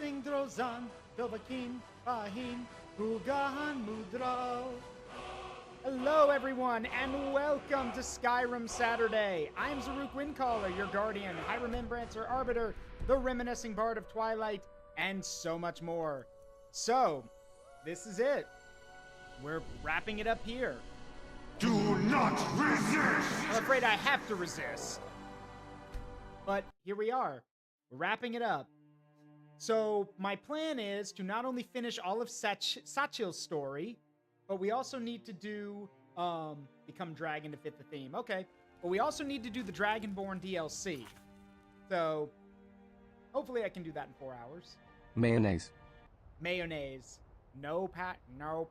Sing drozan, dovakin, pahin, hugahan mudro. Hello, everyone, and welcome to Skyrim Saturday. I'm Zaruk Windcaller, your guardian, High Remembrancer Arbiter, the Reminiscing Bard of Twilight, and so much more. So, this is it. We're wrapping it up here. Do not resist! I'm afraid I have to resist. But here we are. We're wrapping it up. So, my plan is to not only finish all of Sachil's story, but we also need to do, Become Dragon to fit the theme. Okay. But we also need to do the Dragonborn DLC. So, hopefully I can do that in 4 hours. Mayonnaise. Mayonnaise. No,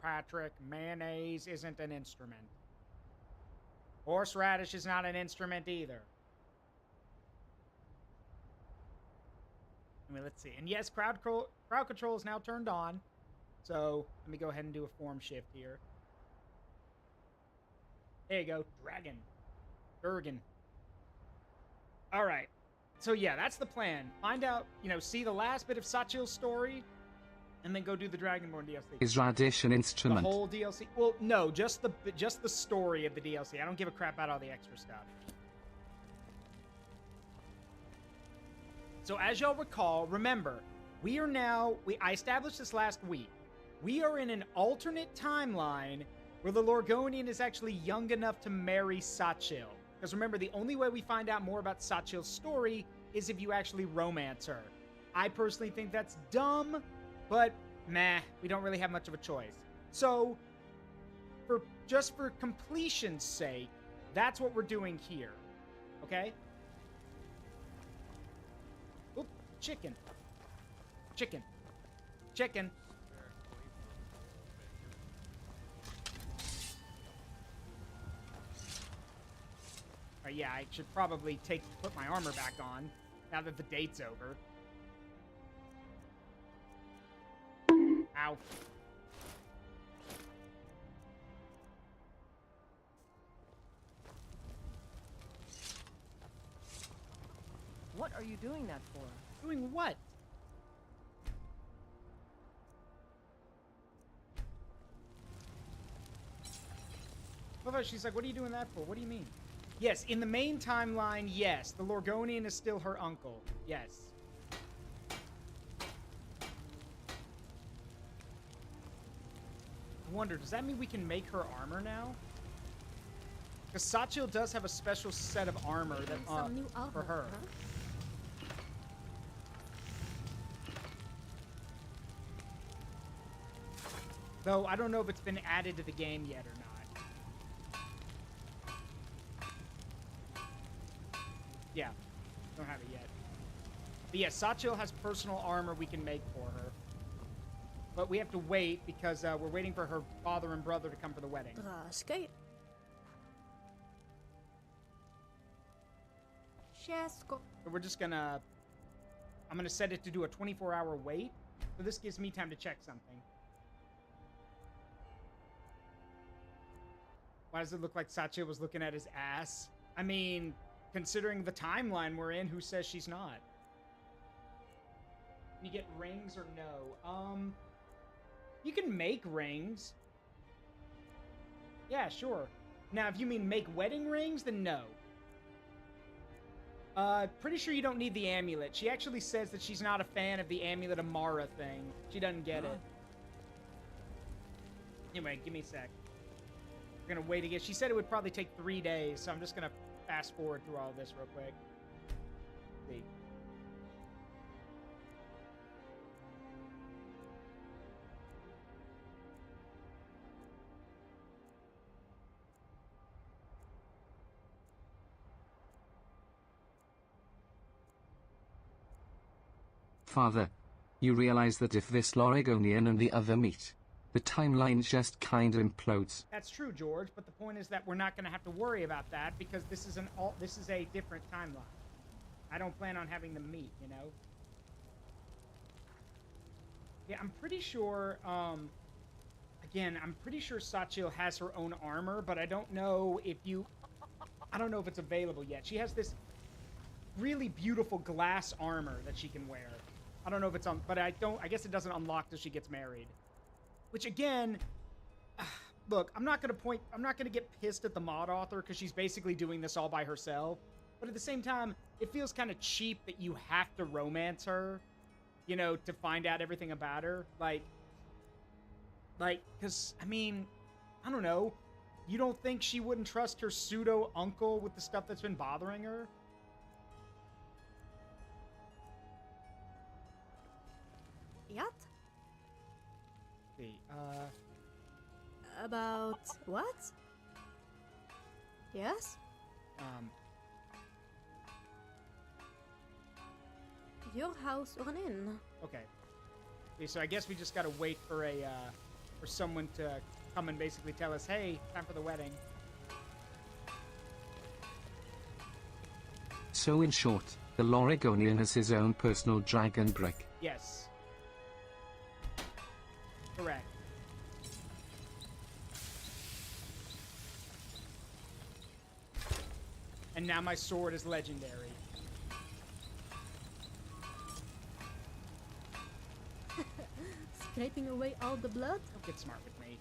Patrick. Mayonnaise isn't an instrument. Horseradish is not an instrument either. I mean, let's see. And yes, crowd control is now turned on. So, let me go ahead and do a form shift here. There you go. Dragon. Durgan. All right. So, yeah, that's the plan. Find out, see the last bit of Sachil's story, and then go do the Dragonborn DLC. Is radish an instrument? The whole DLC? Well, no, just the story of the DLC. I don't give a crap about all the extra stuff. So as y'all recall, remember, we are now, I established this last week. We are in an alternate timeline where the Lorgonian is actually young enough to marry Sachil. Because remember, the only way we find out more about Sachil's story is if you actually romance her. I personally think that's dumb, but meh, we don't really have much of a choice. So, just for completion's sake, that's what we're doing here. Okay? Oop, chicken. Chicken. Chicken. Yeah, I should probably put my armor back on now that the date's over. Ow. What are you doing that for? Doing what? She's like, what are you doing that for? What do you mean? Yes, in the main timeline, yes. The Lorgonian is still her uncle. Yes. I wonder, does that mean we can make her armor now? Because Sachil does have a special set of armor that for her. Huh? Though I don't know if it's been added to the game yet or not. Yeah, don't have it yet. But yeah, Sachil has personal armor we can make for her. But we have to wait because we're waiting for her father and brother to come for the wedding. Skate. So we're just gonna... I'm gonna set it to do a 24-hour wait. So this gives me time to check something. Why does it look like Sachil was looking at his ass? I mean... Considering the timeline we're in, who says she's not? Can you get rings or no? You can make rings. Yeah, sure. Now, if you mean make wedding rings, then no. Pretty sure you don't need the amulet. She actually says that she's not a fan of the Amulet Amara thing. She doesn't get it. Anyway, give me a sec. We're gonna wait again. She said it would probably take 3 days, so I'm just gonna fast forward through all this real quick. See. Father, you realize that if this Lorgonian and the other meet, the timeline just kinda implodes. That's true, George, but the point is that we're not going to have to worry about that because this is a different timeline. I don't plan on having them meet, you know? Yeah, I'm pretty sure, again, I'm pretty sure Sachil has her own armor, but I don't know if it's available yet. She has this really beautiful glass armor that she can wear. I don't know if it's on, but I guess it doesn't unlock till she gets married. Which again, look, I'm not gonna get pissed at the mod author because she's basically doing this all by herself. But at the same time, it feels kind of cheap that you have to romance her, you know, to find out everything about her. Like, because, I mean, I don't know. You don't think she wouldn't trust her pseudo-uncle with the stuff that's been bothering her? Yet? See, About what? Yes? Your house or an inn? Okay. Okay, so I guess we just gotta wait for for someone to come and basically tell us, hey, time for the wedding. So in short, the Lorigonian has his own personal dragon brick. Yes. Correct. And now my sword is legendary. Scraping away all the blood? Don't get smart with me.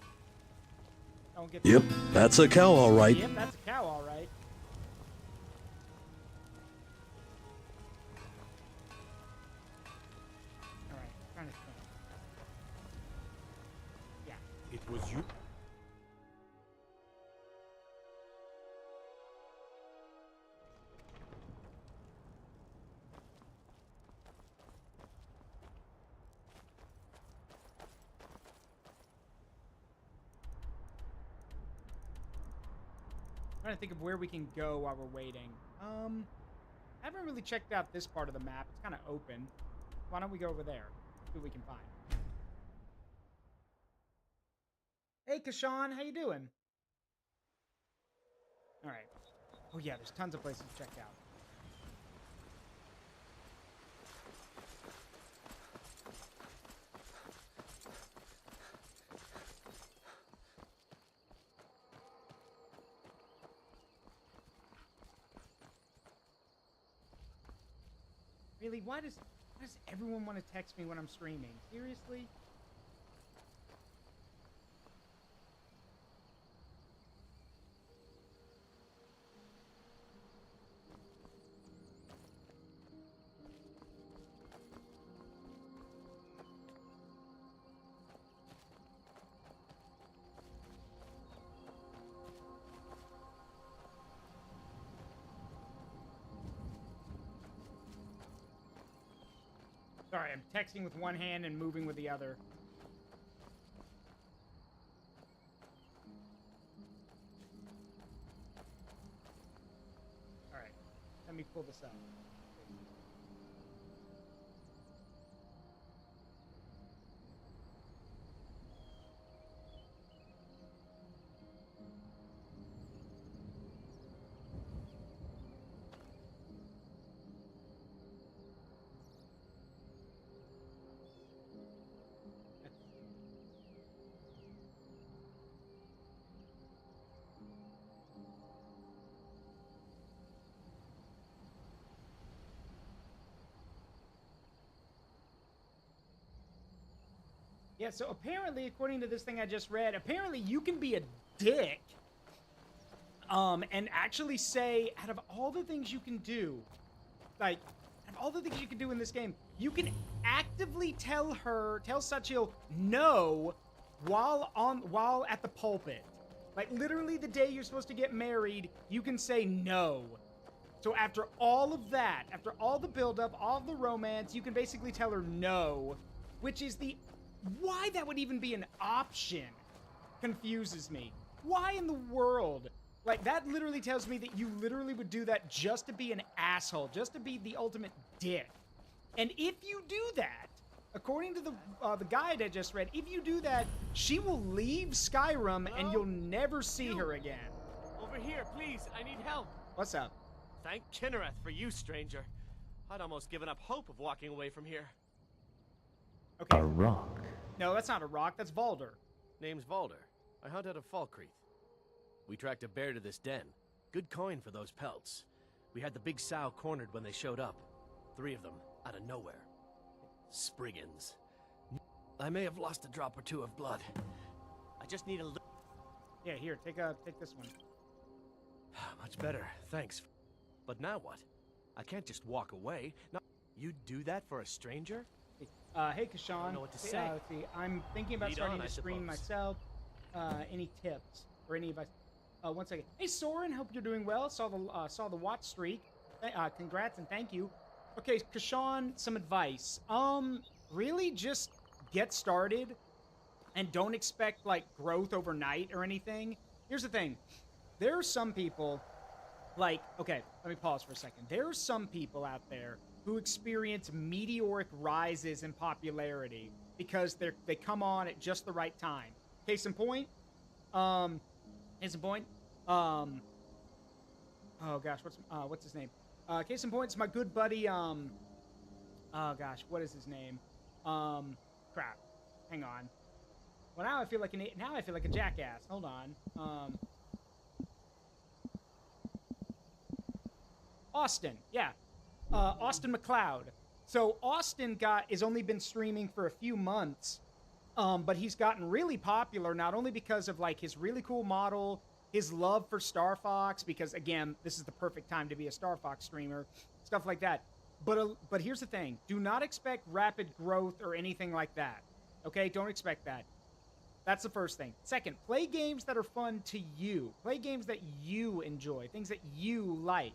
Don't get Yep, that's a cow, all right. Yep, that's a cow, all right. All right, trying to think. Yeah. It was you? Trying to think of where we can go while we're waiting. I haven't really checked out this part of the map. It's kind of open. Why don't we go over there? See what we can find. Hey, Kashawn, how you doing? All right. Oh yeah, there's tons of places to check out. Really? Why does everyone want to text me when I'm streaming? Seriously? Sorry, I'm texting with one hand and moving with the other. All right, let me pull this up. Yeah, so apparently, according to this thing I just read, apparently you can be a dick, and actually say, out of all the things you can do, like, out of all the things you can do in this game, you can actively tell Sachil no while at the pulpit. Like, literally the day you're supposed to get married, you can say no. So after all of that, after all the buildup, all the romance, you can basically tell her no, which is why that would even be an option confuses me. Why in the world? Like, that literally tells me that you literally would do that just to be an asshole, just to be the ultimate dick. And if you do that, according to the guide I just read, if you do that, she will leave Skyrim and you'll never see her again. Over here, please. I need help. What's up? Thank Kinnereth for you, stranger. I'd almost given up hope of walking away from here. Okay. A rock. No, that's not a rock. That's Valder. Name's Valder. I hunt out of Falkreath. We tracked a bear to this den. Good coin for those pelts. We had the big sow cornered when they showed up. 3 of them, out of nowhere. Spriggans. I may have lost a drop or two of blood. I just need a little... Yeah, here, take this one. Much better, thanks. But now what? I can't just walk away. No, you'd do that for a stranger? Hey, Kashan. I don't know what to say. Let's see. I'm thinking about Lead starting on, to I stream suppose. myself. Any tips or any advice? One second. Hey, Soren. Hope you're doing well. Saw the watch streak. Congrats and thank you. Okay, Kashan, some advice. Really just get started and don't expect like growth overnight or anything. Here's the thing. There are some people like, okay, let me pause for a second. There are some people out there who experience meteoric rises in popularity because they come on at just the right time. Case in point, oh gosh, what's his name? Case in point, it's my good buddy, oh gosh, what is his name? Crap, hang on. Well, now I feel like a jackass. Hold on. Austin, yeah. Austin McLeod. So Austin has only been streaming for a few months, but he's gotten really popular not only because of like his really cool model, his love for Star Fox, because again, this is the perfect time to be a Star Fox streamer, stuff like that. But here's the thing: do not expect rapid growth or anything like that. Okay, don't expect that. That's the first thing. Second, play games that are fun to you. Play games that you enjoy, things that you like.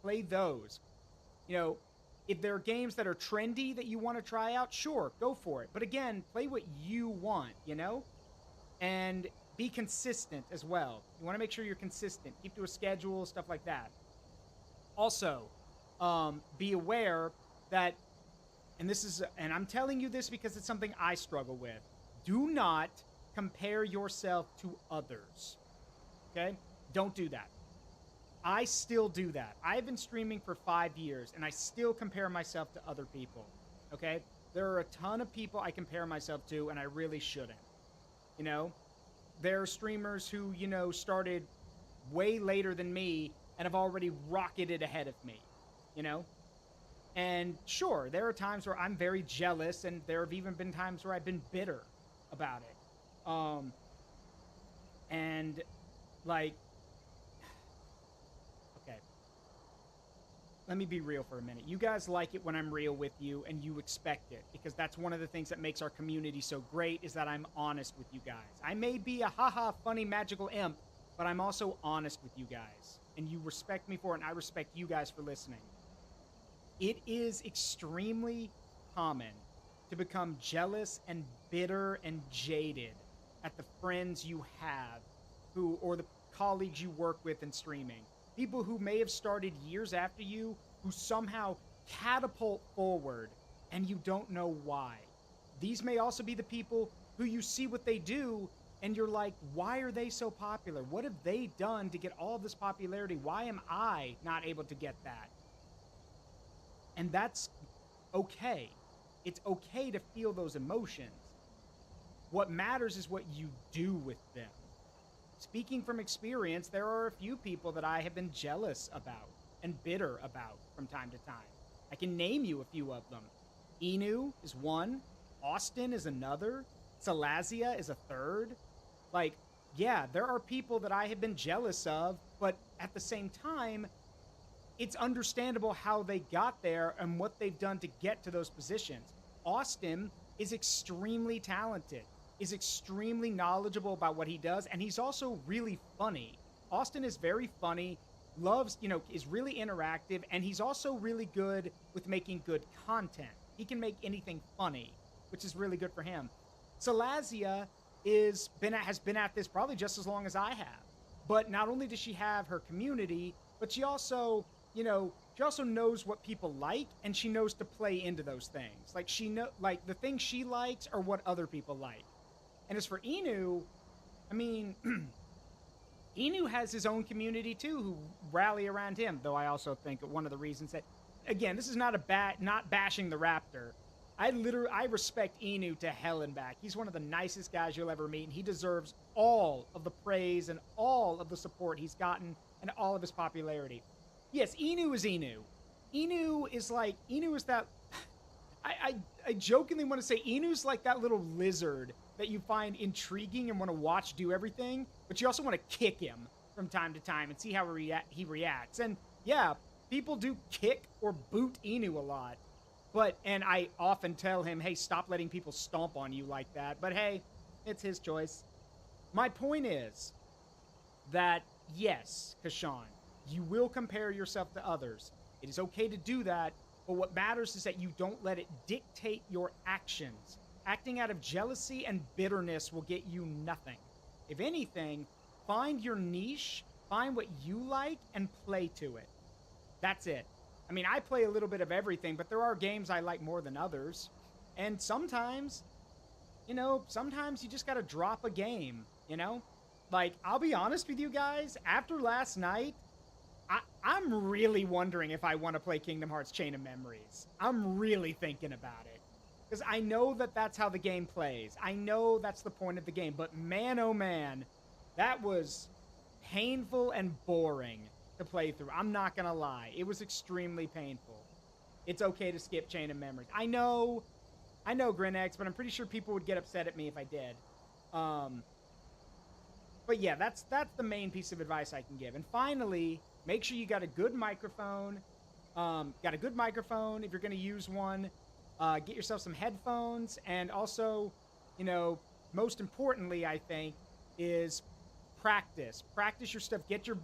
Play those. You know, if there are games that are trendy that you want to try out, sure, go for it. But again, play what you want, you know? And be consistent as well. You want to make sure you're consistent. Keep to a schedule, stuff like that. Also, be aware that, and I'm telling you this because it's something I struggle with. Do not compare yourself to others. Okay? Don't do that. I still do that. I've been streaming for 5 years, and I still compare myself to other people, okay? There are a ton of people I compare myself to, and I really shouldn't, you know? There are streamers who, you know, started way later than me and have already rocketed ahead of me, you know? And sure, there are times where I'm very jealous, and there have even been times where I've been bitter about it. And, like... Let me be real for a minute. You guys like it when I'm real with you, and you expect it, because that's one of the things that makes our community so great, is that I'm honest with you guys. I may be a haha funny magical imp, but I'm also honest with you guys, and you respect me for it, and I respect you guys for listening. It is extremely common to become jealous and bitter and jaded at the friends you have or the colleagues you work with in streaming. People who may have started years after you, who somehow catapult forward, and you don't know why. These may also be the people who you see what they do, and you're like, why are they so popular? What have they done to get all this popularity? Why am I not able to get that? And that's okay. It's okay to feel those emotions. What matters is what you do with them. Speaking from experience, there are a few people that I have been jealous about and bitter about from time to time. I can name you a few of them. Inu is one. Austin is another. Salazia is a third. Like, yeah, there are people that I have been jealous of, but at the same time, it's understandable how they got there and what they've done to get to those positions. Austin is extremely talented, is extremely knowledgeable about what he does, and he's also really funny. Austin is very funny, loves, you know, is really interactive, and he's also really good with making good content. He can make anything funny, which is really good for him. Salazia has been at this probably just as long as I have. But not only does she have her community, but she also, you know, she also knows what people like, and she knows to play into those things. Like the things she likes are what other people like. And as for Inu, I mean, Inu has his own community too, who rally around him. Though I also think one of the reasons that, again, this is not not bashing the Raptor. I respect Inu to hell and back. He's one of the nicest guys you'll ever meet, and he deserves all of the praise and all of the support he's gotten and all of his popularity. Yes, Inu is Inu. Inu is that I jokingly want to say Inu's like that little lizard that you find intriguing and want to watch do everything, but you also want to kick him from time to time and see how he reacts. And yeah, people do kick or boot Inu a lot. And I often tell him, hey, stop letting people stomp on you like that. But hey, it's his choice. My point is that, yes, Kashan, you will compare yourself to others. It is okay to do that, but what matters is that you don't let it dictate your actions. Acting out of jealousy and bitterness will get you nothing. If anything, find your niche, find what you like, and play to it. That's it. I mean, I play a little bit of everything, but there are games I like more than others. And sometimes, sometimes you just gotta drop a game, Like, I'll be honest with you guys, after last night, I'm really wondering if I want to play Kingdom Hearts Chain of Memories. I'm really thinking about it. Because I know that that's how the game plays. I know that's the point of the game. But man, oh man, that was painful and boring to play through. I'm not going to lie. It was extremely painful. It's okay to skip Chain of Memories. I know Grinex, but I'm pretty sure people would get upset at me if I did. But yeah, that's the main piece of advice I can give. And finally, make sure you got a good microphone. If you're going to use one. Get yourself some headphones. And also, most importantly, I think, is practice. Practice your stuff. Get your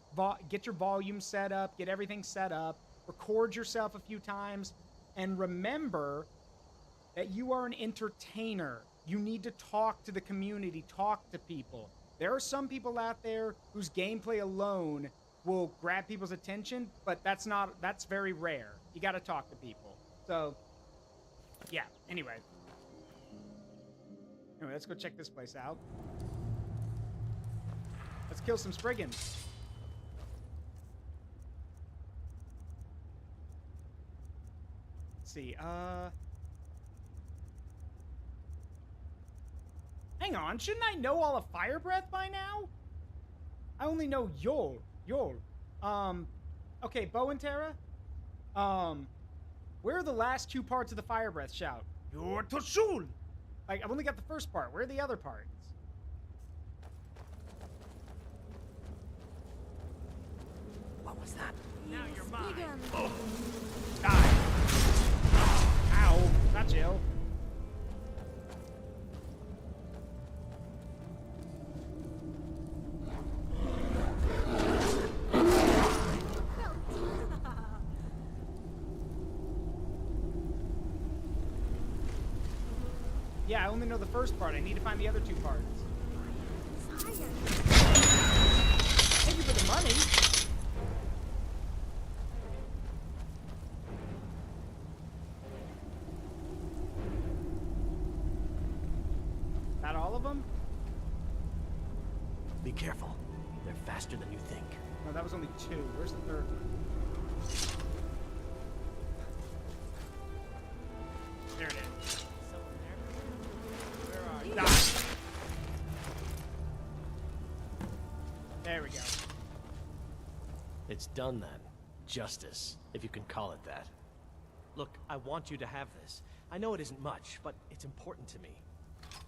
volume set up. Get everything set up. Record yourself a few times. And remember that you are an entertainer. You need to talk to the community. Talk to people. There are some people out there whose gameplay alone will grab people's attention, but that's very rare. You got to talk to people. So, yeah, anyway, let's go check this place out. Let's kill some Spriggans. Let's see, hang on, shouldn't I know all of Fire Breath by now? I only know Yol. Okay, Bo and Terra. Where are the last two parts of the Fire Breath shout? Yor Toshul! Like, I've only got the first part. Where are the other parts? What was that? Now you're mine. Vegan. Die. Ow. Not Jill. Yeah, I only know the first part. I need to find the other two parts. Thank you for the money. That all of them? Be careful. They're faster than you think. No, that was only two. Where's the third one? There it is. Die. There we go. It's done then. Justice, if you can call it that. Look, I want you to have this. I know it isn't much, but it's important to me.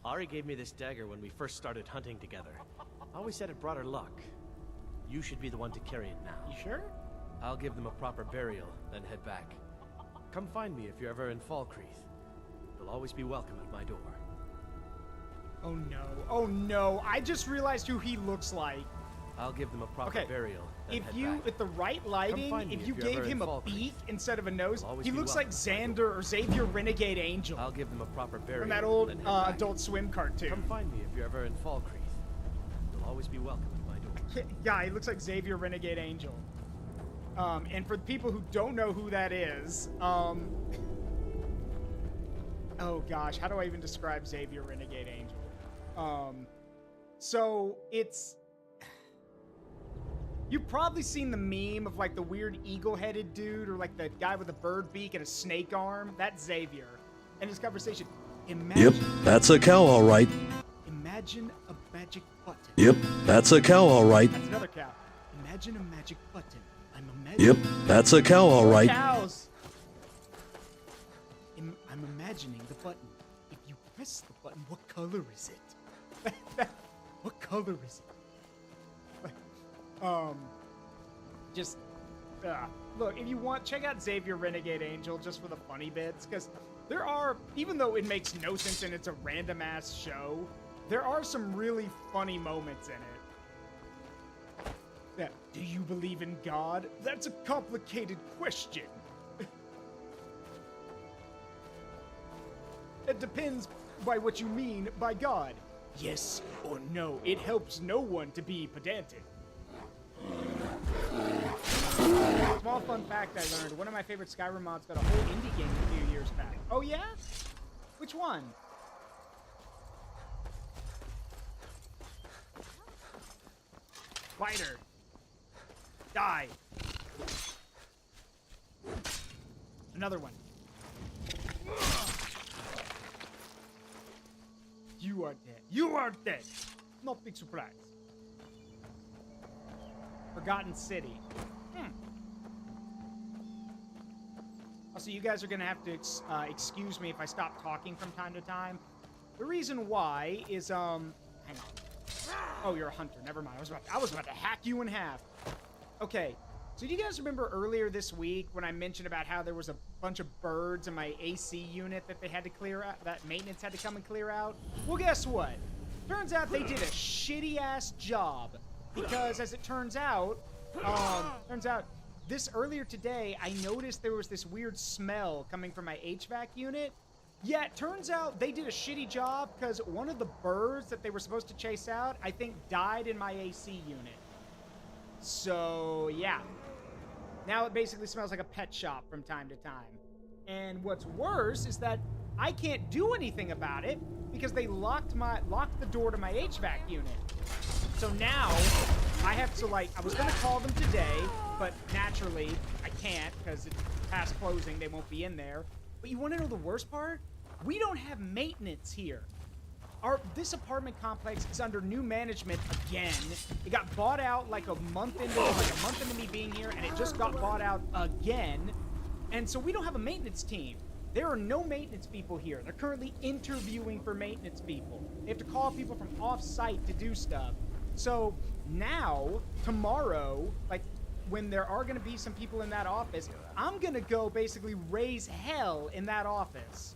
Ari gave me this dagger when we first started hunting together. I always said it brought her luck. You should be the one to carry it now. You sure? I'll give them a proper burial, then head back. Come find me if you're ever in Falkreath. You'll always be welcome at my door. Oh no. Oh no. I just realized who he looks like. I'll give them a proper burial, then If head you, back. with the right lighting, if you gave him a beak instead of a nose, always he be looks like welcome. Xander or Xavier Renegade Angel I'll give them a proper burial, from that old then head back. Adult Swim cartoon. Come find me if you're ever in Falkreath. You'll always be welcome at my door. Yeah, he looks like Xavier Renegade Angel. And for the people who don't know who that is, oh gosh, how do I even describe Xavier Renegade Angel? So it's... You've probably seen the meme of like the weird eagle-headed dude or like the guy with a bird beak and a snake arm. That's Xavier. And his conversation. Yep, that's a cow, all right. Imagine a magic button. Yep, that's a cow, all right. That's another cow. Imagine a magic button. I'm imagining. Yep, that's a cow, all right. Cows. I'm imagining the button. If you press the button, what color is it? What color is it? Just, look, if you want, check out Xavier Renegade Angel just for the funny bits, because there are, even though it makes no sense and it's a random-ass show, there are some really funny moments in it. Yeah, do you believe in God? That's a complicated question. It depends by what you mean by God. Yes or no. It helps no one to be pedantic. Small fun fact I learned. One of my favorite Skyrim mods got a whole indie game a few years back. Oh yeah? Which one? Spider. Die. Another one. You are dead. You are dead. Not big surprise. Forgotten City. Also, you guys are gonna have to excuse me if I stop talking from time to time. The reason why is hang on. Oh, you're a hunter. Never mind. I was about to hack you in half. Okay. So do you guys remember earlier this week when I mentioned about how there was a bunch of birds in my AC unit that they had to clear out, that maintenance had to come and clear out? Well, guess what? Turns out they did a shitty-ass job. Because as it turns out, this earlier today, I noticed there was this weird smell coming from my HVAC unit. Yeah, it turns out they did a shitty job because one of the birds that they were supposed to chase out, I think, died in my AC unit. So, yeah. Now it basically smells like a pet shop from time to time. And what's worse is that I can't do anything about it because they locked the door to my HVAC unit. So now I have to, like, I was going to call them today, but naturally I can't because it's past closing. They won't be in there. But you want to know the worst part? We don't have maintenance here. This apartment complex is under new management again. It got bought out like a month into me being here, and it just got bought out again. And so we don't have a maintenance team. There are no maintenance people here. They're currently interviewing for maintenance people. They have to call people from off-site to do stuff. So now, tomorrow, like when there are going to be some people in that office, I'm going to go basically raise hell in that office.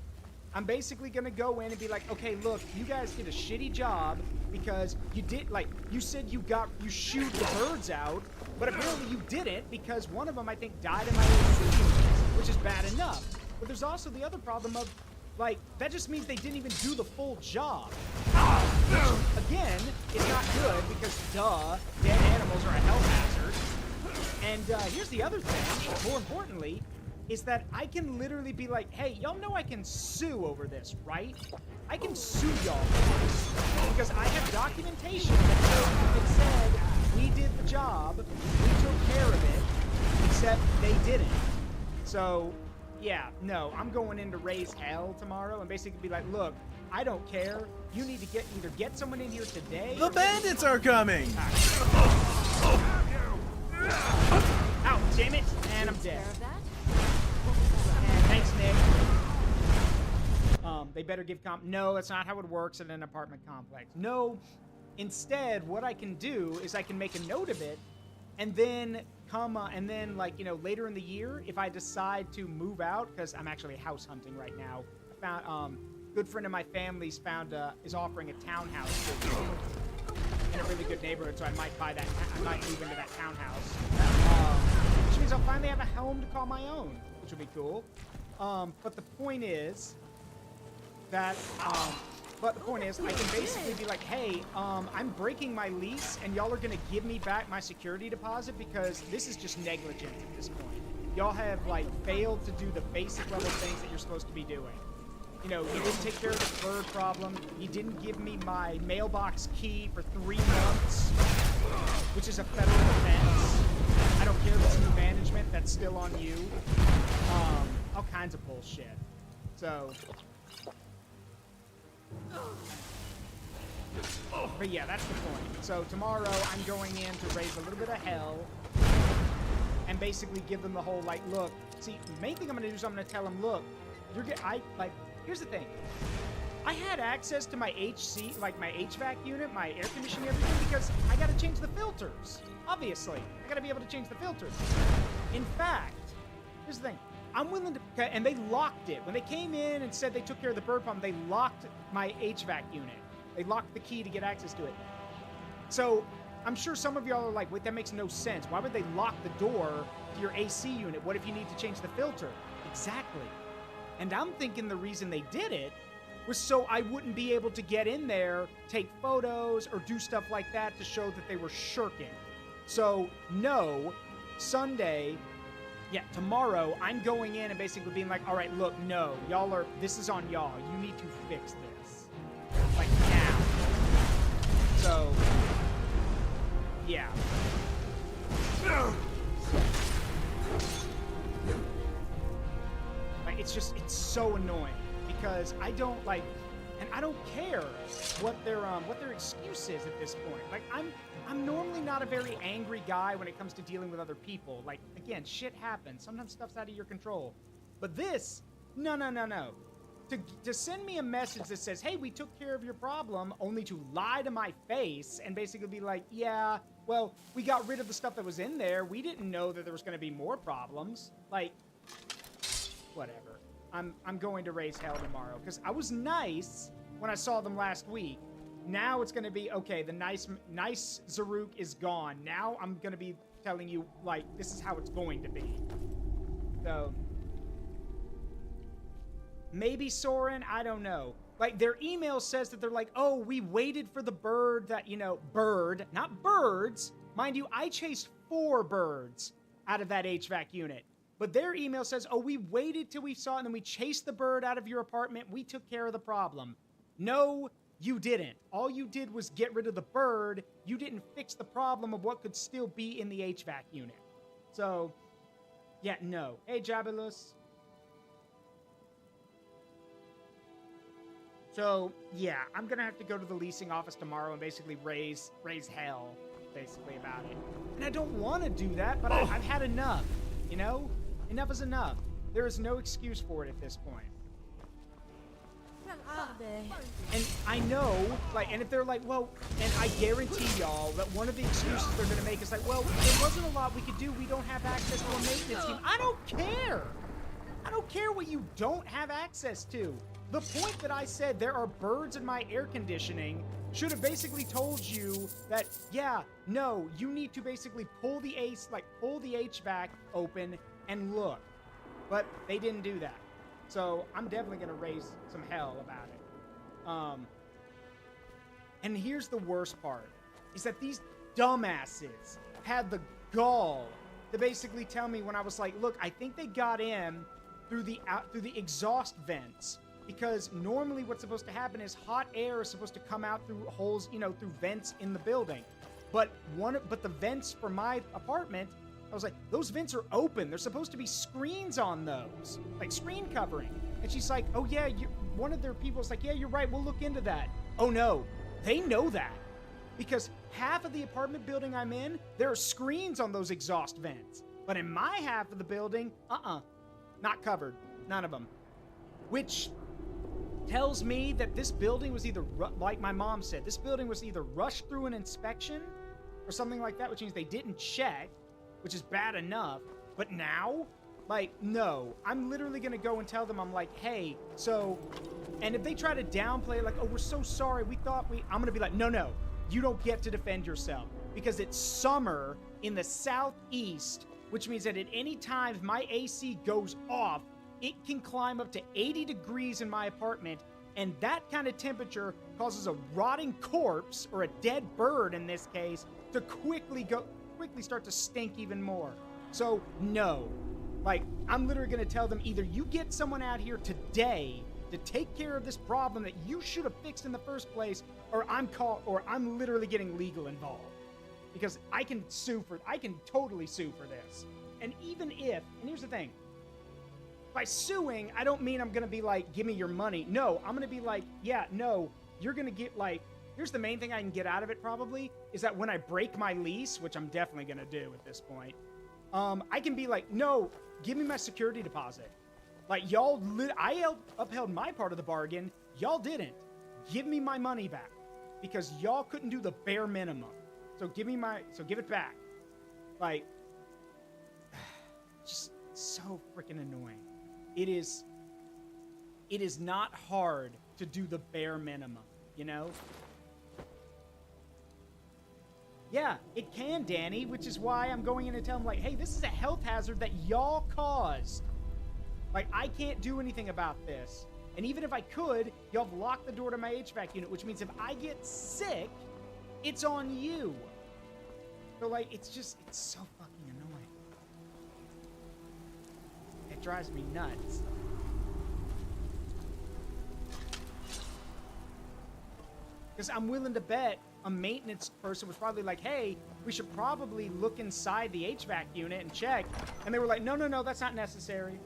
I'm basically going to go in and be like, okay, look, you guys did a shitty job because you did, like, you said you shooed the birds out, but apparently you didn't because one of them, I think, died in my AC unit, which is bad enough. But there's also the other problem of, like, that just means they didn't even do the full job. Which, again, is not good because, duh, dead animals are a health hazard. And here's the other thing, more importantly, is that I can literally be like, hey, y'all know I can sue over this, right? I can sue y'all for this because I have documentation that said we did the job, we took care of it, except they didn't. So, yeah, no, I'm going in to raise hell tomorrow and basically be like, look, I don't care. You need to either get someone in here today. The bandits are coming! Ow, damn it! And I'm dead. And thanks, Nick. They better give no, that's not how it works in an apartment complex. No, instead, what I can do is I can make a note of it, and then like, you know, later in the year, if I decide to move out, because I'm actually house hunting right now, I found, good friend of my family's is offering a townhouse in a really good neighborhood, so I might move into that townhouse. Which means I'll finally have a home to call my own, which will be cool. But the point is that, I can basically be like, hey, I'm breaking my lease, and y'all are gonna give me back my security deposit because this is just negligence at this point. Y'all have, like, failed to do the basic level things that you're supposed to be doing. You know, you didn't take care of the bird problem. You didn't give me my mailbox key for 3 months, which is a federal offense. I don't care if it's new management, that's still on you. All kinds of bullshit. So, but yeah, that's the point. So tomorrow I'm going in to raise a little bit of hell and basically give them the whole, like, look, see, the main thing I'm going to do is I'm going to tell them, look, here's the thing. I had access to my HC, like my HVAC unit, my air conditioning, everything, because I got to change the filters. Obviously, I got to be able to change the filters. In fact, here's the thing. I'm willing to, and they locked it. When they came in and said they took care of the bird problem, they locked my HVAC unit. They locked the key to get access to it. So I'm sure some of y'all are like, wait, that makes no sense. Why would they lock the door to your AC unit? What if you need to change the filter? Exactly. And I'm thinking the reason they did it was so I wouldn't be able to get in there, take photos, or do stuff like that to show that they were shirking. So, no, Sunday, tomorrow, I'm going in and basically being like, all right, look, no, this is on y'all. You need to fix this. Like, now. So, yeah. Like, it's so annoying. Because I don't care what their excuse is at this point. Like, I'm normally not a very angry guy when it comes to dealing with other people. Like, again, shit happens. Sometimes stuff's out of your control. But this, no. To send me a message that says, hey, we took care of your problem, only to lie to my face and basically be like, yeah, well, we got rid of the stuff that was in there. We didn't know that there was going to be more problems. Like, whatever. I'm going to raise hell tomorrow, because I was nice when I saw them last week. Now it's going to be, okay, the nice Zaruk is gone. Now I'm going to be telling you, like, this is how it's going to be. So, maybe Soren, I don't know. Like, their email says that they're like, oh, we waited for the bird that, bird, not birds. Mind you, I chased 4 birds out of that HVAC unit. But their email says, oh, we waited till we saw it, and then we chased the bird out of your apartment. We took care of the problem. No, you didn't. All you did was get rid of the bird. You didn't fix the problem of what could still be in the HVAC unit. So, yeah, no. Hey, Jabulus. So, yeah, I'm going to have to go to the leasing office tomorrow and basically raise hell, basically, about it. And I don't want to do that, but I've had enough, Enough is enough. There is no excuse for it at this point. Where are they? And I know, and if they're like, well, and I guarantee y'all that one of the excuses they're going to make is like, well, there wasn't a lot we could do. We don't have access to a maintenance team. I don't care. I don't care what you don't have access to. The point that I said there are birds in my air conditioning should have basically told you that, yeah, no, you need to basically pull the HVAC open and look. But they didn't do that. So I'm definitely going to raise some hell about it. And here's the worst part, is that these dumbasses had the gall to basically tell me when I was like, look, I think they got in through the exhaust vents. Because normally what's supposed to happen is hot air is supposed to come out through holes, through vents in the building. But the vents for my apartment, I was like, those vents are open. There's supposed to be screens on those, like screen covering. And she's like, oh yeah, one of their people is like, yeah, you're right. We'll look into that. Oh no, they know that. Because half of the apartment building I'm in, there are screens on those exhaust vents. But in my half of the building, not covered. None of them. Which tells me that this building was either, like my mom said, this building was either rushed through an inspection or something like that, which means they didn't check, which is bad enough. But now, no, I'm literally going to go and tell them, I'm like, hey, so, and if they try to downplay, like, oh, we're so sorry, I'm going to be like, no, you don't get to defend yourself, because it's summer in the southeast, which means that at any time if my AC goes off, it can climb up to 80 degrees in my apartment, and that kind of temperature causes a rotting corpse, or a dead bird in this case, to quickly start to stink even more. So, no. I'm literally going to tell them, either you get someone out here today to take care of this problem that you should have fixed in the first place, or I'm literally getting legal involved. Because I can totally sue for this. And even if, and here's the thing, by suing, I don't mean I'm going to be like, give me your money. No, I'm going to be like, yeah, no, you're going to get here's the main thing I can get out of it probably, is that when I break my lease, which I'm definitely going to do at this point, I can be like, no, give me my security deposit. Like, I upheld my part of the bargain. Y'all didn't. Give me my money back. Because y'all couldn't do the bare minimum. So give it back. Like, just so freaking annoying. It is not hard to do the bare minimum, you know? Yeah, it can, Danny, which is why I'm going in to tell him, like, hey, this is a health hazard that y'all caused. Like, I can't do anything about this. And even if I could, y'all have locked the door to my HVAC unit, which means if I get sick, it's on you. So, like, it's so fucking annoying. It drives me nuts. Because I'm willing to bet a maintenance person was probably like, hey, we should probably look inside the HVAC unit and check. And they were like, no, that's not necessary.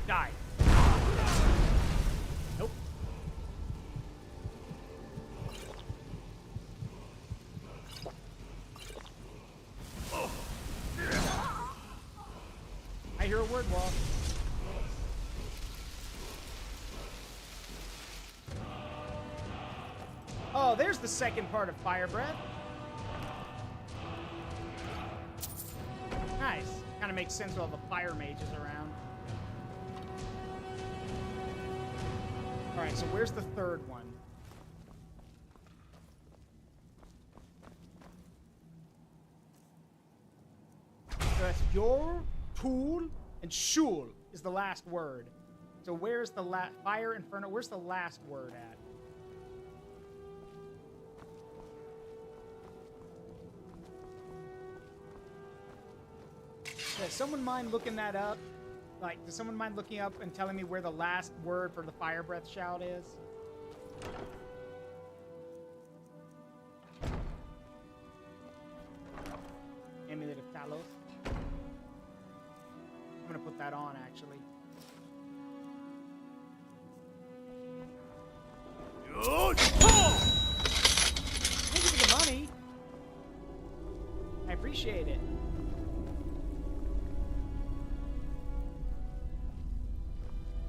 Die. Nope. I hear a word wall. Oh, there's the second part of Fire Breath. Nice. Kind of makes sense with all the fire mages around. Alright, so where's the third one? So that's your, tool, and shul is the last word. So where's the Fire Inferno? Where's the last word at? Does someone mind looking that up? Like, does someone mind looking up and telling me where the last word for the fire breath shout is? Amulet of Talos. I'm gonna put that on, actually. Thank you for the money. I appreciate it.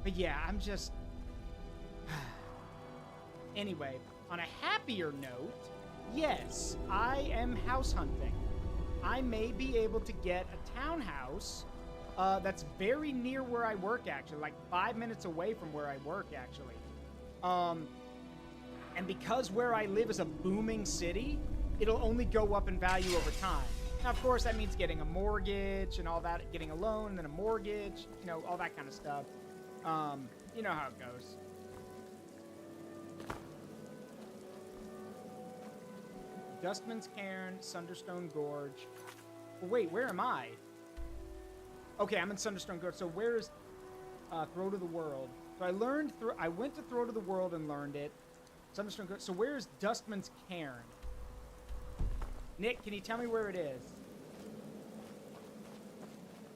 But yeah, I'm just... Anyway, on a happier note, yes, I am house hunting. I may be able to get a townhouse that's very near where I work, actually. Like 5 minutes away from where I work, actually. And because where I live is a booming city, it'll only go up in value over time. Now, of course, that means getting a mortgage and all that, getting a loan, and then a mortgage, you know, all that kind of stuff. You know how it goes. Dustman's Cairn, Sunderstone Gorge. Well, wait, where am I? Okay, I'm in Sunderstone Gorge. So where's Throat of the World? So I went to Throat of the World and learned it. Sunderstone Gorge. So where's Dustman's Cairn? Nick, can you tell me where it is?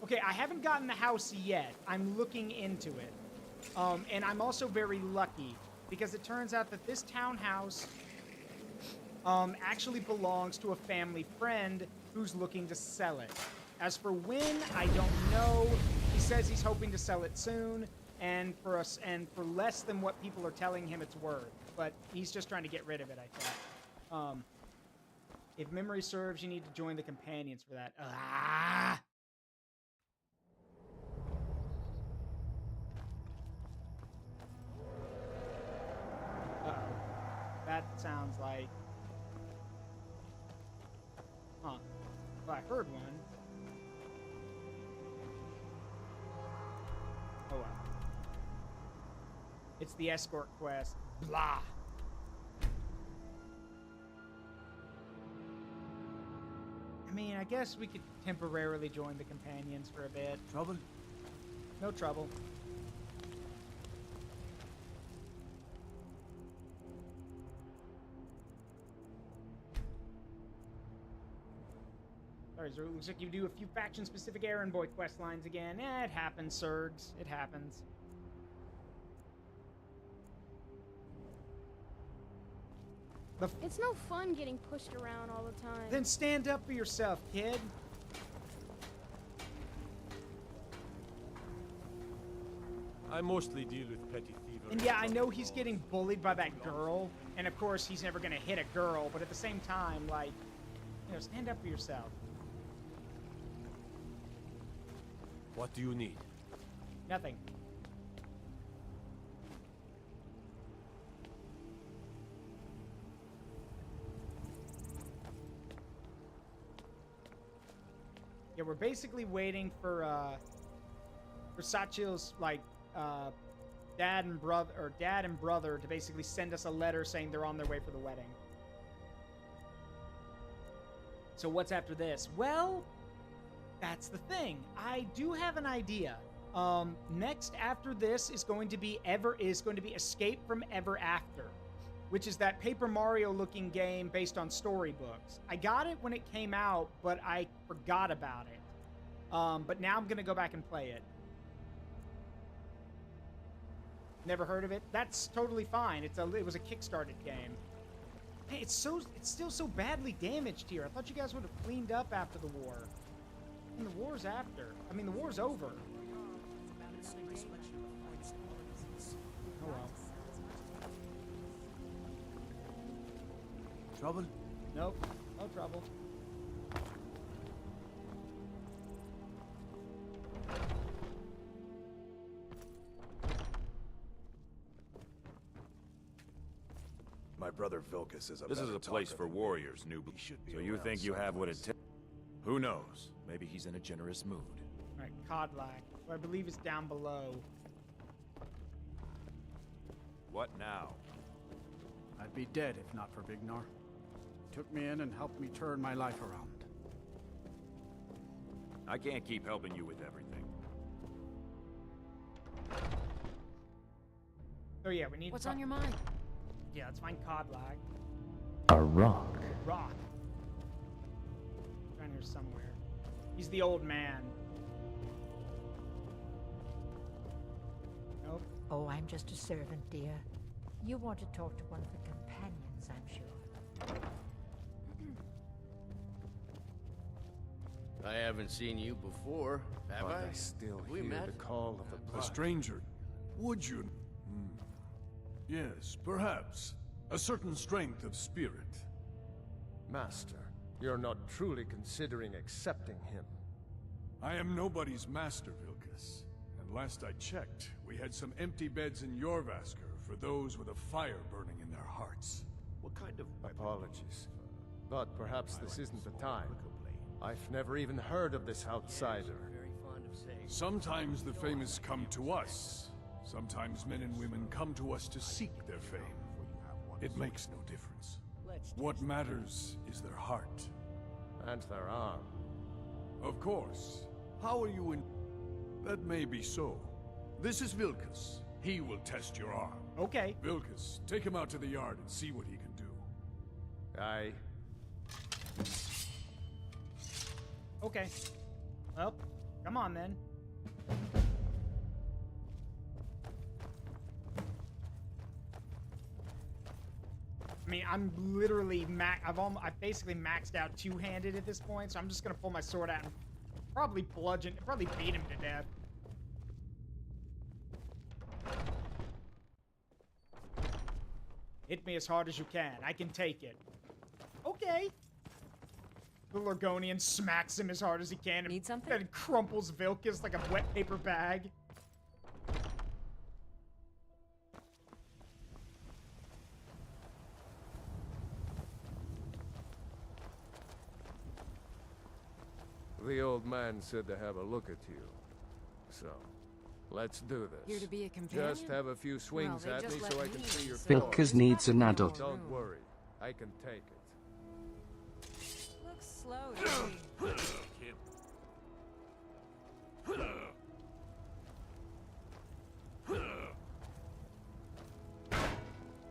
Okay, I haven't gotten the house yet. I'm looking into it. And I'm also very lucky because it turns out that this townhouse actually belongs to a family friend who's looking to sell it. As for when, I don't know. He says he's hoping to sell it soon and for less than what people are telling him it's worth. But he's just trying to get rid of it, I think. If memory serves, you need to join the companions for that. Ah! Uh-oh. That sounds like... Huh. Well, I heard one. Oh well. It's the escort quest. Blah! I mean, I guess we could temporarily join the companions for a bit. Trouble? No trouble. Sorry, so it looks like you do a few faction-specific errand boy quest lines again. It happens, Sergs. It happens. It's no fun getting pushed around all the time. Then stand up for yourself, kid. I mostly deal with petty thievery. And yeah, I know he's getting bullied by that girl, and of course he's never gonna hit a girl, but at the same time, like, you know, stand up for yourself. What do you need? Nothing. Yeah, we're basically waiting for Sachil's, like, dad and brother to basically send us a letter saying they're on their way for the wedding. So what's after this? Well, that's the thing. I do have an idea. Next after this is going to be Escape from Ever After, which is that Paper Mario looking game based on storybooks. I got it when it came out, but I forgot about it. But now I'm gonna go back and play it. Never heard of it? That's totally fine. It was a Kickstarted game. Hey, it's still so badly damaged here. I thought you guys would have cleaned up after the war. And the war's after. I mean, the war's over. Oh well. Trouble? Nope. No trouble. My brother Vilcus is a This is better a place talker for than warriors, newbie. So you around think you have what it someplace. takes? Who knows? Maybe he's in a generous mood. Alright, Codlac, who I believe is down below. What now? I'd be dead if not for Vignar. Took me in and helped me turn my life around. I can't keep helping you with everything. Oh yeah, we need. What's on your mind? Yeah, let's find Codlac. A rock. Rock. Around here somewhere. He's the old man. Nope. Oh, I'm just a servant, dear. You want to talk to one of the companions, I'm sure. I haven't seen you before, have But I? I still Have we hear met? the call of the A blood. stranger. Would you? Yes, perhaps. A certain strength of spirit. Master, you're not truly considering accepting him. I am nobody's master, Vilcus. And last I checked, we had some empty beds in Jorvaskr for those with a fire burning in their hearts. What kind of Apologies. But perhaps this isn't the time. I've never even heard of this outsider. Very fond of saying. Sometimes the famous come to us. Sometimes men and women come to us to seek their fame. It makes no difference. What matters is their heart. And their arm. Of course. How are you in... That may be so. This is Vilcus. He will test your arm. Okay. Vilcus, take him out to the yard and see what he can do. Aye. Okay. Well, come on then. I mean, I'm literally I've basically maxed out two-handed at this point, so I'm just gonna pull my sword out and probably beat him to death. Hit me as hard as you can. I can take it. Okay. The Lorgonian smacks him as hard as he can Need something? and crumples Vilcus like a wet paper bag. The old man said to have a look at you. So, let's do this. Here to be a companion? Just have a few swings Well, at they me just so let I can me, see your so- Vilcus needs an adult. Don't worry. I can take it. Looks slow to me.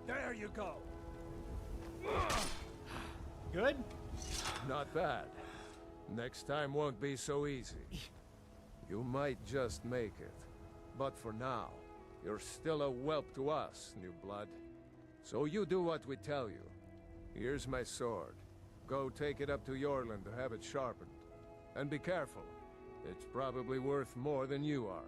There you go. Good? Not bad. Next time won't be so easy. You might just make it. But for now, you're still a whelp to us, new blood. So you do what we tell you. Here's my sword. Go take it up to Yorland to have it sharpened. And be careful. It's probably worth more than you are.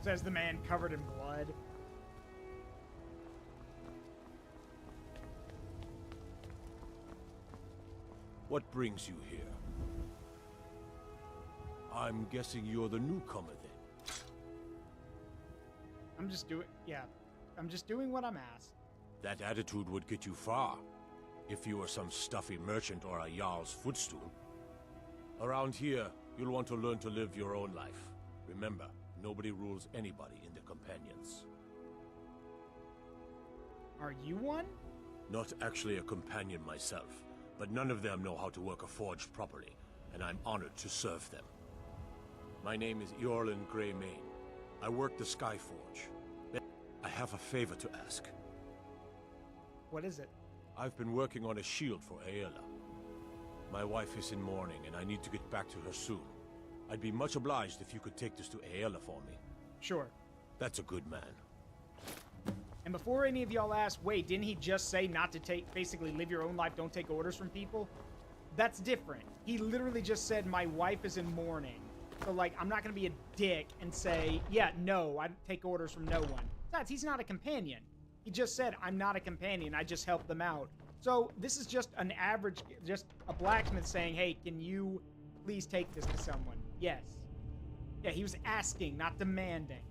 Says the man covered in blood. What brings you here? I'm guessing you're the newcomer then. I'm just doing what I'm asked. That attitude would get you far, if you were some stuffy merchant or a Jarl's footstool. Around here, you'll want to learn to live your own life. Remember, nobody rules anybody in the companions. Are you one? Not actually a companion myself, but none of them know how to work a forge properly, and I'm honored to serve them. My name is Eorlin Greymane. I work the Skyforge. I have a favor to ask. What is it? I've been working on a shield for Aela. My wife is in mourning, and I need to get back to her soon. I'd be much obliged if you could take this to Aela for me. Sure. That's a good man. And before any of y'all ask, wait, didn't he just say not to basically live your own life, don't take orders from people? That's different. He literally just said, my wife is in mourning. So, like, I'm not going to be a dick and say, yeah, no, I take orders from no one. Besides, he's not a companion. He just said, I'm not a companion, I just help them out. So, this is just an average, just a blacksmith saying, hey, can you please take this to someone? Yes. Yeah, he was asking, not demanding.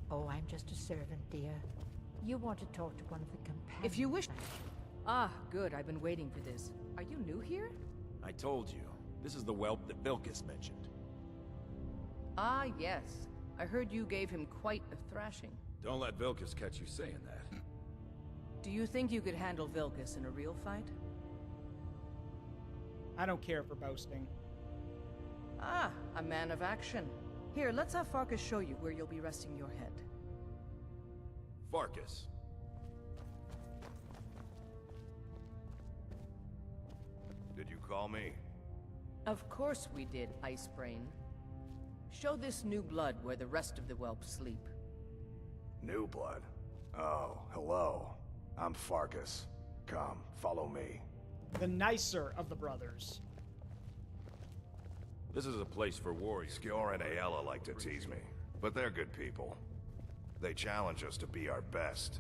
Oh, I'm just a servant, dear. You want to talk to one of the companions. If you wish. Ah, good. I've been waiting for this. Are you new here? I told you. This is the whelp that Vilkas mentioned. Ah, yes. I heard you gave him quite a thrashing. Don't let Vilkas catch you saying that. Do you think you could handle Vilkas in a real fight? I don't care for boasting. Ah, a man of action. Here, let's have Farkas show you where you'll be resting your head. Farkas. Did you call me? Of course we did, Icebrain. Show this new blood where the rest of the whelp sleep. New blood? Oh, hello. I'm Farkas. Come, follow me. The nicer of the brothers. This is a place for warriors. Skjor and Aela like to tease me, but they're good people. They challenge us to be our best.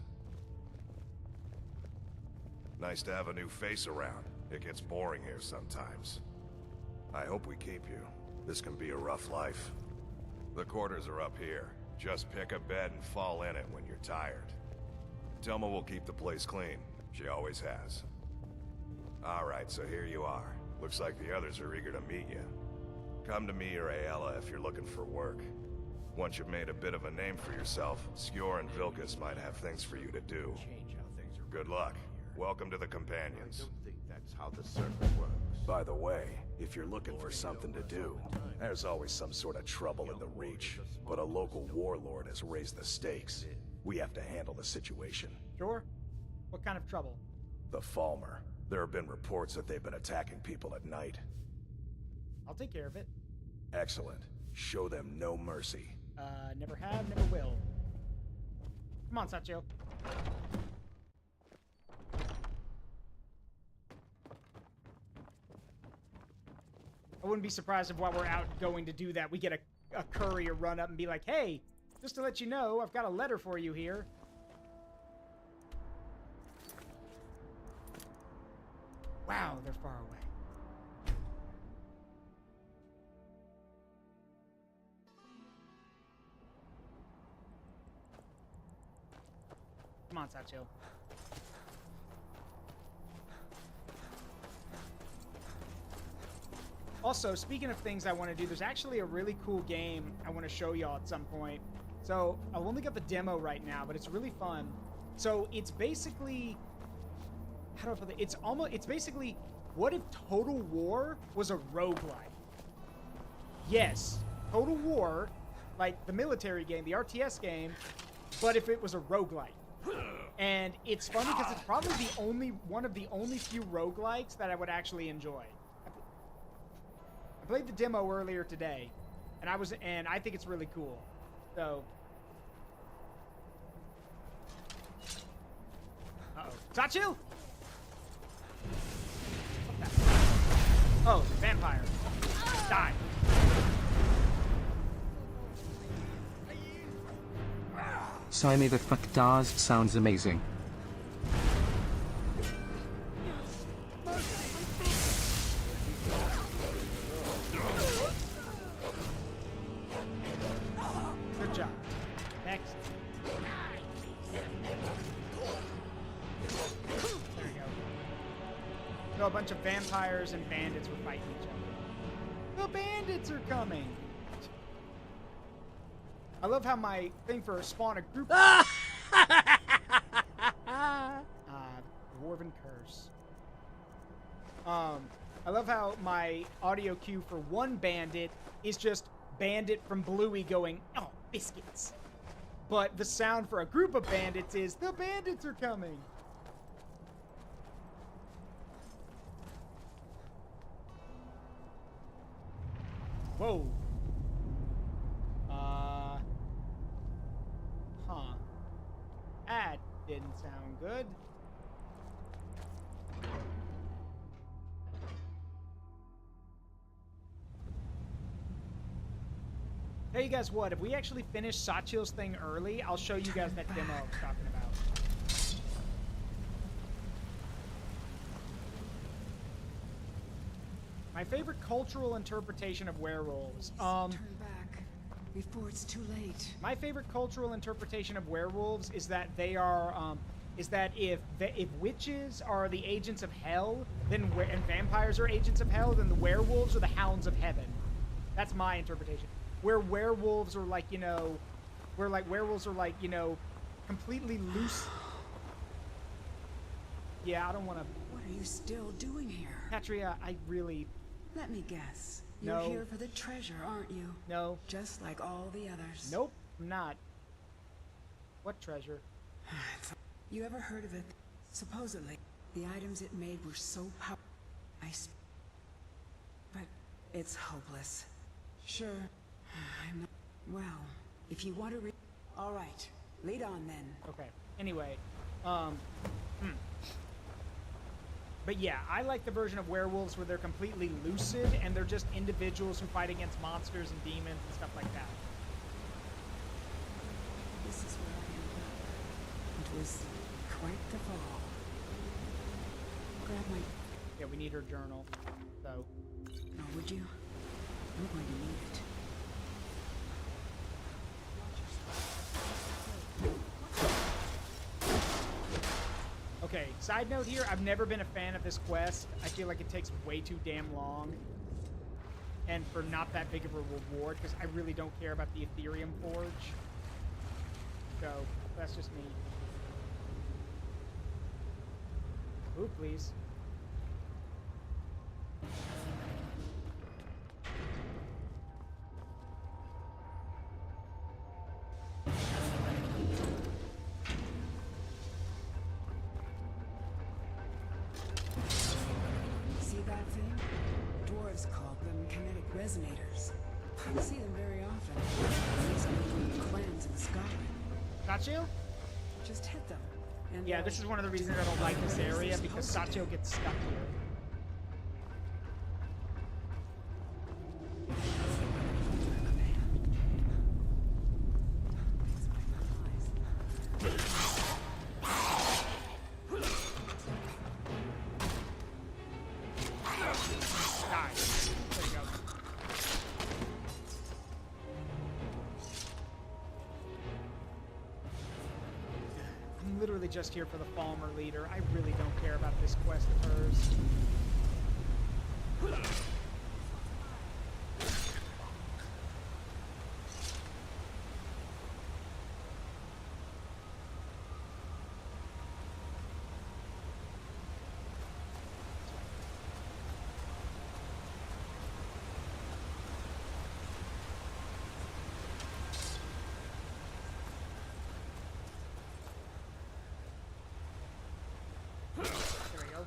Nice to have a new face around. It gets boring here sometimes. I hope we keep you. This can be a rough life. The quarters are up here. Just pick a bed and fall in it when you're tired. Telma will keep the place clean. She always has. Alright, so here you are. Looks like the others are eager to meet you. Come to me or Aela if you're looking for work. Once you've made a bit of a name for yourself, Skjor and Vilkas might have things for you to do. Good luck. Welcome to the Companions. I don't think that's how the circle works. By the way, if you're looking for something to do, there's always some sort of trouble in the Reach. But a local warlord has raised the stakes. We have to handle the situation. Sure. What kind of trouble? The Falmer. There have been reports that they've been attacking people at night. I'll take care of it. Excellent. Show them no mercy. Never have, never will. Come on, Sachio. I wouldn't be surprised if while we're out going to do that, we get a courier run up and be like, hey, just to let you know, I've got a letter for you here. Wow, they're far away. Come on, Sachio. Also, speaking of things I want to do, there's actually a really cool game I want to show y'all at some point. So, I've only got the demo right now, but it's really fun. So, it's basically... How do I put it? It's basically, what if Total War was a roguelike? Yes, Total War, like the military game, the RTS game, but if it was a roguelike. And it's funny because it's probably one of the only few roguelikes that I would actually enjoy. I played the demo earlier today, and I think it's really cool. So. Uh-oh. Sachil! Oh, vampire. Die. Simey the fuck does sounds amazing. Good job. Next. There you go. So a bunch of vampires and bandits were fighting each other. The bandits are coming! I love how my thing for spawn a group. Dwarven curse. I love how my audio cue for one bandit is just bandit from Bluey going, "Oh, biscuits." But the sound for a group of bandits is, "The bandits are coming." Whoa. Huh. That didn't sound good. Tell you guys what, if we actually finish Sachil's thing early, I'll show you guys that demo I was talking about. My favorite cultural interpretation of werewolves. Turn back before it's too late. My favorite cultural interpretation of werewolves is that they are, is that if witches are the agents of hell, then and vampires are agents of hell, then the werewolves are the hounds of heaven. That's my interpretation. Where werewolves are like, you know, completely loose. Yeah, I don't want to. What are you still doing here? Patria, I really. Let me guess. No. You're here for the treasure, aren't you? No. Just like all the others. Nope, I'm not. What treasure? You ever heard of it? Supposedly, the items it made were so powerful. But it's hopeless. Sure, I'm not. Well, if you want to read. All right, lead on then. Okay. Anyway, But yeah, I like the version of werewolves where they're completely lucid and they're just individuals who fight against monsters and demons and stuff like that. This is where I ended up. It was quite the fall. Grab my. Yeah, we need her journal. So. No, would you? I'm going to need it. Okay, side note here, I've never been a fan of this quest. I feel like it takes way too damn long. And for not that big of a reward, because I really don't care about the Ethereum Forge. So, that's just me. Ooh, please. See that thing? Dwarves call them kinetic resonators. You see them very often. These are clans in Skyrim. Sachio? Just hit them. And Yeah, this is one of the reasons I don't like this area, because Sachio gets stuck here. Just here for the Falmer leader. I really don't care about this quest of hers. There we go.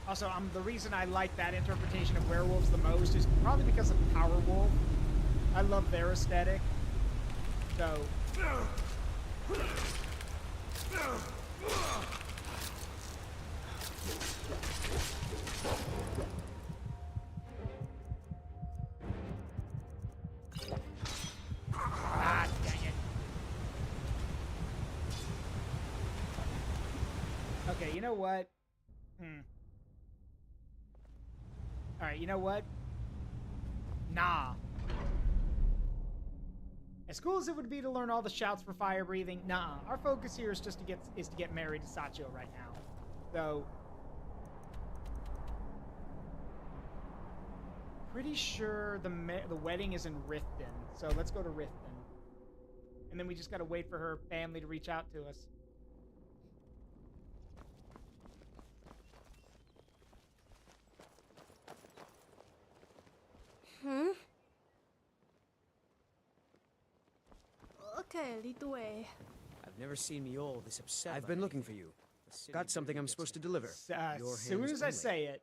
Also, the reason I like that interpretation of werewolves the most is probably because of Power Wolf. I love their aesthetic. So... Ah, dang it. Okay, you know what? Alright, you know what? Nah. As cool as it would be to learn all the shouts for fire breathing, nah. Our focus here is just to get married to Sachio right now. So pretty sure the wedding is in Riften. So let's go to Riften. And then we just gotta wait for her family to reach out to us. Okay, lead the way. I've never seen me all this upset. I've been looking for you. Got something I'm supposed to deliver. As soon as I say it.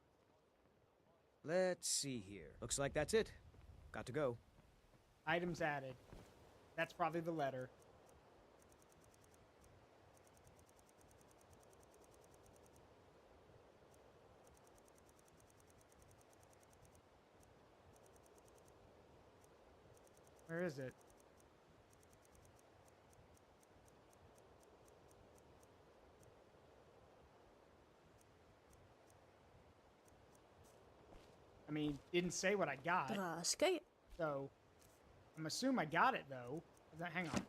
Let's see here. Looks like that's it. Got to go. Items added. That's probably the letter. Where is it? I mean, didn't say what I got. So, I'm assuming I got it, though. Hang on.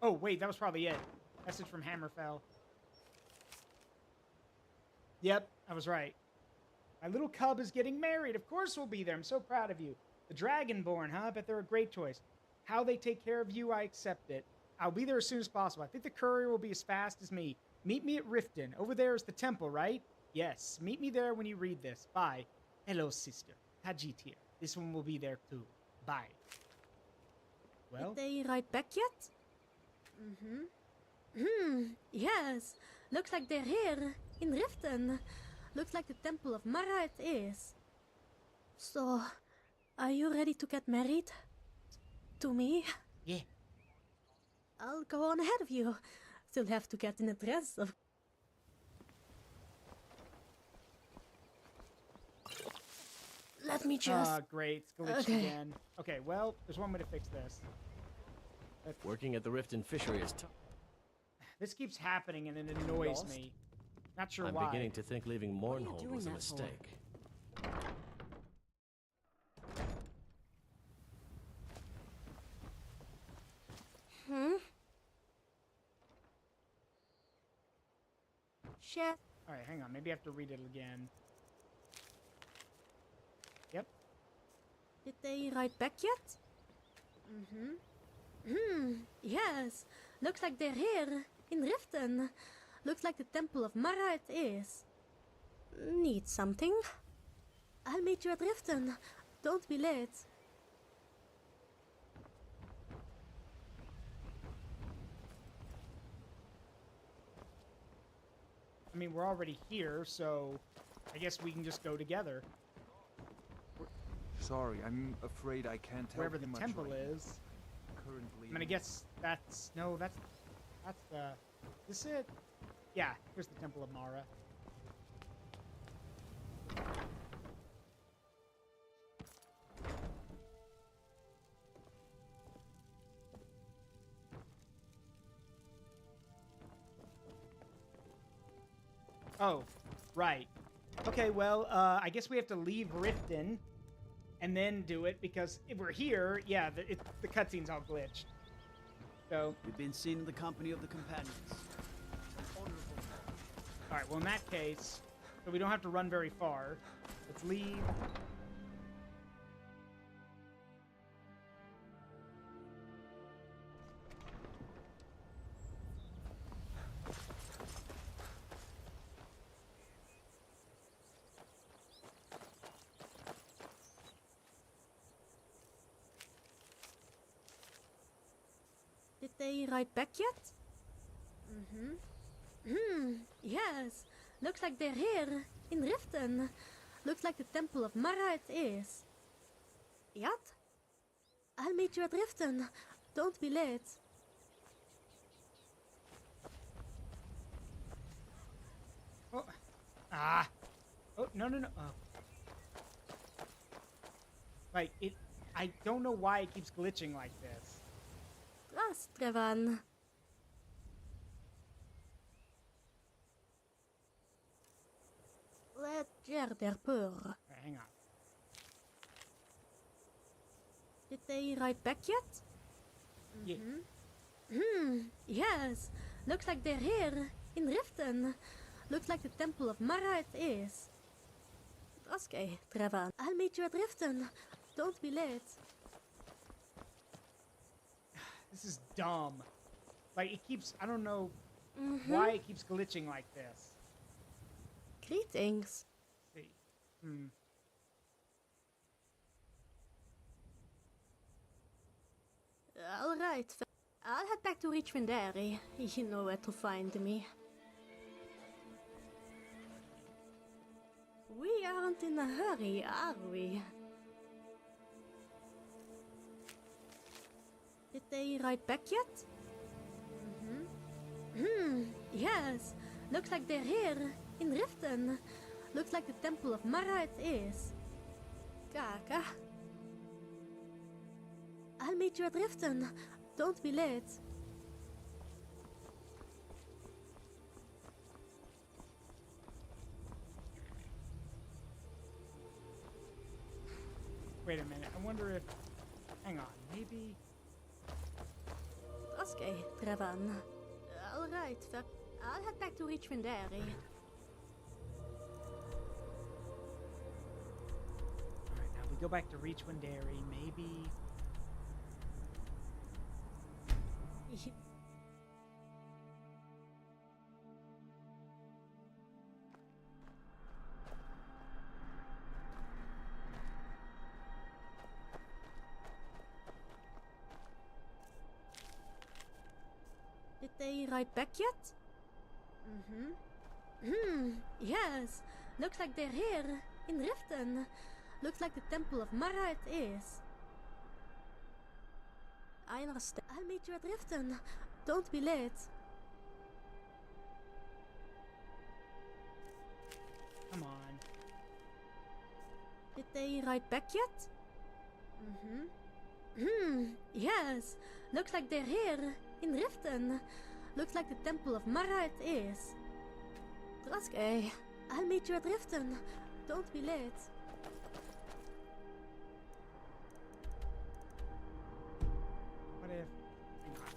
Oh, wait, that was probably it. Message from Hammerfell. Yep, I was right. My little cub is getting married. Of course we'll be there. I'm so proud of you. The Dragonborn, huh? I bet they're a great choice. How they take care of you, I accept it. I'll be there as soon as possible. I think the courier will be as fast as me. Meet me at Riften. Over there is the temple, right? Yes. Meet me there when you read this. Bye. Hello, sister. Tajit here. This one will be there too. Bye. Well? Did they write back yet? Yes. Looks like they're here. In Riften. Looks like the Temple of Mara it is. So, are you ready to get married? To me? Yeah. I'll go on ahead of you. Still have to get in a dress of... Let me just... Ah, great. It's glitched again. Okay, well, there's one way to fix this. Working at the Riften fishery is tough. This keeps happening and it annoys me. Not sure why. I'm beginning to think leaving Mournhold was a mistake. Chef. Alright, hang on. Maybe I have to read it again. Yep. Did they write back yet? Yes. Looks like they're here. In Riften. Looks like the Temple of Mara it is. Need something? I'll meet you at Riften. Don't be late. I mean, we're already here, so I guess we can just go together. Sorry, I'm afraid I can't help Wherever you the much temple right is. Currently. I mean, I guess that's... No, that's the... Is this it? Yeah, here's the Temple of Mara. Oh, right. Okay, well, I guess we have to leave Riften and then do it, because if we're here, yeah, the cutscene's all glitched. So... We've been seen in the company of the companions. Alright, well in that case, so we don't have to run very far. Let's leave. Did they write back yet? Yes. Looks like they're here, in Riften. Looks like the Temple of Mara it is. Yat? I'll meet you at Riften. Don't be late. Oh. Ah. Oh, no, no, no. Oh. Like, I don't know why it keeps glitching like this. Rastrevan. Ledger der Pur. Hang on. Did they write back yet? Yeah. Yes. Looks like they're here, in Riften. Looks like the Temple of Mara it is. Okay, Trevan. I'll meet you at Riften. Don't be late. This is dumb. Like, it keeps... I don't know why it keeps glitching like this. Greetings. Let's see. All right. I'll head back to Richmond Dairy. You know where to find me. We aren't in a hurry, are we? Did they write back yet? Yes. Looks like they're here, in Riften. Looks like the Temple of Mara it is. Kaka. I'll meet you at Riften. Don't be late. Wait a minute. I wonder if... Hang on. Maybe... Okay, Trevan. All right, I'll head back to Richmond Dairy. Alright, now we go back to Richmond Dairy. Maybe... Did they write back yet? Yes. Looks like they're here, in Riften. Looks like the Temple of Mara it is. I understand. I'll meet you at Riften. Don't be late. Come on. Did they write back yet? Yes. Looks like they're here, in Riften. Looks like the Temple of Mara it is. Okay. I'll meet you at Riften. Don't be late. What if... Hang on.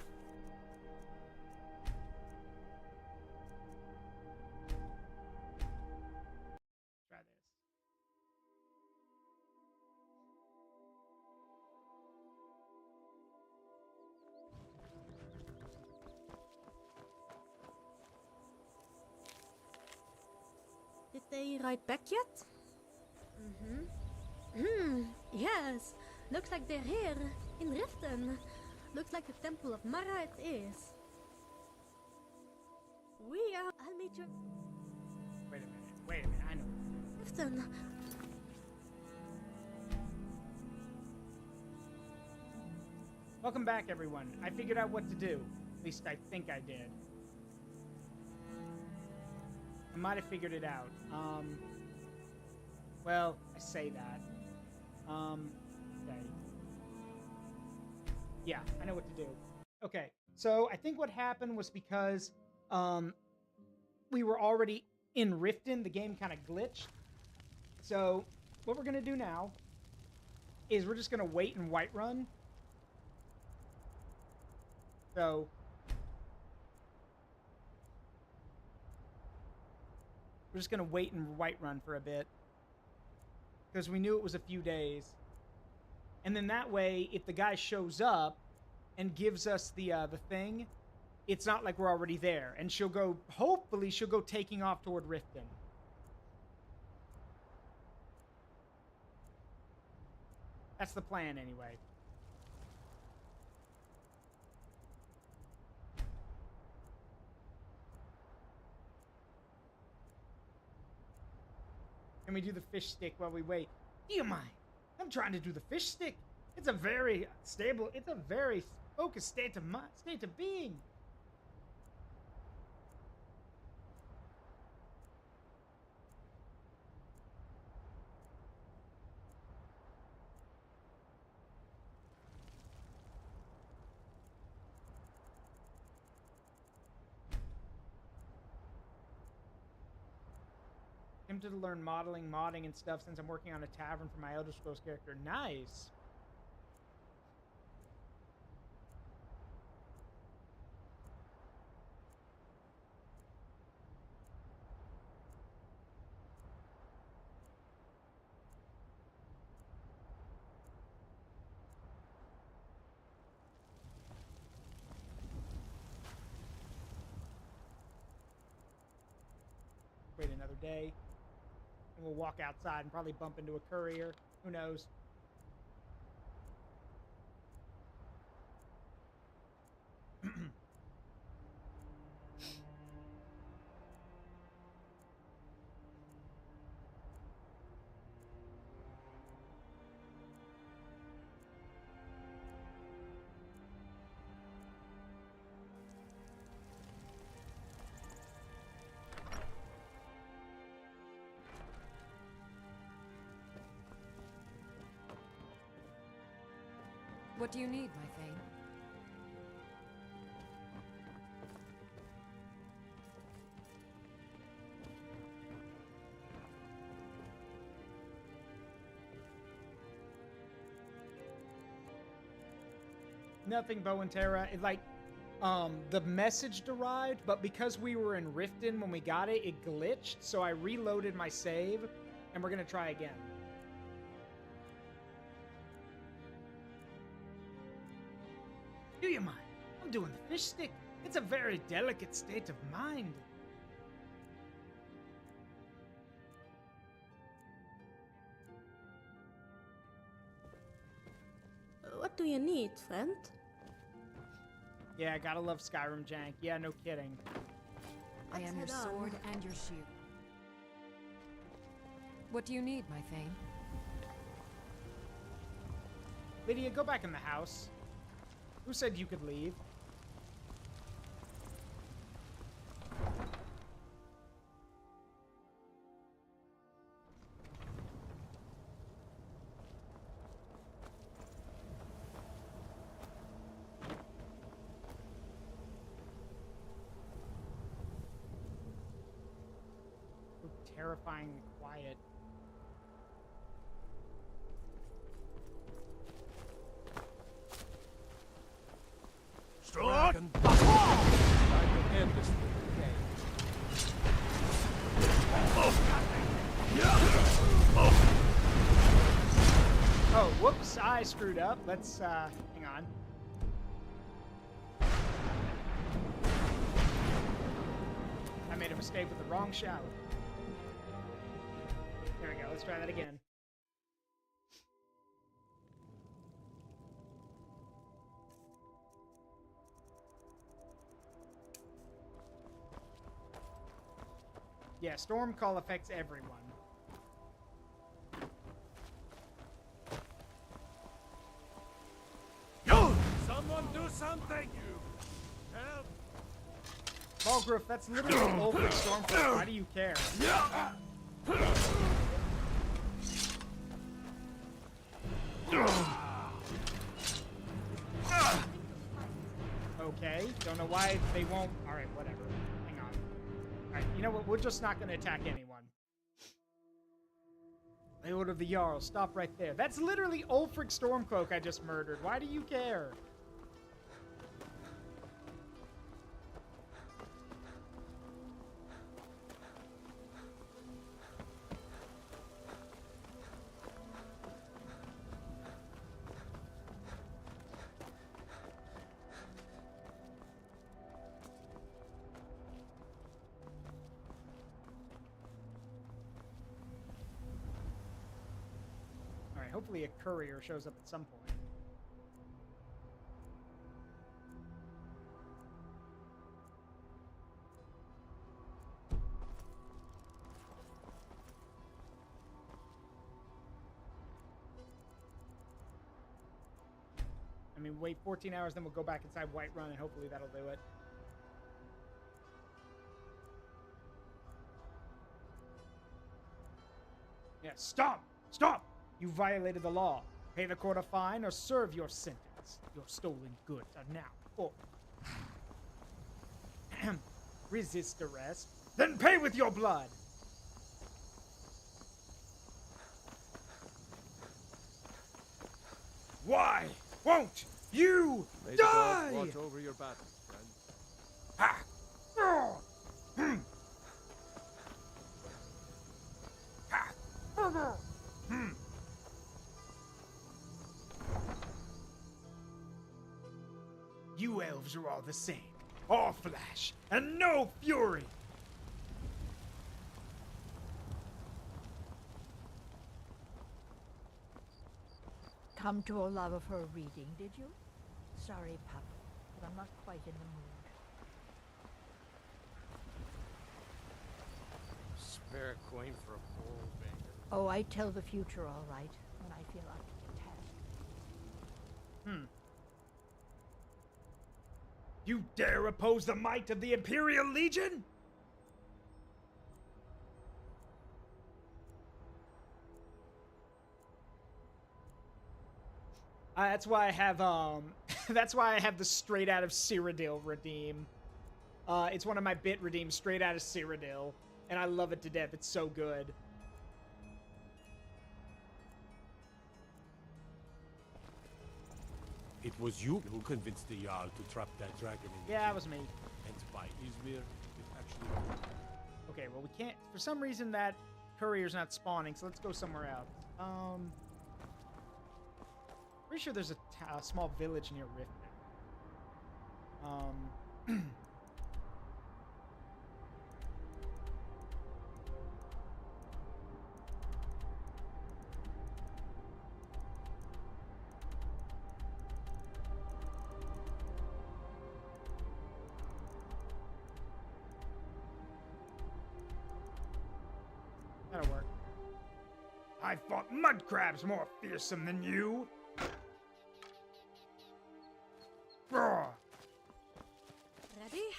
Try this. Did they write back yet? Yes. Looks like they're here, in Riften. Looks like the Temple of Mara it is. I'll meet you... Wait a minute, I know. Riften. Welcome back, everyone. I figured out what to do. At least I think I did. I might have figured it out. Well, I say that. Okay. Yeah, I know what to do. Okay, so I think what happened was because, we were already in Riften, the game kind of glitched. So, what we're gonna do now is we're just gonna wait and Whiterun. So... We're just gonna wait and Whiterun for a bit. Because we knew it was a few days. And then that way, if the guy shows up and gives us the thing, it's not like we're already there. And she'll go, hopefully she'll go taking off toward Riften. That's the plan anyway. Can we do the fish stick while we wait? Do you mind? I'm trying to do the fish stick. It's a very stable, it's a very focused state of mind, state of being. Tempted to learn modding and stuff since I'm working on a tavern for my Elder Scrolls character. Nice. Wait another day. And we'll walk outside and probably bump into a courier. Who knows? What do you need, my Thane? Nothing, Bow and Terra. It, like, the message derived, but because we were in Riften when we got it, it glitched, so I reloaded my save, and we're gonna try again. Do you mind? I'm doing the fish stick. It's a very delicate state of mind. What do you need, friend? Yeah, gotta love Skyrim jank. Yeah, no kidding. I am your sword and your shield. What do you need, my Thane? Lydia, go back in the house. Who said you could leave? So terrifyingly quiet. Strike and I can end this game. Oh, whoops, I screwed up. Let's, hang on. I made a mistake with the wrong shout. There we go, let's try that again. Yeah, Storm Call affects everyone. Someone do something! Help! Balgruff, that's literally over Stormcloak. Why do you care? Okay, don't know why they won't. Alright, whatever. Hang on. Alright, you know what? We're just not going to attack anyone. Lord of the Jarl, stop right there. That's literally Ulfric Stormcloak I just murdered. Why do you care? Hopefully a courier shows up at some point. I mean, wait 14 hours, then we'll go back inside Whiterun, and hopefully that'll do it. Yeah, stop! Stop! You violated the law. Pay the court a fine or serve your sentence. Your stolen goods are now for. Resist arrest, then pay with your blood! Why won't you May the die? gods watch over your battle, friend. Ha! Oh! Hmm. Ha! Hmm. You elves are all the same. All flesh and no fury. Come to allow of her reading, did you? Sorry, pup, but I'm not quite in the mood. Spare a coin for a poor old beggar. Oh, I tell the future all right, when I feel up to the task. You dare oppose the might of the Imperial Legion? That's why I have that's why I have the straight out of Cyrodiil redeem. It's one of my bit redeems straight out of Cyrodiil, and I love it to death. It's so good. It was you who convinced the Jarl to trap that dragon in. Yeah, it was me. And by Izmir, it actually. Okay, well we can't. For some reason that courier's not spawning, so let's go somewhere else. Pretty sure there's a small village near Rift now. That'll work. I fought mud crabs more fearsome than you. Roar. Ready?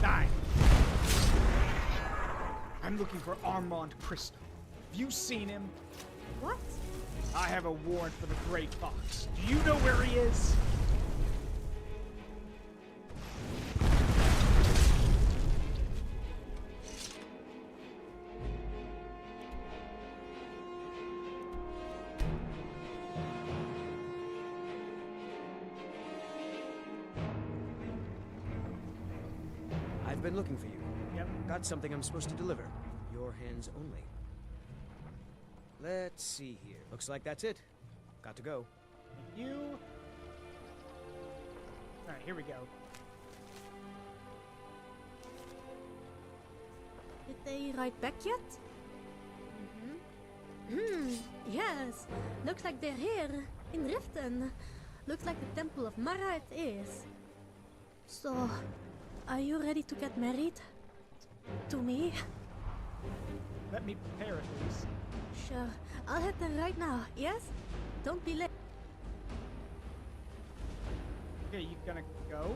Die. I'm looking for Armand Crystal. Have you seen him? What? I have a warrant for the Great Fox. Do you know where he is? I've been looking for you. Yep. Got something I'm supposed to deliver. Your hands only. Let's see here. Looks like that's it. Got to go. Thank you. Alright, here we go. Did they write back yet? Yes. Looks like they're here, in Riften. Looks like the Temple of Mara it is. So, are you ready to get married? To me? Let me prepare at least. Sure. I'll head there right now, yes? Don't be late. Okay, you gonna go?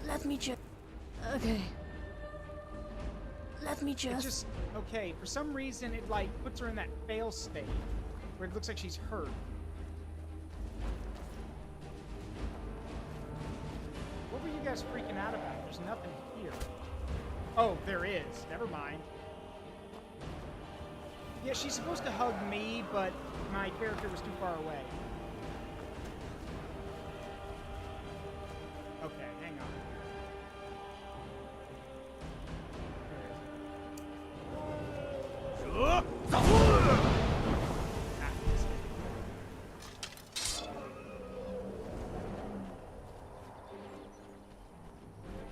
Let me just... Okay. Let me It just... just... Okay, for some reason it, like, puts her in that fail state. Where it looks like she's hurt. What were you guys freaking out about? There's nothing here. Oh, there is. Never mind. Yeah, she's supposed to hug me, but my character was too far away. Okay, hang on.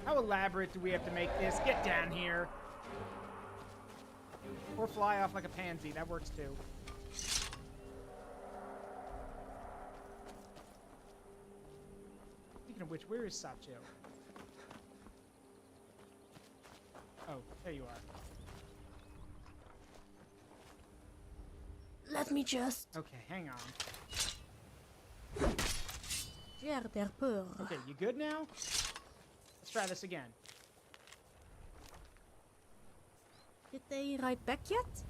How elaborate do we have to make this? Get down here. Or fly off like a pansy. That works too. Speaking of which, where is Sacho? Oh, there you are. Let me just... Okay, hang on. Share their peur. Okay, you good now? Let's try this again. Did they write back yet?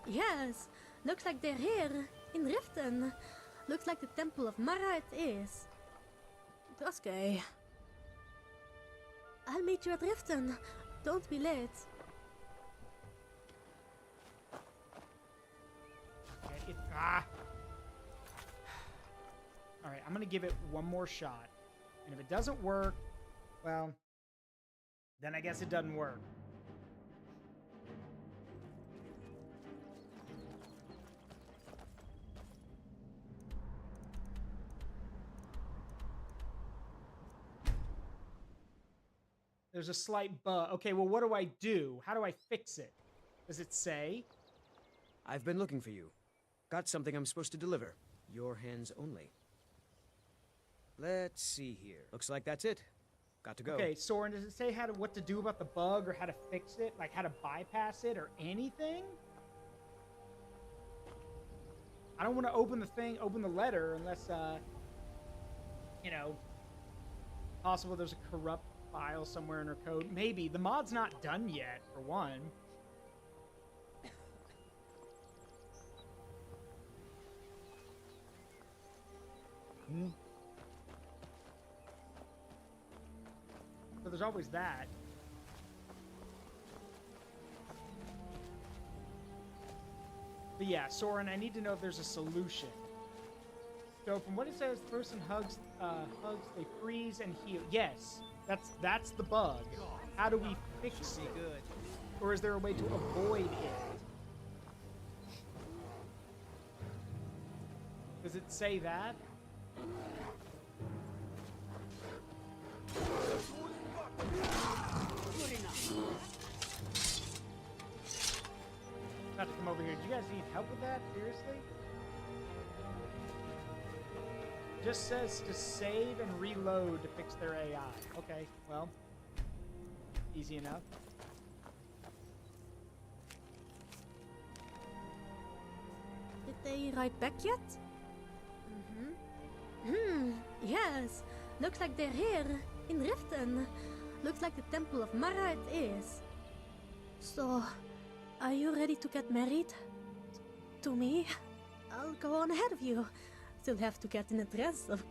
Yes. Looks like they're here. In Riften. Looks like the Temple of Mara it is. Droske. I'll meet you at Riften. Don't be late. Okay, Alright, I'm gonna give it one more shot. And if it doesn't work, well, then I guess it doesn't work. There's a slight bug. Okay, well, what do I do? How do I fix it? Does it say? I've been looking for you. Got something I'm supposed to deliver. Your hands only. Let's see here. Looks like that's it. Got to go. Okay, Soren, does it say what to do about the bug or how to fix it? Like how to bypass it or anything? I don't want to open the letter unless, you know, possible there's a corrupt file somewhere in her code. Maybe. The mod's not done yet, for one. So there's always that. But yeah, Soren, I need to know if there's a solution. So from what it says, the person hugs, they freeze and heal. Yes, that's the bug. How do we fix it? Good. Or is there a way to avoid it? Does it say that? Not to come over here. Do you guys need help with that? Seriously? Just says to save and reload to fix their AI. Okay, well, easy enough. Did they write back yet? Yes. Looks like they're here. In Riften. Looks like the Temple of Mara it is. So, are you ready to get married? To me? I'll go on ahead of you. Still have to get in a dress of...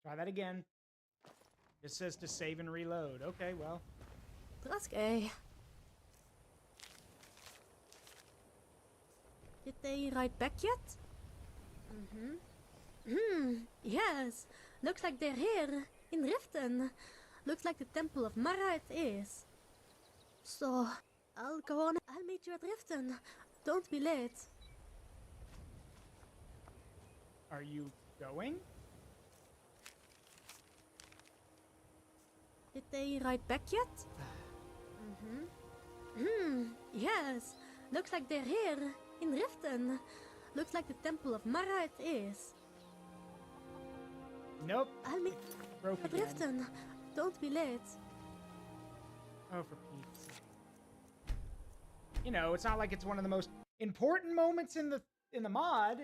Try that again. It says to save and reload. Okay, well. Droske. Did they write back yet? Yes. Looks like they're here. In Riften. Looks like the Temple of Mara it is. So, I'll go on. I'll meet you at Riften. Don't be late. Are you going? Did they write back yet? Yes. Looks like they're here. In Riften. Looks like the Temple of Mara it is. Nope. I'll meet Broke at again. Riften. Don't be late. Oh, for Pete's sake. You know, it's not like it's one of the most important moments in the mod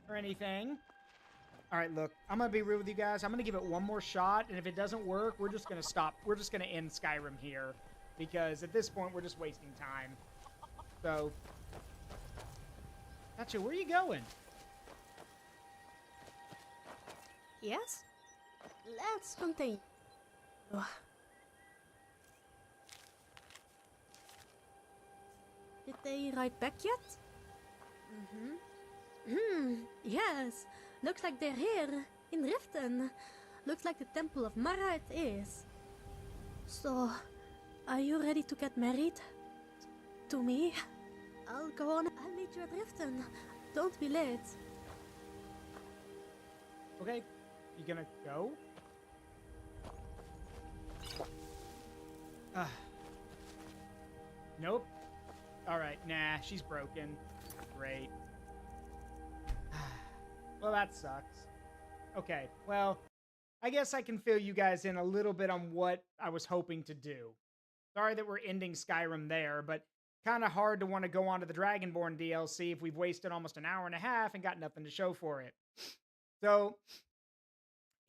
or anything. All right, look, I'm gonna be real with you guys. I'm gonna give it one more shot, and if it doesn't work, we're just gonna stop. We're just gonna end Skyrim here, because at this point, we're just wasting time. So, gotcha. Where are you going? Yes? Let's continue. Did they write back yet? Yes. Looks like they're here. In Riften. Looks like the Temple of Mara it is. So, are you ready to get married? To me? I'll go on. I'll meet you at Riften. Don't be late. Okay, you gonna go? Nope. All right, nah, she's broken. Great. Well, that sucks. Okay, well, I guess I can fill you guys in a little bit on what I was hoping to do. Sorry that we're ending Skyrim there, but kind of hard to want to go on to the Dragonborn DLC if we've wasted almost an hour and a half and got nothing to show for it. So,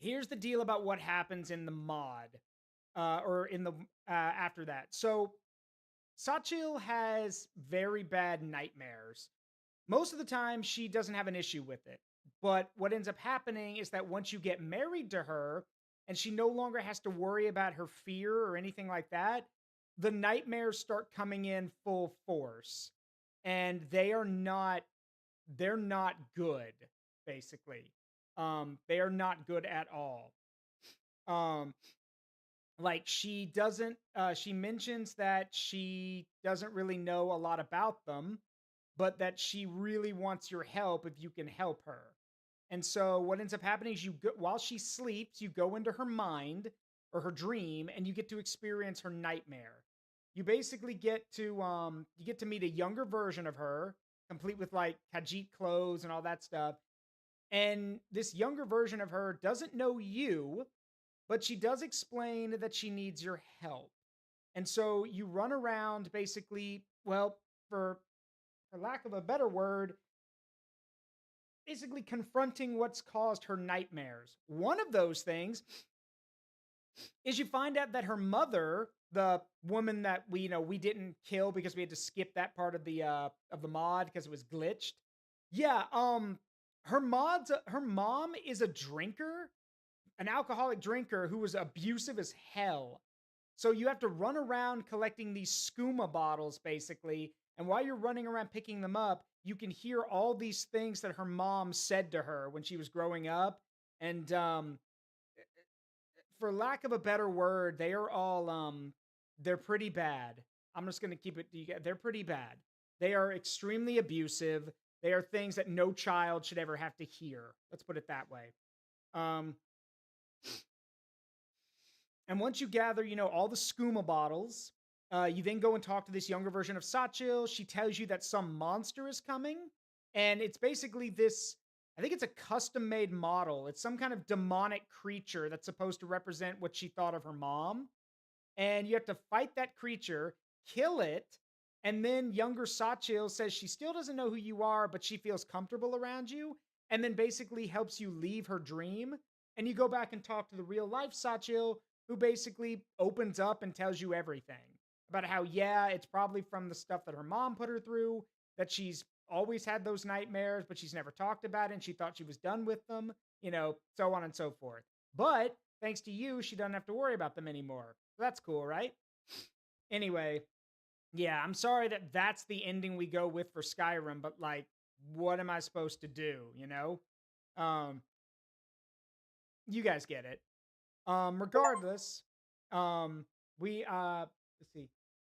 here's the deal about what happens in the mod, or in the after that. So, Sachil has very bad nightmares. Most of the time, she doesn't have an issue with it. But what ends up happening is that once you get married to her, and she no longer has to worry about her fear or anything like that, the nightmares start coming in full force. And they're not good, basically. They are not good at all. Like she mentions that she doesn't really know a lot about them, but that she really wants your help if you can help her. And so what ends up happening is while she sleeps, you go into her mind or her dream, and you get to experience her nightmare. You basically get to meet a younger version of her, complete with like Khajiit clothes and all that stuff. And this younger version of her doesn't know you, but she does explain that she needs your help. And so you run around basically, well, for lack of a better word, basically confronting what's caused her nightmares. One of those things is you find out that her mother, the woman that we didn't kill because we had to skip that part of the mod because it was glitched. Yeah, her mom is a drinker, an alcoholic drinker who was abusive as hell. So you have to run around collecting these skooma bottles, basically. And while you're running around picking them up, you can hear all these things that her mom said to her when she was growing up. And for lack of a better word, they are all, they're pretty bad. I'm just going to keep it, they're pretty bad. They are extremely abusive. They are things that no child should ever have to hear. Let's put it that way. And once you gather, all the skooma bottles, you then go and talk to this younger version of Sachil. She tells you that some monster is coming. And it's basically this, I think it's a custom-made model. It's some kind of demonic creature that's supposed to represent what she thought of her mom. And you have to fight that creature, kill it, and then younger Sachil says she still doesn't know who you are, but she feels comfortable around you, and then basically helps you leave her dream. And you go back and talk to the real-life Sachil, who basically opens up and tells you everything about how, yeah, it's probably from the stuff that her mom put her through, that she's always had those nightmares, but she's never talked about it, and she thought she was done with them, so on and so forth. But thanks to you, she doesn't have to worry about them anymore. So that's cool, right? Anyway, yeah, I'm sorry that that's the ending we go with for Skyrim, but like, what am I supposed to do, you guys get it. Regardless, let's see.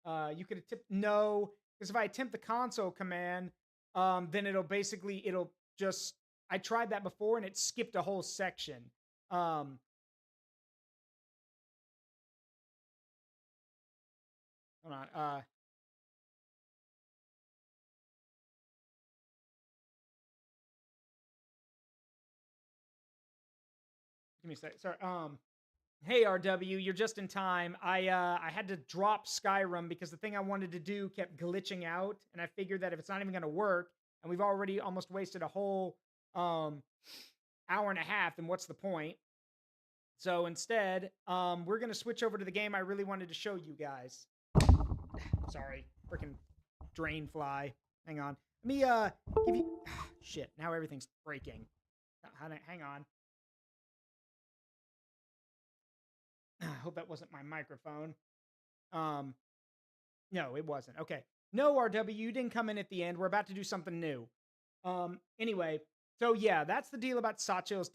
You could attempt no, because if I attempt the console command, then it'll just, I tried that before and it skipped a whole section. Hold on. Give me a sec. Sorry. Hey RW, you're just in time. I had to drop Skyrim because the thing I wanted to do kept glitching out, and I figured that if it's not even going to work, and we've already almost wasted a whole hour and a half, then what's the point? So instead, we're going to switch over to the game I really wanted to show you guys. Sorry, freaking drain fly. Hang on. Let me give you. Shit! Now everything's breaking. Hang on. I hope that wasn't my microphone. No, it wasn't. Okay. No, RW, you didn't come in at the end. We're about to do something new. Anyway, so yeah, that's the deal about Sachil's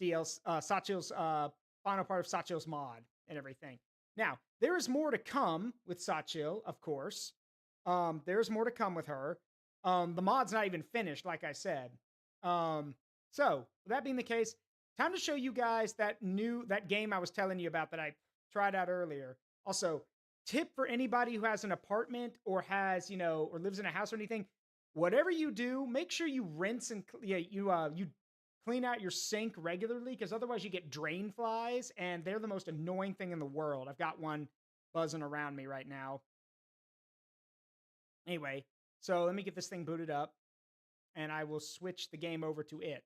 final part of Sachil's mod and everything. Now, there is more to come with Sachil, of course. There's more to come with her. The mod's not even finished, like I said. So, with that being the case, time to show you guys that game I was telling you about that I tried out earlier. Also, tip for anybody who has an apartment or has, or lives in a house or anything, whatever you do, make sure you rinse and you clean out your sink regularly, because otherwise you get drain flies, and they're the most annoying thing in the world. I've got one buzzing around me right now. Anyway, so let me get this thing booted up, and I will switch the game over to it.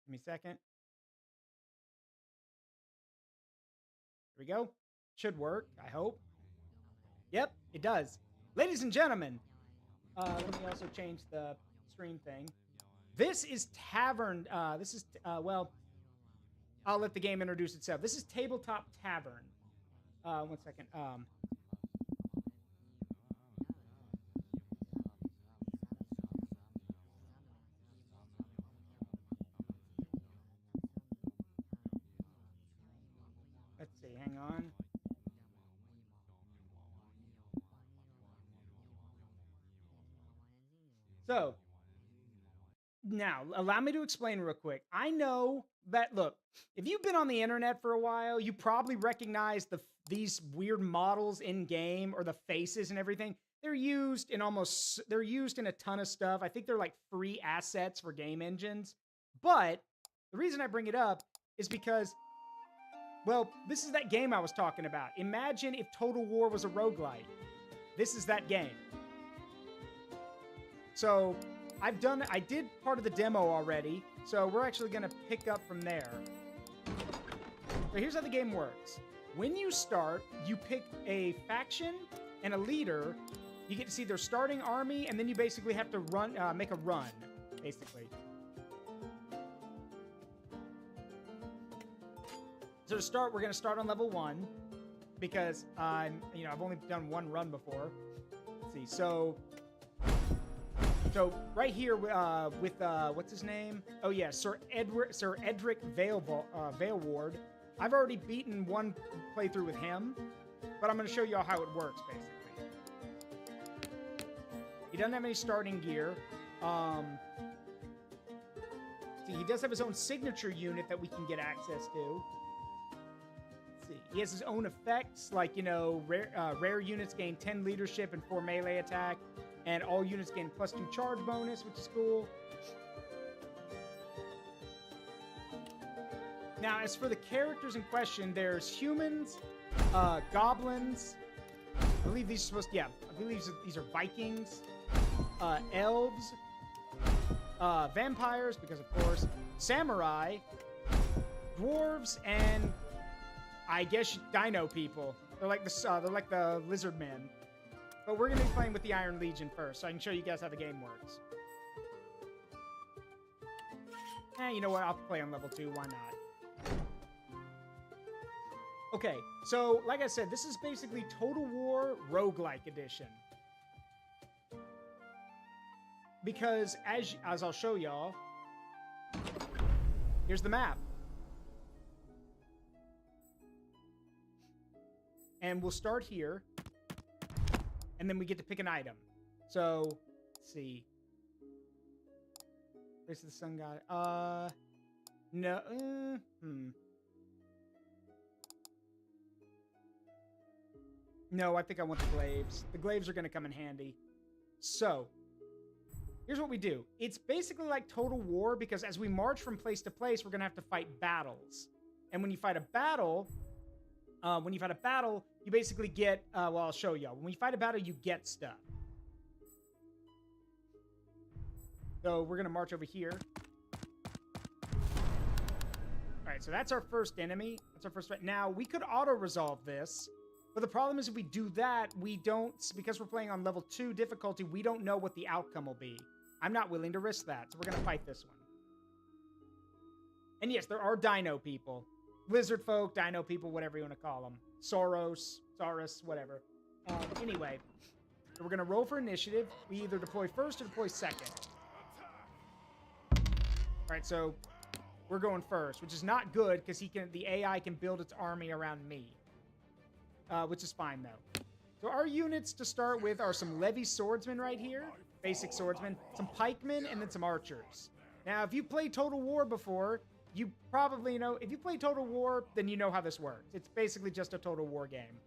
Give me a second. Here we go. Should work, I hope. Yep, it does. Ladies and gentlemen, let me also change the stream thing. This is Tavern. Well, I'll let the game introduce itself. This is Tabletop Tavern. 1 second. Let's see, hang on. So, now, allow me to explain real quick. I know that, look, if you've been on the internet for a while, you probably recognize these weird models in game, or the faces and everything. They're used in a ton of stuff. I think they're like free assets for game engines. But the reason I bring it up is because, well, this is that game I was talking about. Imagine if Total War was a roguelite. This is that game. So, I did part of the demo already, so we're actually going to pick up from there. So here's how the game works. When you start, you pick a faction and a leader. You get to see their starting army, and then you basically have to make a run, basically. So to start, we're going to start on level 1, because I've only done one run before. Let's see, so right here with what's his name? Oh yeah, Sir Edric Valeward. I've already beaten one playthrough with him, but I'm going to show you all how it works basically. He doesn't have any starting gear. See, he does have his own signature unit that we can get access to. Let's see, he has his own effects, like rare units gain 10 leadership and 4 melee attack. And all units gain +2 charge bonus, which is cool. Now, as for the characters in question, there's humans, goblins. I believe these are supposed to, yeah, I believe these are Vikings, elves, vampires, because of course, samurai, dwarves, and I guess dino people. They're like the lizard men. But we're going to be playing with the Iron Legion first, so I can show you guys how the game works. You know what? I'll play on level 2. Why not? Okay, so like I said, this is basically Total War Roguelike Edition. Because, as I'll show y'all, here's the map. And we'll start here. And then we get to pick an item. So, let's see. Face of the Sun God. No. No, I think I want the glaives. The glaives are going to come in handy. So, here's what we do. It's basically like Total War, because as we march from place to place, we're going to have to fight battles. And when you fight a battle, you basically get, well, I'll show y'all. When you fight a battle, you get stuff. So we're going to march over here. All right, so that's our first enemy. That's our first fight. Now, we could auto-resolve this, but the problem is if we do that, we don't, because we're playing on level 2 difficulty, we don't know what the outcome will be. I'm not willing to risk that, so we're going to fight this one. And yes, there are dino people. Lizard folk, dino people, whatever you want to call them. Saurus, whatever. Anyway, so we're going to roll for initiative. We either deploy first or deploy second. All right, so we're going first, which is not good because the AI can build its army around me, which is fine though. So our units to start with are some Levy swordsmen right here, basic swordsmen, some pikemen, and then some archers. Now, if you played Total War before, you probably know, if you play Total War, then you know how this works. It's basically just a Total War game.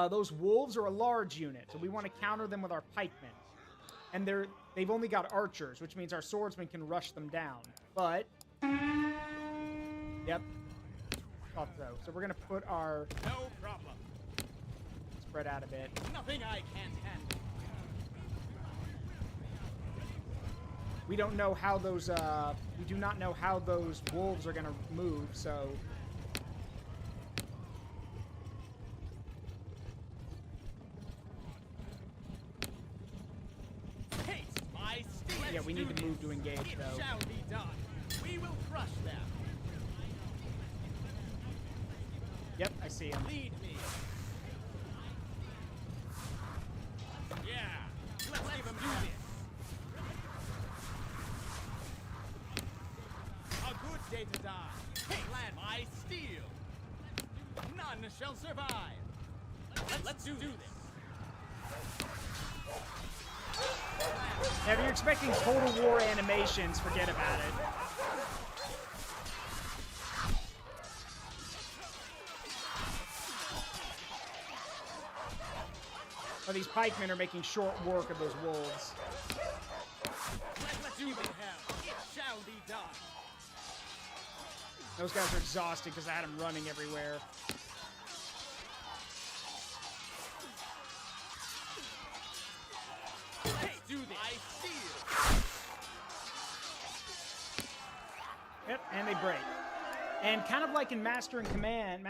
Those wolves are a large unit, so we want to counter them with our pikemen. And they've only got archers, which means our swordsmen can rush them down. But, yep, thought so. So we're gonna put our no problem. Spread out a bit. Nothing I can't handle. We don't know how those we do not know how those wolves are gonna move. So. Yeah, we need to move to engage, though. It shall be done. We will crush them. Yep, I see him. Lead me. Yeah, let's give him do this. A good day to die. Hey, land my steel. None shall survive. Let's do this. Now, if you're expecting Total War animations, forget about it. Oh, these pikemen are making short work of those wolves. Let's do the hell. It shall be done. Those guys are exhausted because I had them running everywhere. Yep, and they break. And kind of like in Master of Command,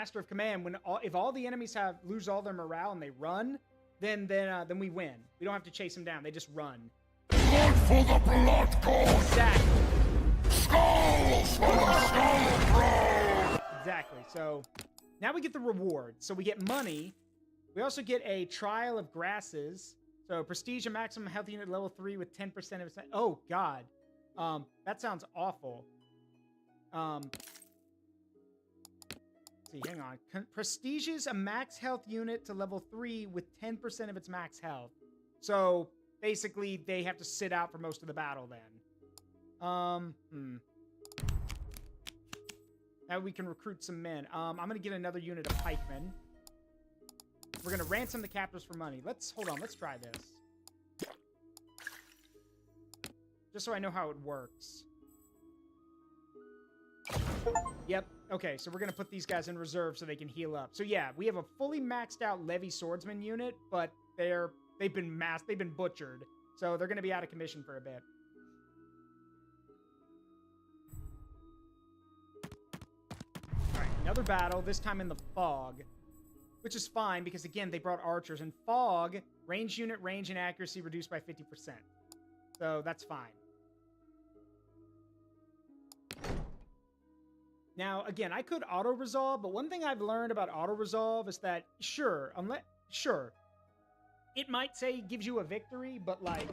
when if all the enemies lose all their morale and they run, then we win. We don't have to chase them down; they just run. Blood for the blood god. Exactly. Skulls for the skull throne. Exactly. So now we get the reward. So we get money. We also get a trial of grasses. So prestige, a maximum health unit level 3 with 10% of its. Oh God, that sounds awful. See, hang on. Prestige is a max health unit to level 3 with 10% of its max health. So basically, they have to sit out for most of the battle then. Now we can recruit some men. I'm gonna get another unit of pikemen. We're gonna ransom the captives for money. Hold on, let's try this. Just so I know how it works. Yep. Okay, so we're gonna put these guys in reserve so they can heal up. So yeah, we have a fully maxed out Levy swordsman unit, but they've been butchered. So they're gonna be out of commission for a bit. Alright, another battle, this time in the fog. Which is fine because again, they brought archers. And fog, range unit range and accuracy reduced by 50%. So that's fine. Now, again, I could auto-resolve, but one thing I've learned about auto-resolve is that, sure, it might say gives you a victory, but, like,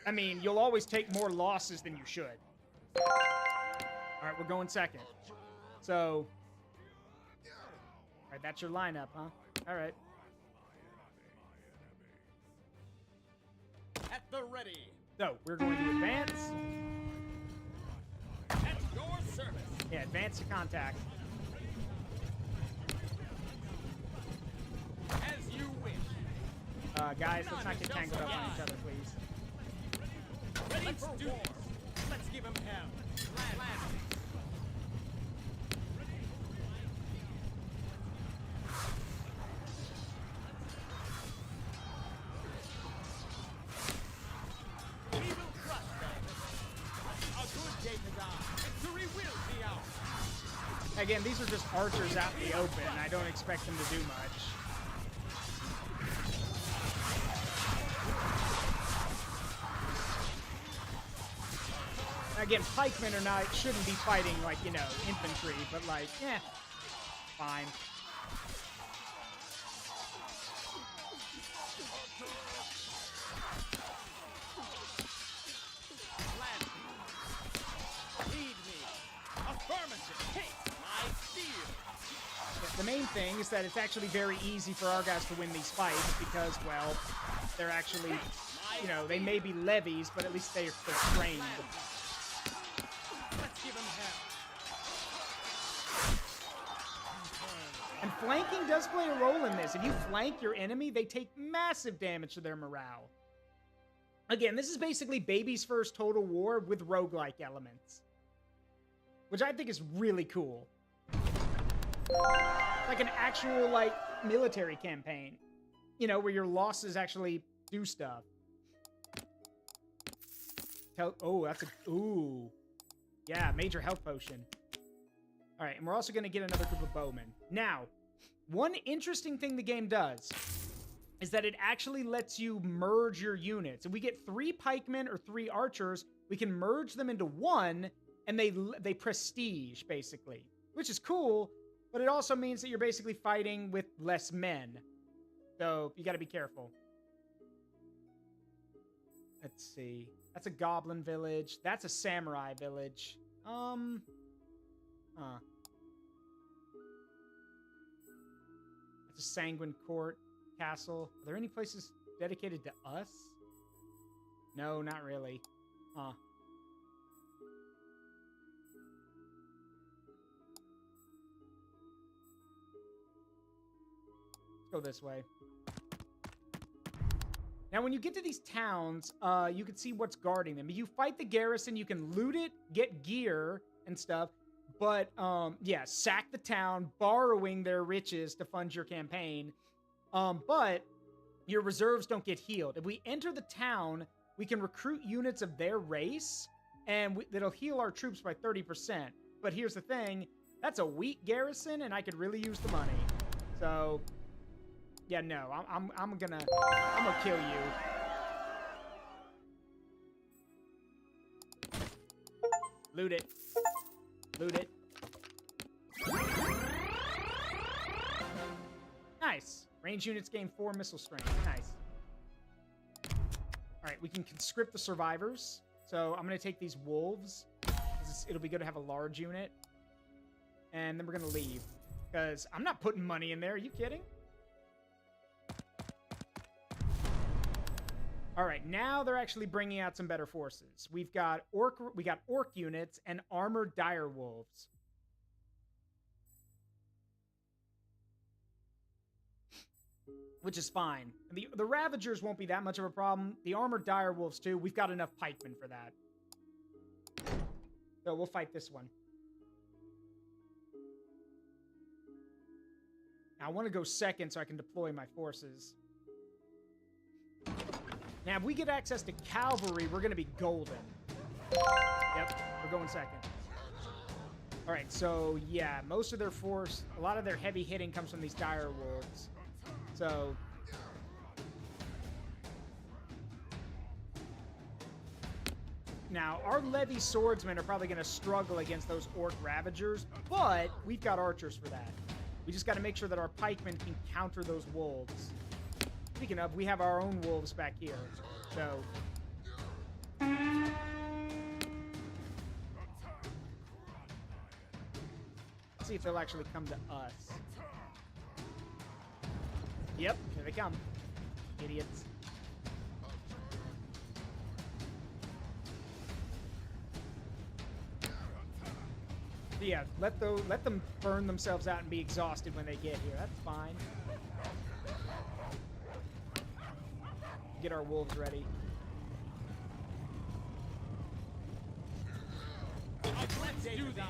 I mean, you'll always take more losses than you should. Alright, we're going second. So, alright, that's your lineup, huh? Alright. At the ready. So, we're going to advance. At your service. Yeah, advance to contact. As you wish. Guys, let's not get tangled up on each other, please. Ready for war. Let's give him hell. Land. We will crush them. A good day to die. Victory will be ours. Again, these are just archers out in the open. I don't expect them to do much. Again, pikemen shouldn't be fighting like, you know, infantry, but like, fine. The main thing is that it's actually very easy for our guys to win these fights because, well, they're actually, you know, they may be levies, but at least they're trained. Let's give him hell. And flanking does play a role in this. If you flank your enemy, they take massive damage to their morale. Again, this is basically Baby's first Total War with roguelike elements, which I think is really cool. Like an actual, like, military campaign, you know, where your losses actually do stuff. Oh, that's a... Ooh. Yeah, major health potion. All right, and we're also going to get another group of bowmen. Now, one interesting thing the game does is that it actually lets you merge your units. If we get 3 pikemen or 3 archers, we can merge them into one, and they prestige, basically, which is cool, but it also means that you're basically fighting with less men. So you got to be careful. Let's see. That's a goblin village. That's a samurai village. That's a sanguine court castle. Are there any places dedicated to us? No, not really. Huh. Let's go this way. Now, when you get to these towns, you can see what's guarding them. If you fight the garrison, you can loot it, get gear and stuff. But, yeah, sack the town, borrowing their riches to fund your campaign. But your reserves don't get healed. If we enter the town, we can recruit units of their race, and it'll heal our troops by 30%. But here's the thing. That's a weak garrison, and I could really use the money. So... yeah, no, I'm gonna kill you. Loot it. Loot it. Nice. Range units gain 4 missile strength. Nice. Alright, we can conscript the survivors. So I'm gonna take these wolves. It'll be good to have a large unit. And then we're gonna leave. Because I'm not putting money in there. Are you kidding? All right, now they're actually bringing out some better forces. We got orc units and armored dire wolves. Which is fine. The Ravagers won't be that much of a problem. The armored dire wolves too. We've got enough pikemen for that. So we'll fight this one. Now I want to go second so I can deploy my forces. Now, if we get access to cavalry, we're going to be golden. Yep, we're going second. All right, so, yeah, most of their force, a lot of their heavy hitting comes from these dire wolves. So... now, our levy swordsmen are probably going to struggle against those orc ravagers, but we've got archers for that. We just got to make sure that our pikemen can counter those wolves. Speaking of, we have our own wolves back here, so... let's see if they'll actually come to us. Yep, here they come. Idiots. Yeah, let them burn themselves out and be exhausted when they get here. That's fine. Get our wolves ready. Let's do this.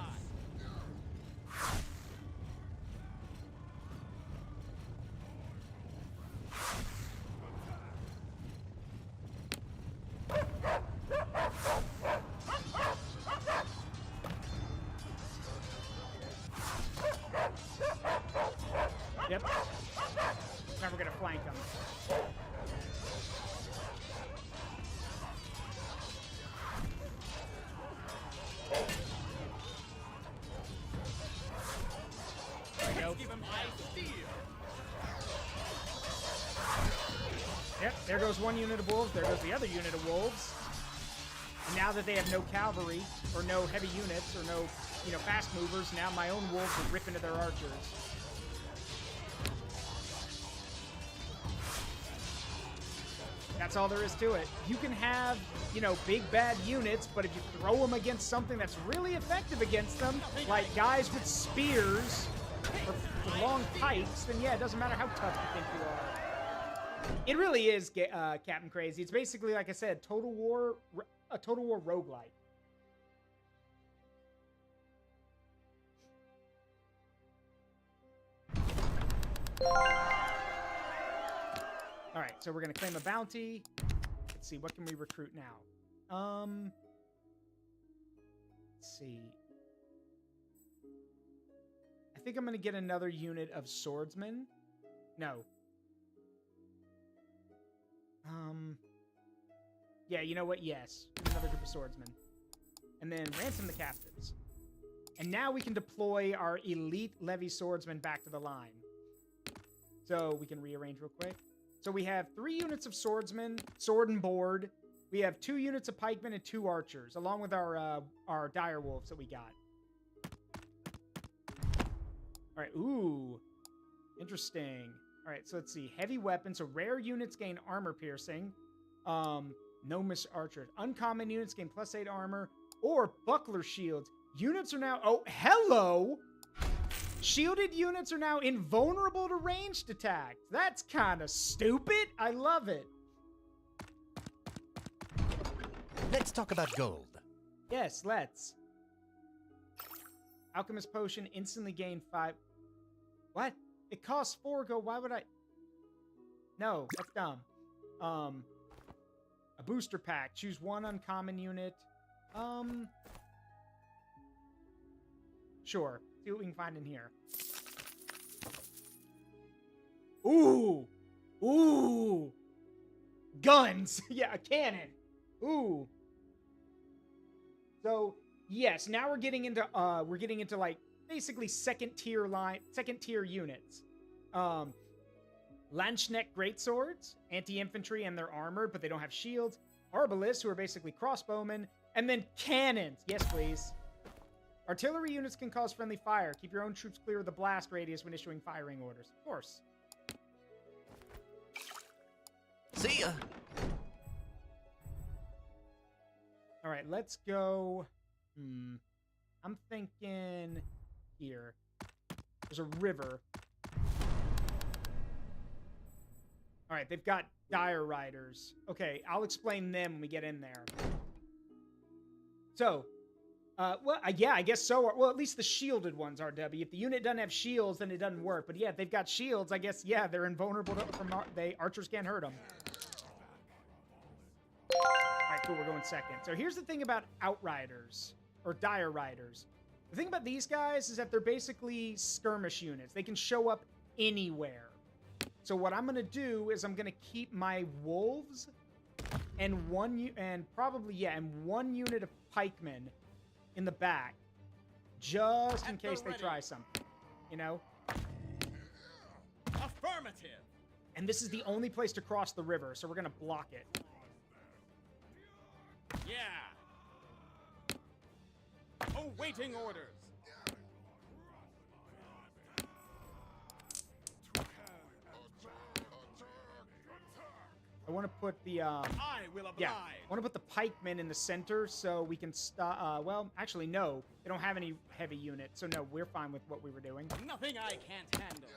Yep. Now we're gonna flank them. Yep, there goes one unit of wolves, there goes the other unit of wolves. And now that they have no cavalry, or no heavy units, or no, fast movers, now my own wolves will rip into their archers. That's all there is to it. You can have, big bad units, but if you throw them against something that's really effective against them, like guys with spears, or long pikes, then yeah, it doesn't matter how tough you think you are. It really is, Captain Crazy. It's basically, like I said, a Total War roguelike. All right, so we're gonna claim a bounty. Let's see, what can we recruit now? Let's see. I think I'm gonna get another unit of swordsmen. No. Yeah, you know what? Yes, another group of swordsmen, and then ransom the captives. And now we can deploy our elite levy swordsmen back to the line. So we can rearrange real quick. So we have 3 units of swordsmen, sword and board. We have 2 units of pikemen and 2 archers, along with our dire wolves that we got. All right, ooh, interesting. All right, so let's see. Heavy weapons, so rare units gain armor piercing. No miss archers. Uncommon units gain +8 armor, or buckler shields. Units are now, oh, hello! Shielded units are now invulnerable to ranged attacks. That's kind of stupid. I love it. Let's talk about gold. Yes, let's. Alchemist potion, instantly gain 5. What? It costs 4 gold. Why would I? No, that's dumb. A booster pack. Choose 1 uncommon unit. Sure. See what we can find in here. Ooh. Ooh. Guns. Yeah, a cannon. Ooh. So, yes, now we're getting into like basically second tier units. Lanchneck greatswords, anti-infantry, and they're armored, but they don't have shields. Arbalists, who are basically crossbowmen, and then cannons. Yes, please. Artillery units can cause friendly fire. Keep your own troops clear of the blast radius when issuing firing orders. Of course. See ya. All right, let's go. I'm thinking here. There's a river. All right, they've got dire riders. Okay, I'll explain them when we get in there. So, well, yeah, I guess so. Well, at least the shielded ones are W. If the unit doesn't have shields, then it doesn't work. But yeah, if they've got shields, I guess, yeah, they're invulnerable to, archers can't hurt them. All right, cool, we're going second. So here's the thing about outriders, or dire riders. The thing about these guys is that they're basically skirmish units. They can show up anywhere. So what I'm gonna do is I'm gonna keep my wolves and one unit of pikemen in the back, just in case they try something, you know? Affirmative. And this is the only place to cross the river, so we're gonna block it. Yeah. Awaiting orders. I want to put the I will oblige. yeah, I want to put the pikemen in the center so we can stop. Well, actually, no, they don't have any heavy units, so no, we're fine with what we were doing. Nothing I can't handle.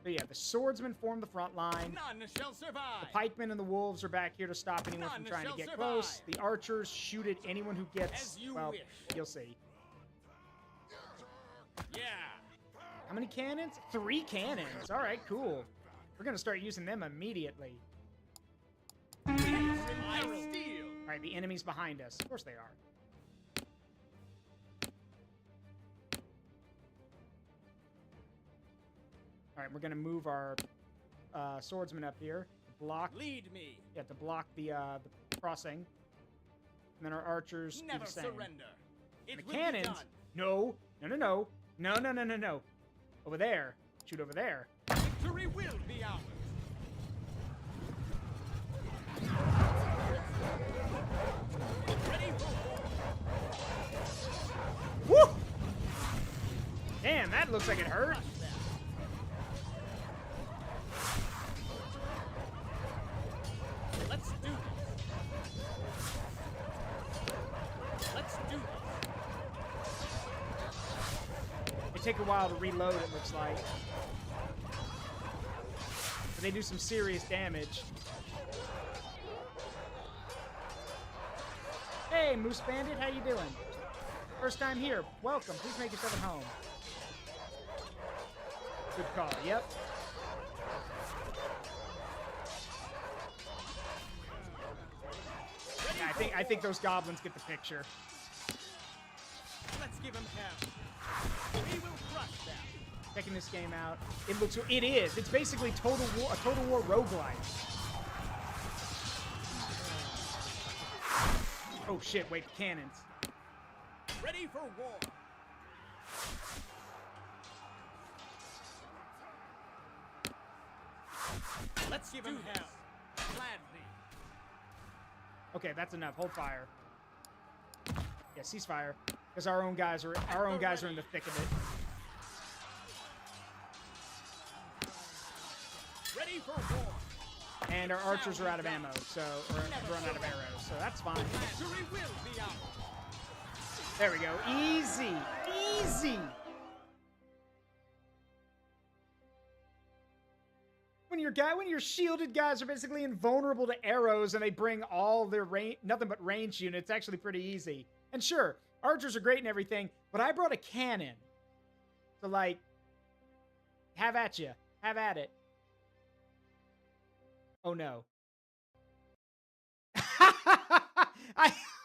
So yeah, the swordsmen form the front line. None shall survive. The pikemen and the wolves are back here to stop anyone from trying to get close. The archers shoot at anyone who gets. Well, you'll see. Yeah. How many cannons? 3 cannons. All right, cool. We're gonna start using them immediately. All right, the enemy's behind us. Of course they are. All right, we're gonna move our swordsman up here to block. Lead me. Yeah, to block the crossing. And then our archers Never do the same. surrender. And the cannons. No. Over there. Shoot over there. Victory will be ours. Ready for Woo! Damn, that looks like it hurt. Let's do this. Let's do this. It take a while to reload, it looks like. But they do some serious damage. Hey, Moose Bandit, how you doing? First time here. Welcome. Please make yourself at home. Good call. Yep. Yeah, I think those goblins get the picture. Let's give him hell. We will crush them. Checking this game out. It is. It's basically a Total War roguelike. Oh shit, wait, cannons. Ready for war. Let's give him hell. Gladly. Okay, that's enough. Hold fire. Yeah, ceasefire. Because our own guys are in the thick of it. Ready for war. And our archers are out of ammo, or run out of arrows, so that's fine. Victory will be ours. There we go. Easy. Easy. When your shielded guys are basically invulnerable to arrows and they bring all their nothing but range units, it's actually pretty easy. And sure, archers are great and everything, but I brought a cannon. So like, have at you. Have at it. Oh no.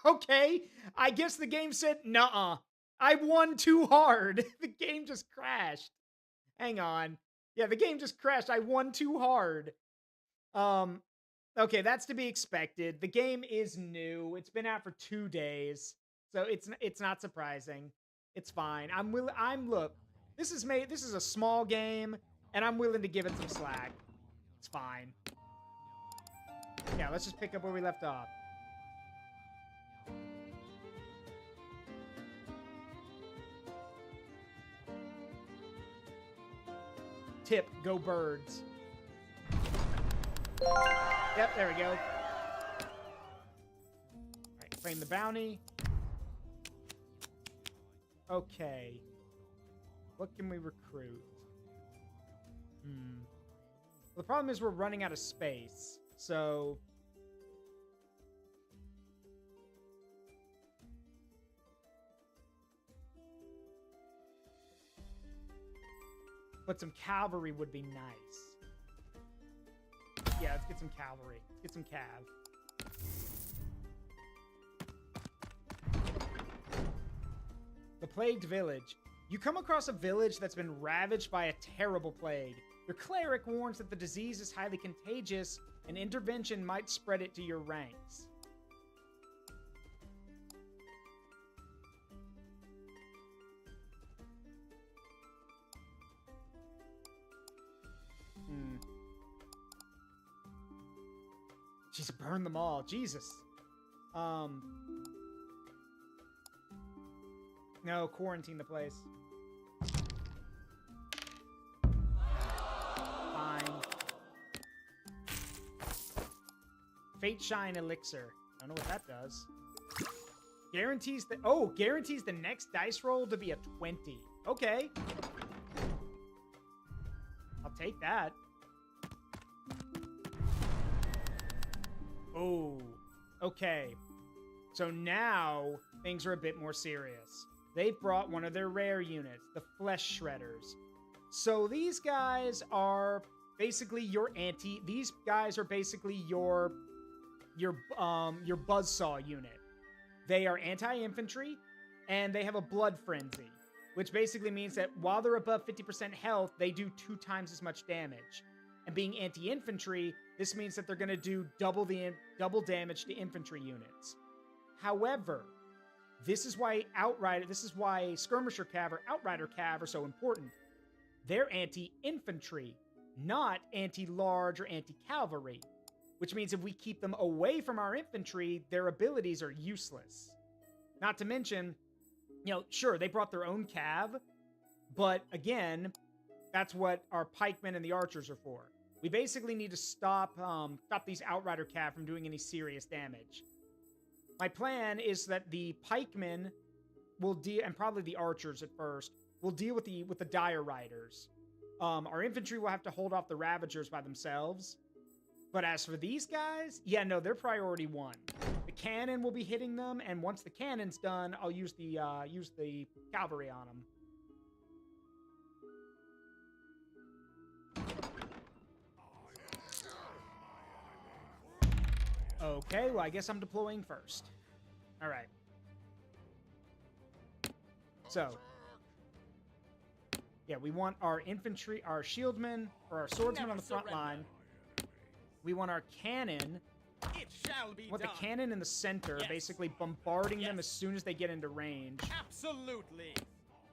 Okay. I guess the game said, nuh-uh. I won too hard. The game just crashed. Hang on. Yeah, the game just crashed. I won too hard. Okay, that's to be expected. The game is new. It's been out for 2 days. So it's not surprising. It's fine. Look, this is a small game, and I'm willing to give it some slack. It's fine. Yeah, let's just pick up where we left off. Tip, go birds. Yep, there we go. Alright, claim the bounty. Okay. What can we recruit? Well, the problem is we're running out of space. So... but some cavalry would be nice. Yeah, let's get some cavalry. Let's get some cav. The Plagued Village. You come across a village that's been ravaged by a terrible plague. Your cleric warns that the disease is highly contagious and intervention might spread it to your ranks. She's burned them all. Jesus. No, quarantine the place. Fine. Fate Shine Elixir. I don't know what that does. Guarantees the next dice roll to be a 20. Okay. I'll take that. Oh, okay. So now things are a bit more serious. They've brought one of their rare units, the Flesh Shredders. So these guys are basically your these guys are basically your buzzsaw unit. They are anti-infantry, and they have a blood frenzy, which basically means that while they're above 50% health, they do 2 times as much damage. And being anti-infantry, this means that they're going to do double damage to infantry units. However, this is why Skirmisher Cav or Outrider Cav are so important. They're anti-infantry, not anti-large or anti-cavalry, which means if we keep them away from our infantry, their abilities are useless. Not to mention, sure, they brought their own cav, but again, that's what our pikemen and the archers are for. We basically need to stop these Outrider cav from doing any serious damage. My plan is that the pikemen will deal, and probably the archers at first, will deal with the Dire Riders. Our infantry will have to hold off the Ravagers by themselves. But as for these guys, yeah, no, they're priority 1. The cannon will be hitting them, and once the cannon's done, I'll use the cavalry on them. Okay, well, I guess I'm deploying first. All right. So, yeah, we want our infantry, our shieldmen, or our swordsmen on the front line. We want our cannon. It shall be Want done. the cannon in the center, basically bombarding them as soon as they get into range. Absolutely.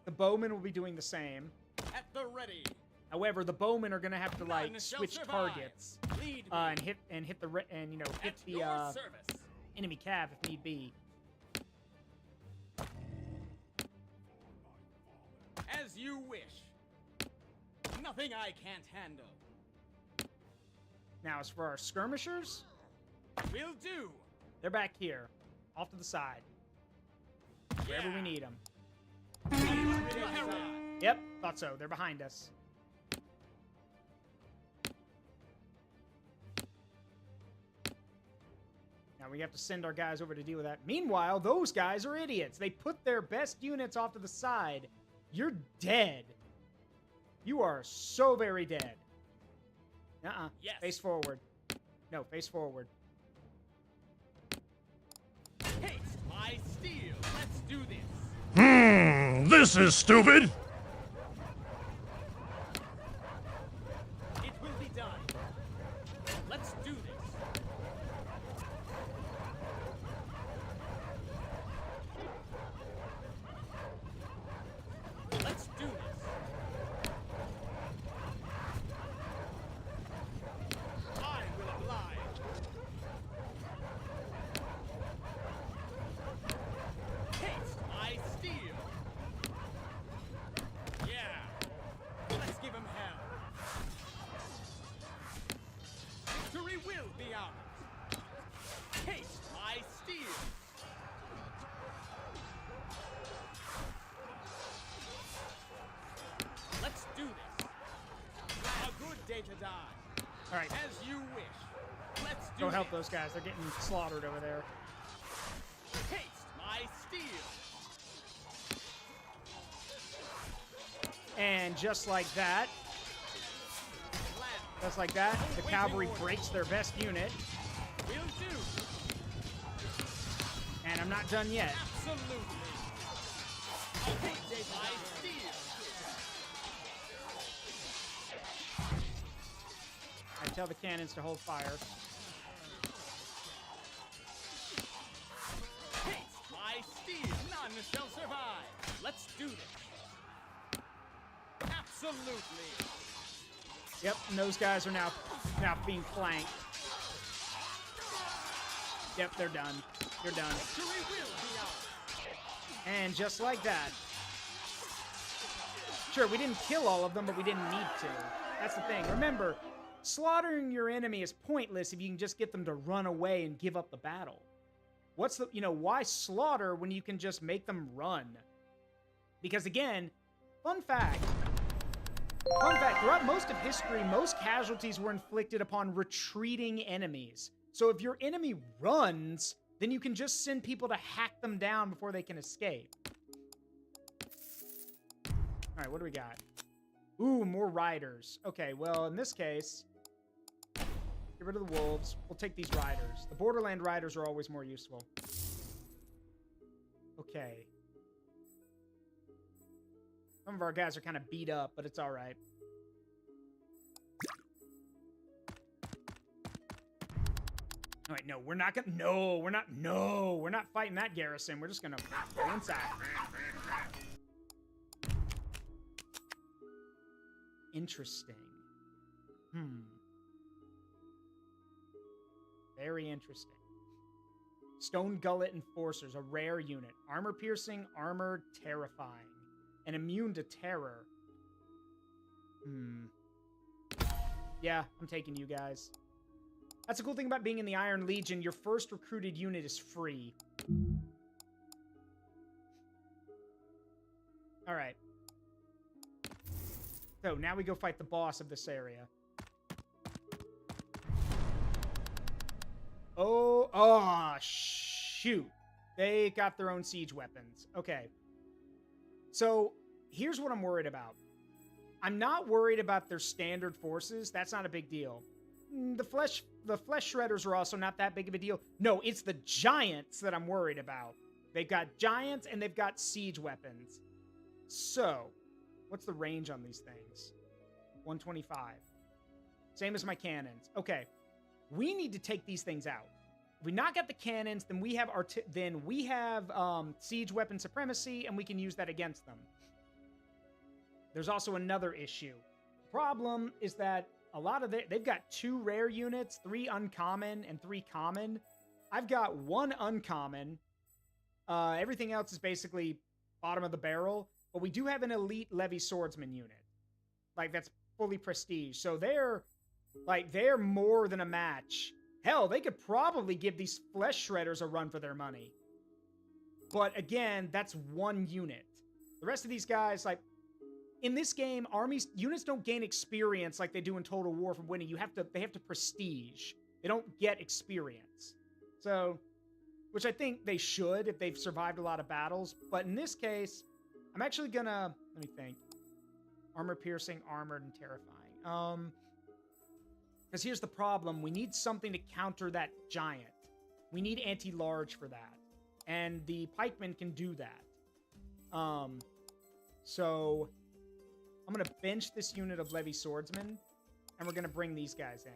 The bowmen will be doing the same. At the ready. However, the bowmen are gonna have to like None shall switch survive. targets Lead me. and hit the hit At the your service. enemy cav if need be. As you wish. Nothing I can't handle. Now, as for our skirmishers, Will do. they're back here, off to the side, wherever we need them. Yep, thought so. They're behind us. Now we have to send our guys over to deal with that. Meanwhile, those guys are idiots. They put their best units off to the side. You're dead. You are so very dead. Yes. Face forward. No, face forward. Haste my steel. Let's do this. This is stupid! It will be done. Let's do this. Let's do this. I will oblige. Haste my steel. Yeah. Let's give him hell. Victory will be ours. Haste my steel. Let's do this. A good day to die. All right. As you wish. Let's do Go help this. those guys. They're getting slaughtered over there. Haste my steel. And just like that, the cavalry breaks their best unit. Will do. And I'm not done yet. Absolutely. Haste my steel. I tell the cannons to hold fire. Haste my steel. None shall survive. Let's do this. Absolutely. Yep, and those guys are now being flanked. Yep, they're done. They're done. Victory will be ours. And just like that. Sure, we didn't kill all of them, but we didn't need to. That's the thing. Remember, slaughtering your enemy is pointless if you can just get them to run away and give up the battle. What's the, why slaughter when you can just make them run? Because again, fun fact, throughout most of history, most casualties were inflicted upon retreating enemies. So if your enemy runs, then you can just send people to hack them down before they can escape. All right, what do we got? Ooh, more riders. Okay, well, in this case, get rid of the wolves. We'll take these riders. The Borderland riders are always more useful. Okay. Some of our guys are kind of beat up, but it's all right. All right, no, we're not gonna. No, we're not. No, we're not fighting that garrison. We're just gonna go inside. Interesting. Very interesting. Stone Gullet Enforcers, a rare unit. Armor piercing, armored, terrifying. And immune to terror. Yeah, I'm taking you guys. That's the cool thing about being in the Iron Legion. Your first recruited unit is free. Alright. So now we go fight the boss of this area. Oh, shoot. They got their own siege weapons. Okay. So here's what I'm worried about. I'm not worried about their standard forces. That's not a big deal. The flesh shredders are also not that big of a deal. No, it's the giants that I'm worried about. They've got giants and they've got siege weapons. So, what's the range on these things? 125. Same as my cannons. Okay. We need to take these things out. If we knock out the cannons, then we have siege weapon supremacy, and we can use that against them. There's also another issue. The problem is that a lot of they've got 2 rare units, 3 uncommon, and 3 common. I've got 1 uncommon. Everything else is basically bottom of the barrel. But we do have an elite Levy swordsman unit. Like, that's fully prestige. So they're more than a match. Hell, they could probably give these flesh shredders a run for their money. But again, that's 1 unit. The rest of these guys, like, in this game, units don't gain experience like they do in Total War from winning. They have to prestige. They don't get experience. So, which I think they should if they've survived a lot of battles. But in this case, I'm actually gonna, let me think. Armor piercing, armored, and terrifying. Because here's the problem. We need something to counter that giant. We need anti-large for that. And the pikemen can do that. So I'm going to bench this unit of Levy swordsmen. And we're going to bring these guys in.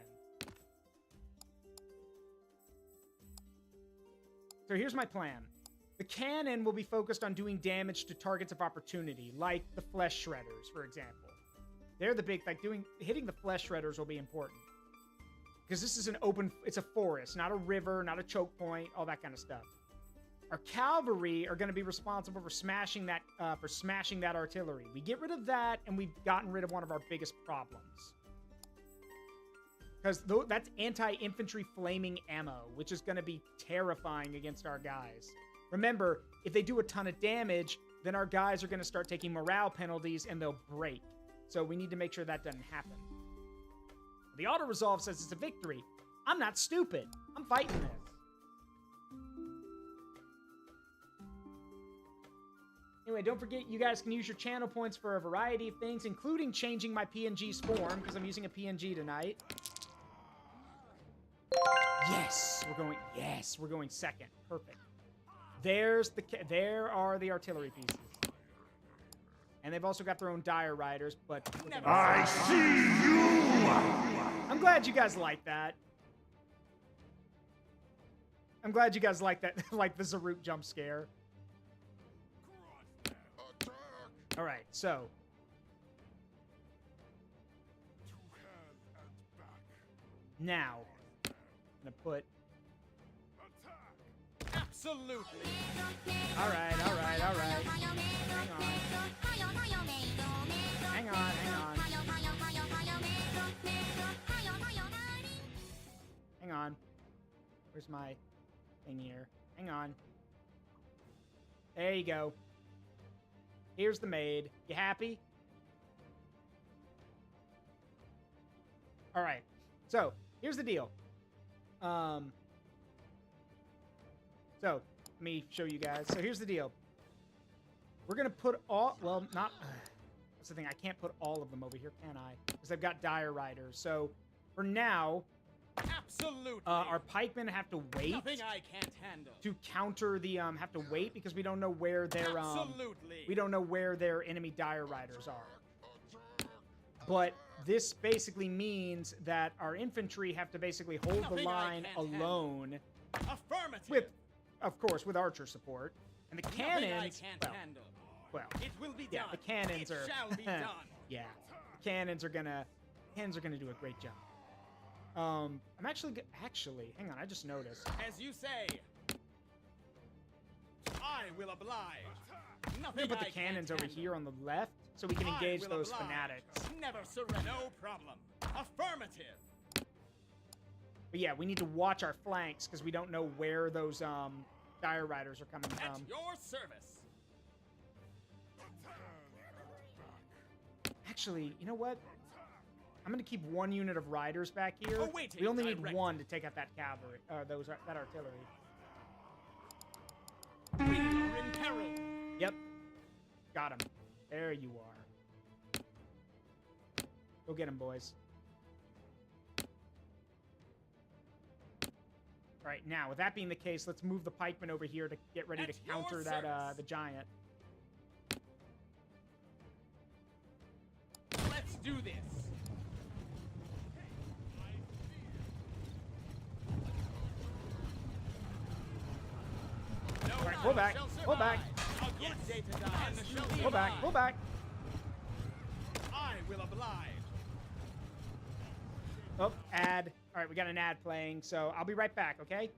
So here's my plan. The cannon will be focused on doing damage to targets of opportunity, like the flesh shredders, for example. They're the big, hitting the flesh shredders will be important. Because this is it's a forest, not a river, not a choke point, all that kind of stuff. Our cavalry are going to be responsible for smashing that artillery. We get rid of that, and we've gotten rid of one of our biggest problems. Because that's anti-infantry flaming ammo, which is going to be terrifying against our guys. Remember, if they do a ton of damage, then our guys are going to start taking morale penalties, and they'll break. So we need to make sure that doesn't happen. The auto-resolve says it's a victory. I'm not stupid. I'm fighting this. Anyway, don't forget you guys can use your channel points for a variety of things, including changing my PNG's form, because I'm using a PNG tonight. Yes, we're going second. Perfect. There are the artillery pieces. And they've also got their own dire riders, but... I see you! I'm glad you guys like that. I'm glad you guys like that, like the Zaruk jump scare. Alright, so... Now, I'm gonna put... Absolutely! Alright. Hang on. Hang on. Where's my thing here? Hang on. There you go. Here's the maid. You happy? All right. So, here's the deal. So, let me show you guys. So, here's the deal. We're going to put all... Well, not... That's the thing. I can't put all of them over here, can I? Because I've got dire riders. So, for now... Absolutely. Our pikemen have to wait. Nothing I can't handle. To counter the have to wait because we don't know where their we don't know where their enemy dire riders are. But this basically means that our infantry have to basically hold the line alone. Affirmative. Of course, with archer support. And the cannons well, it will be yeah, done. the cannons it are shall be done. Yeah. The cannons are gonna do a great job. I'm actually, hang on, I just noticed. As you say, I will oblige. I'm gonna put the cannons over here on the left so we can engage those fanatics. Never surrender. No problem. Affirmative. But yeah, we need to watch our flanks because we don't know where those dire riders are coming from. At your service. Actually, you know what? I'm gonna keep 1 unit of riders back here. Awaiting We only need direct. 1 to take out that cavalry, that artillery. We are in peril. Yep. Got him. There you are. Go get him, boys. All right, now, with that being the case, let's move the pikemen over here to get ready to counter that, the giant. Let's do this. No All right, pull back. Pull back. A good day to die. And the shall Pull back. survive. Pull back. I will oblige. Oh, ad. All right, we got an ad playing, so I'll be right back, okay?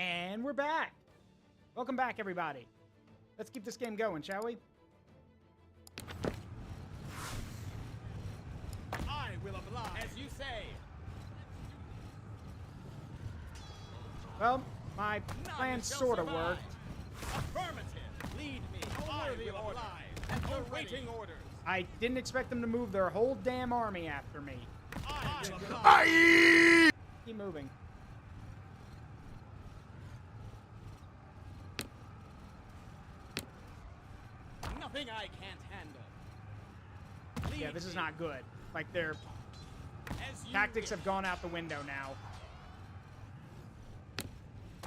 And we're back. Welcome back, everybody. Let's keep this game going, shall we? I will oblige, as you say. Well, my plan sort of worked. Affirmative. Lead me. I will oblige. And awaiting orders. I didn't expect them to move their whole damn army after me. I will oblige. Keep moving. Nothing I can't handle. Yeah, this is not good. Like, their tactics have gone out the window now.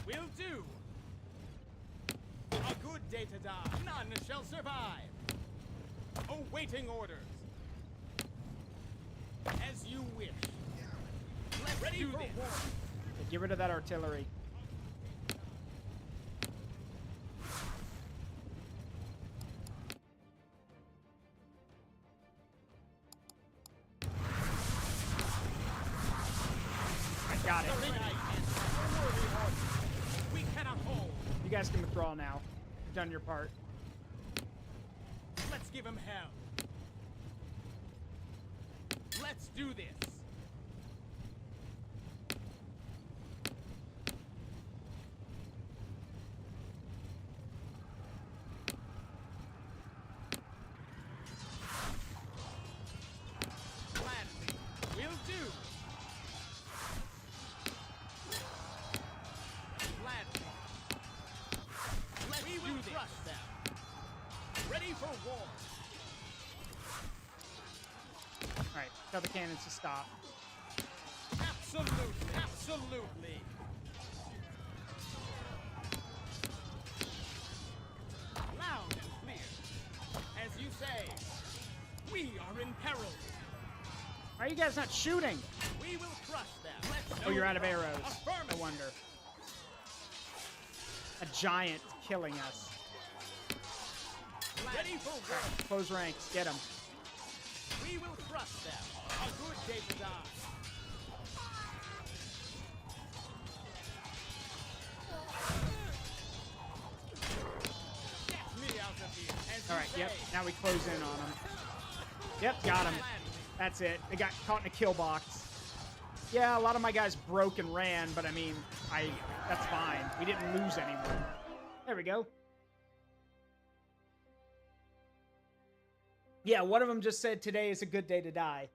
Will do. A good day to die. None shall survive. Awaiting orders. As you wish. Let's do this. Get rid of that artillery. I got it. We cannot hold. You guys can withdraw now. You've done your part. Let's give him hell. Let's do this. Gladly. Will do. Gladly. We will crush them. Ready for war. Alright, tell the cannons to stop. Absolutely. Absolutely. Loud and clear. As you say, we are in peril. Why are you guys not shooting? We will crush them. Let's Oh, you're out of go. arrows. Affirmative. No wonder. A giant killing us. Ready for war. Close ranks. Get him. We will crush them. A good day to die. Get me out of here. As All you right, say. yep. Now we close in on him. Yep, got him. That's it. They got caught in a kill box. Yeah, a lot of my guys broke and ran, but I mean, that's fine. We didn't lose anyone. There we go. Yeah, one of them just said today is a good day to die.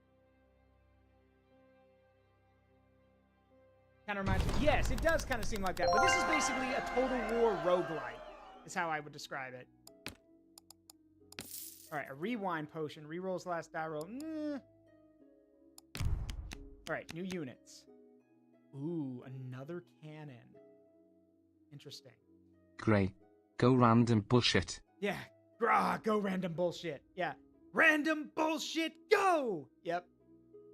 Kind of reminds me. Yes, it does kind of seem like that. But this is basically a Total War roguelike, is how I would describe it. All right, a rewind potion. Rerolls last die roll. All right, new units. Ooh, another cannon. Interesting. Gray. Go random bullshit. Yeah, go random bullshit. Yeah, random bullshit, go! Yep.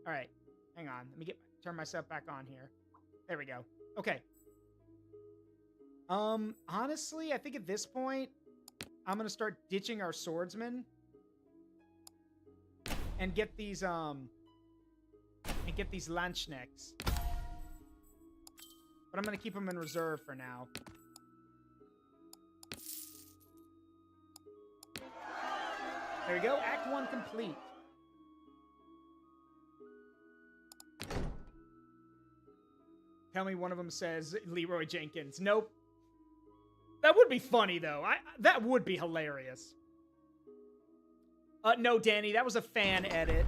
All right, hang on. Let me turn myself back on here. There we go. Okay. Honestly, I think at this point, I'm gonna start ditching our swordsmen and get these Landsknechts. But I'm gonna keep them in reserve for now. There we go. Act 1 complete. Tell me one of them says Leroy Jenkins. Nope. That would be funny, though. That would be hilarious. No, Danny, that was a fan edit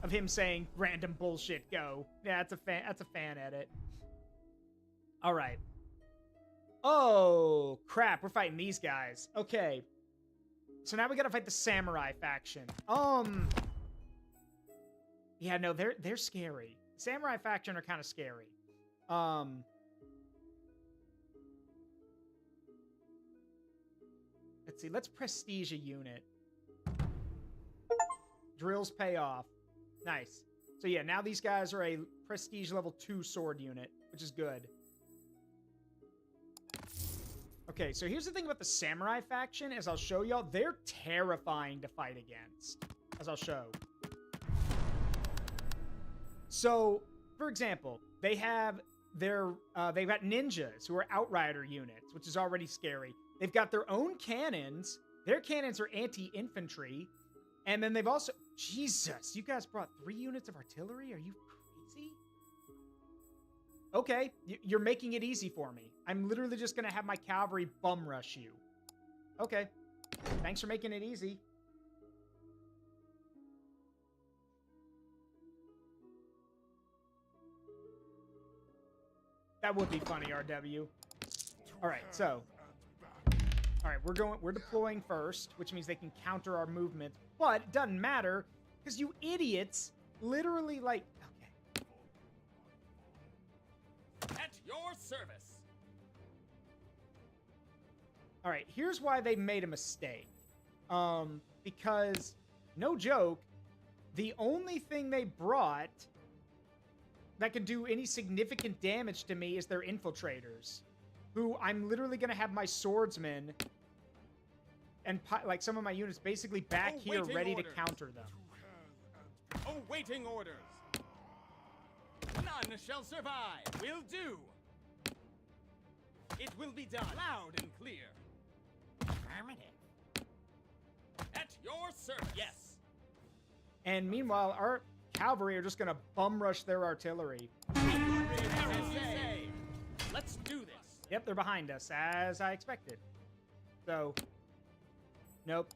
of him saying random bullshit go. Yeah, that's a fan edit. All right. Oh, crap. We're fighting these guys. Okay. So now we gotta fight the samurai faction. Yeah, no, they're scary. Samurai faction are kind of scary. Let's see. Let's prestige a unit. Drills pay off. Nice. So yeah, now these guys are a prestige level 2 sword unit, which is good. Okay, so here's the thing about the samurai faction, as I'll show y'all. They're terrifying to fight against, as I'll show. So, for example, they have they've got ninjas who are outrider units, which is already scary. They've got their own cannons. Their cannons are anti-infantry. And then they've also... Jesus, you guys brought 3 units of artillery? Are you crazy? Okay, you're making it easy for me. I'm literally just going to have my cavalry bum rush you. Okay, thanks for making it easy. That would be funny, RW. All right, so... All right, we're deploying first, which means they can counter our movement, but it doesn't matter because you idiots literally like, okay. At your service. All right, here's why they made a mistake. Because no joke, the only thing they brought that could do any significant damage to me is their infiltrators, who I'm literally going to have my swordsmen and like some of my units basically back here ready to counter them. Awaiting orders. None shall survive. Will do. It will be done loud and clear. Affirmative. At your service. Yes. And meanwhile, our cavalry are just going to bum rush their artillery. Let's do this. Yep, they're behind us, as I expected. So, nope.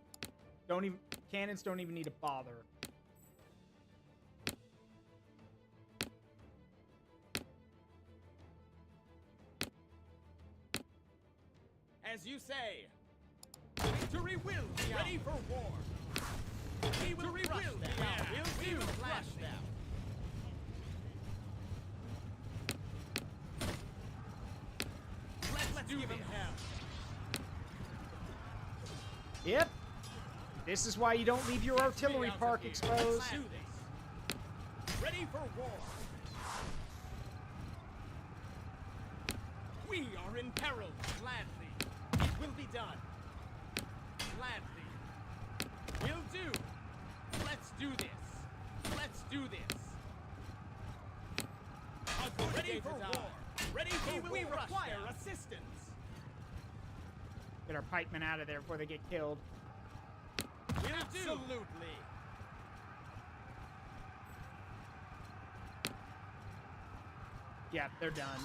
Cannons don't even need to bother. As you say, victory will be ready for war. We will crush them. We will crush them. Let's give them hell. Yep. This is why you don't leave your artillery park exposed. Let's do this. Ready for war. We are in peril. Gladly. It will be done. Gladly. Will do. Let's do this. Let's do this. Ready for war. Ready for we require assistance. Get our pikemen out of there before they get killed. Will absolutely. Yeah, they're done.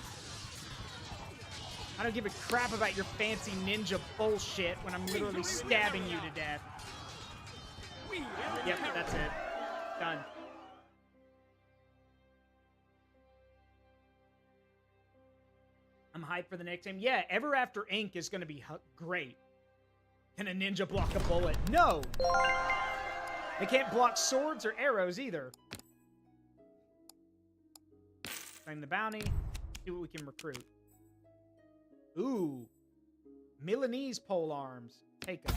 I don't give a crap about your fancy ninja bullshit when I'm literally stabbing you to death. Yep, that's it. Done. I'm hyped for the next game. Yeah, Ever After Ink is going to be great. Can a ninja block a bullet? No! They can't block swords or arrows either. Claim the bounty. See what we can recruit. Ooh. Milanese pole arms. Take them.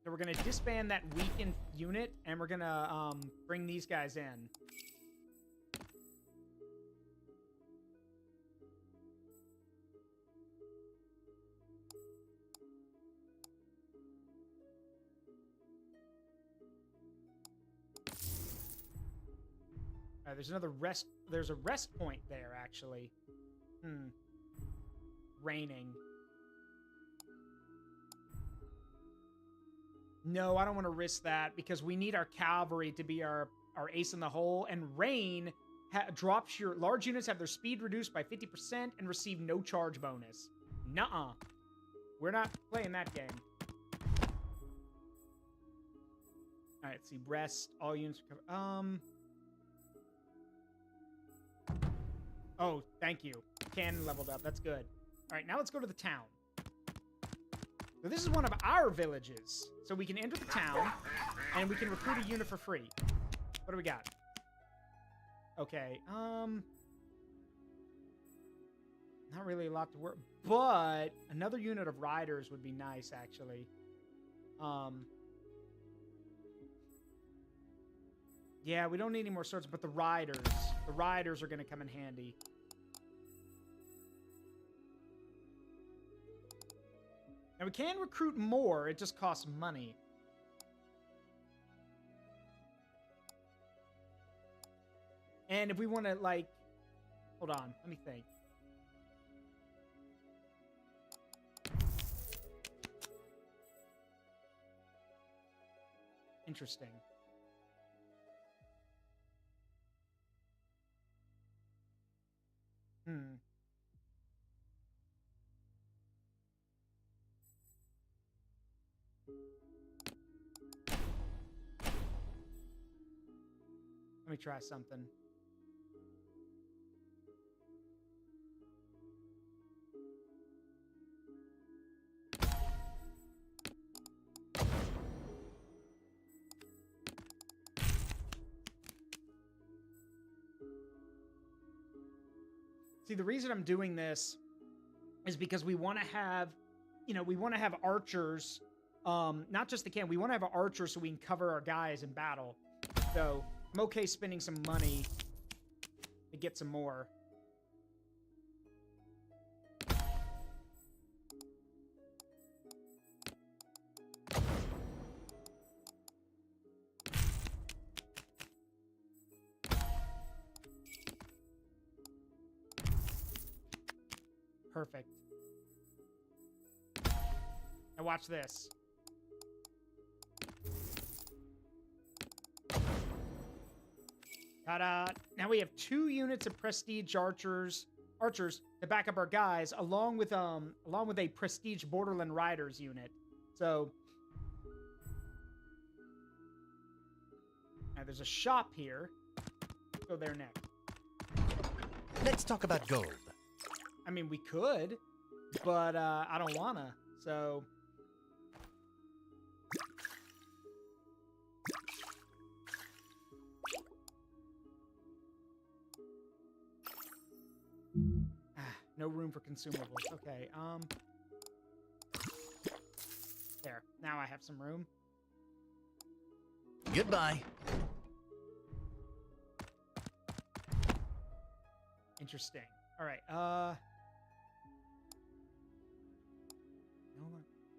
So we're going to disband that weakened unit, and we're going to bring these guys in. There's another rest. There's a rest point there, actually. Raining. No, I don't want to risk that because we need our cavalry to be our ace in the hole. And rain drops your large units have their speed reduced by 50% and receive no charge bonus. Nuh-uh. We're not playing that game. All right, let's see. Rest. All units recover. Oh, thank you. Cannon leveled up. That's good. All right, now let's go to the town. So this is one of our villages. So we can enter the town, and we can recruit a unit for free. What do we got? Okay, not really a lot to work, but another unit of riders would be nice, actually. Yeah, we don't need any more swords, but the riders are going to come in handy. Now, we can recruit more. It just costs money. And if we want to, like... Hold on, let me think. Interesting. Let me try something. See, the reason I'm doing this is because we want to have, you know, we want to have archers, not just the we want to have an archer so we can cover our guys in battle. So I'm okay spending some money to get some more. Perfect. Now watch this. Ta-da! Now we have 2 units of prestige archers to back up our guys, along with a prestige Borderland Riders unit. So now there's a shop here. Let's go there next. Let's talk about gold. I mean, we could, but I don't wanna, so... No room for consumables. Okay, there. Now I have some room. Goodbye. Interesting. All right,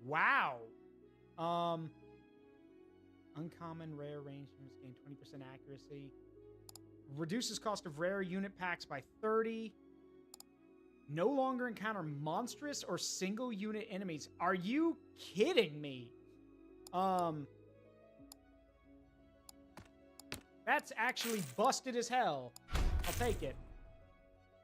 wow. Uncommon rare range units gain 20% accuracy. Reduces cost of rare unit packs by 30. No longer encounter monstrous or single unit enemies. Are you kidding me? That's actually busted as hell. I'll take it.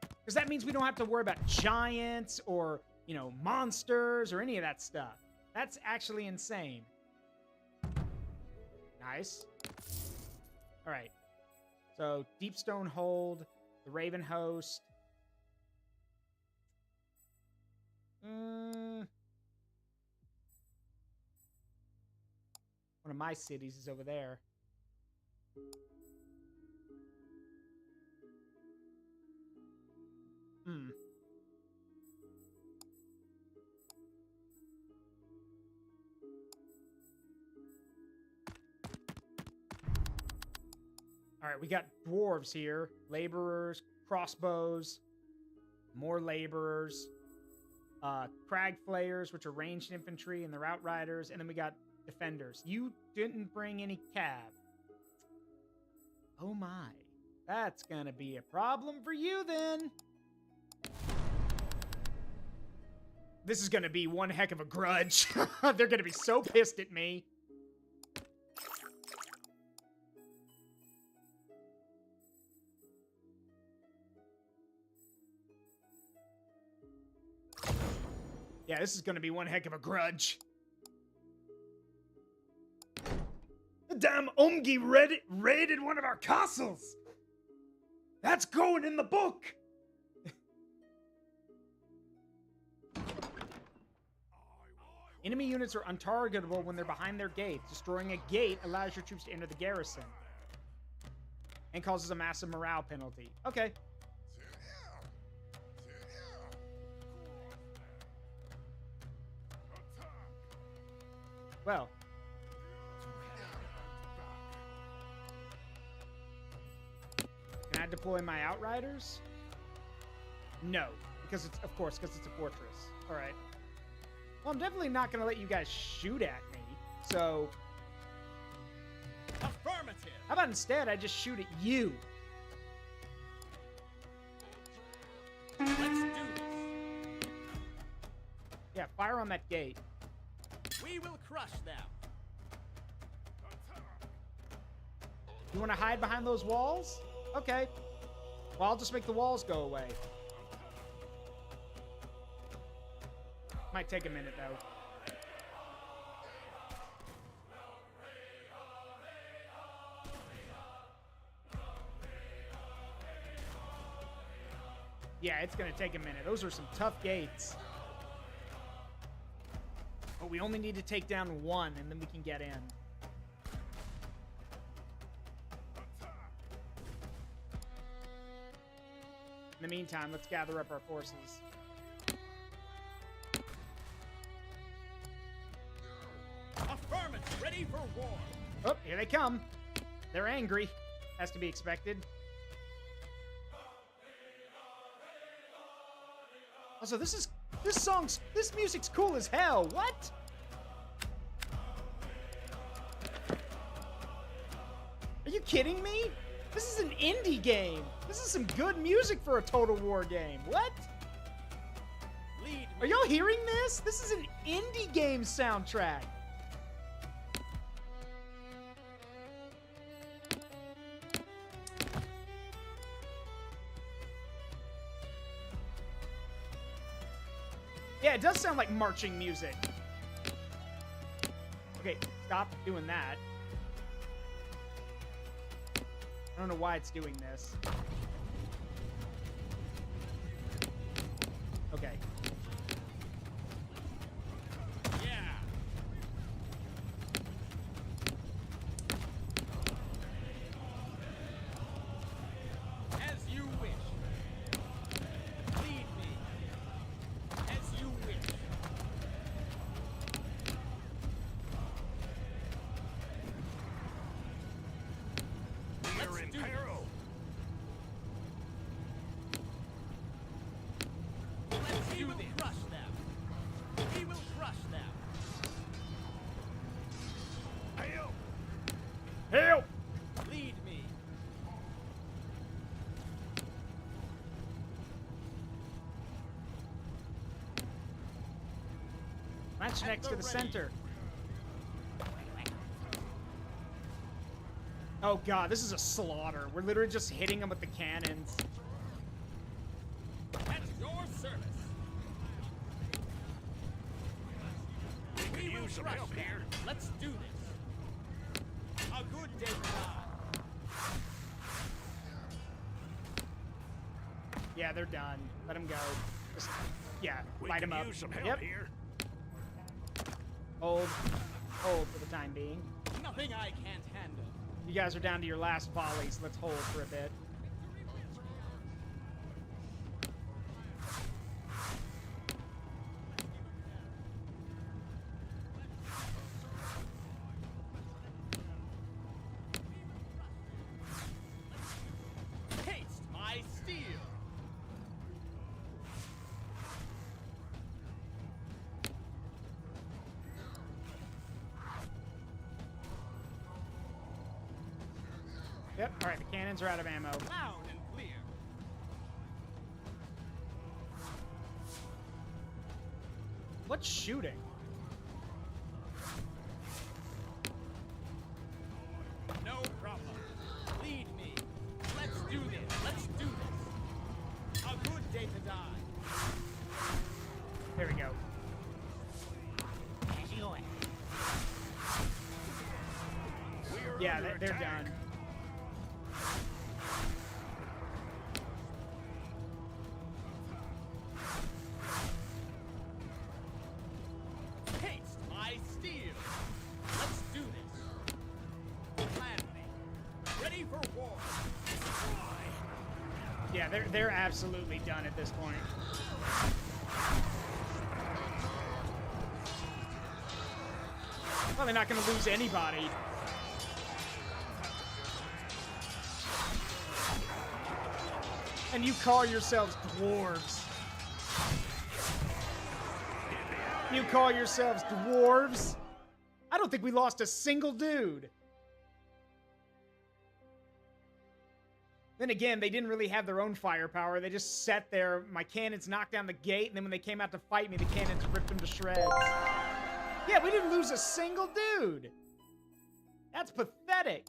Because that means we don't have to worry about giants or, you know, monsters or any of that stuff. That's actually insane. Nice. All right. So, Deepstone Hold, the Raven Host. One of my cities is over there. All right, we got dwarves here. Laborers, crossbows, more laborers. Crag Flayers, which are ranged infantry, and the Route Riders, and then we got defenders. You didn't bring any cav. Oh my. That's gonna be a problem for you then. This is gonna be one heck of a grudge. They're gonna be so pissed at me. Yeah, this is gonna be one heck of a grudge. The damn Omgi raided one of our castles! That's going in the book! Enemy units are untargetable when they're behind their gates. Destroying a gate allows your troops to enter the garrison. And causes a massive morale penalty. Okay. Well. Can I deploy my Outriders? No. Because it's, of course, because it's a fortress. Alright. Well, I'm definitely not going to let you guys shoot at me. So. Affirmative. How about instead I just shoot at you? Fire on that gate. We will crush them. You want to hide behind those walls? Okay. Well, I'll just make the walls go away. Might take a minute, though. Yeah, it's gonna take a minute. Those are some tough gates. But we only need to take down one, and then we can get in. In the meantime, let's gather up our forces. Affirmative, ready for war. Oh, here they come. They're angry. Has to be expected. Also, this music's cool as hell. What? Are you kidding me? This is an indie game. This is some good music for a Total War game. What? Are y'all hearing this? This is an indie game soundtrack. Yeah, it does sound like marching music. Okay, stop doing that. I don't know why it's doing this. Okay. Yeah. As you wish. Lead me. As you wish. We're in peril. We will crush them. We will crush them. Hail! Help! Lead me. Match next to the center. Oh god, this is a slaughter. We're literally just hitting them with the cannons. At your service. We will use some crush help them. here. Let's do this. A good day now. Yeah, they're done. Let them go. Just, yeah, We light could them up. use some help Yep. here. Hold. Hold for the time being. Nothing I can't handle. You guys are down to your last volleys. Let's hold for a bit. Taste my steel. Yep, alright, the cannons are out of ammo. Loud and clear. What's shooting? No problem. Lead me. Let's do this. Let's do this. A good day to die. There we go. Yeah, they're done. Taste my steel. Let's do this. Plan me. Ready for war. Yeah, they're absolutely done at this point. Probably not going to lose anybody. And you call yourselves dwarves. You call yourselves dwarves? I don't think we lost a single dude. Then again, they didn't really have their own firepower. They just sat there. My cannons knocked down the gate, and then when they came out to fight me, the cannons ripped them to shreds. Yeah, we didn't lose a single dude. That's pathetic.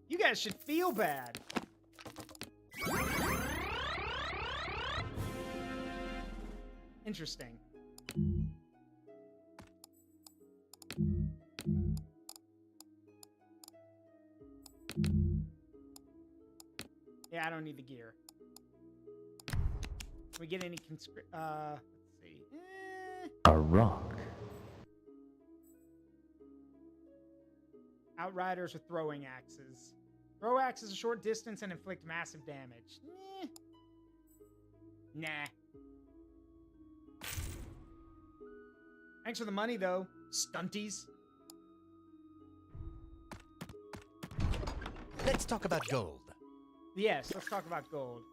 You guys should feel bad. Interesting. Yeah, I don't need the gear. Can we get any let's see. A rock. Outriders with throwing axes. Throw axes a short distance and inflict massive damage. Nah. Thanks for the money, though, stunties. Let's talk about gold. Yes, let's talk about gold.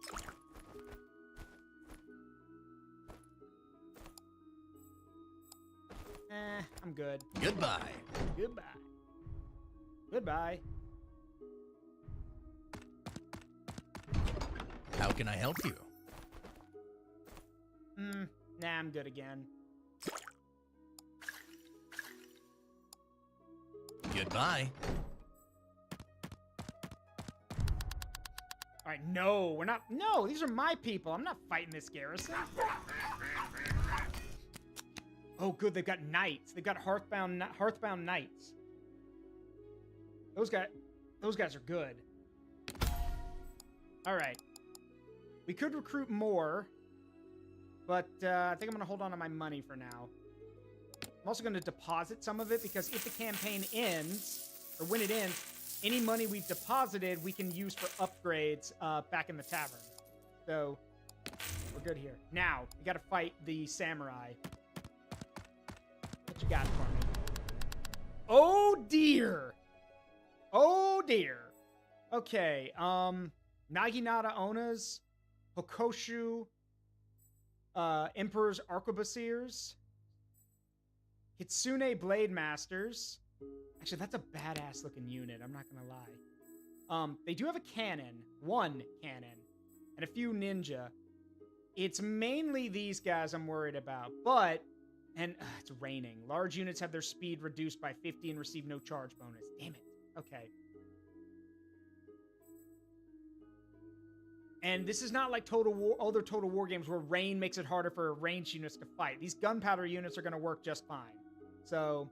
I'm good. Goodbye. Goodbye. Goodbye. How can I help you? Nah, I'm good again. Goodbye. All right, no, we're not. No, these are my people. I'm not fighting this garrison. Oh, good, they've got knights. They've got Hearthbound knights. Those guys are good. All right. We could recruit more, but I think I'm going to hold on to my money for now. I'm also going to deposit some of it because if the campaign ends, or when it ends, any money we've deposited we can use for upgrades back in the tavern. So we're good here. Now, we got to fight the samurai. What you got for me? Oh, dear. Oh, dear. Okay, Naginata Onas, Hokoshu, Emperor's Arquebusiers, Kitsune Blade Masters. Actually, that's a badass looking unit, I'm not gonna lie. They do have a cannon, one cannon, and a few ninja. It's mainly these guys I'm worried about, but, and it's raining. Large units have their speed reduced by 50 and receive no charge bonus. Damn it. Okay. And this is not like other Total War games where rain makes it harder for ranged units to fight. These gunpowder units are going to work just fine. So,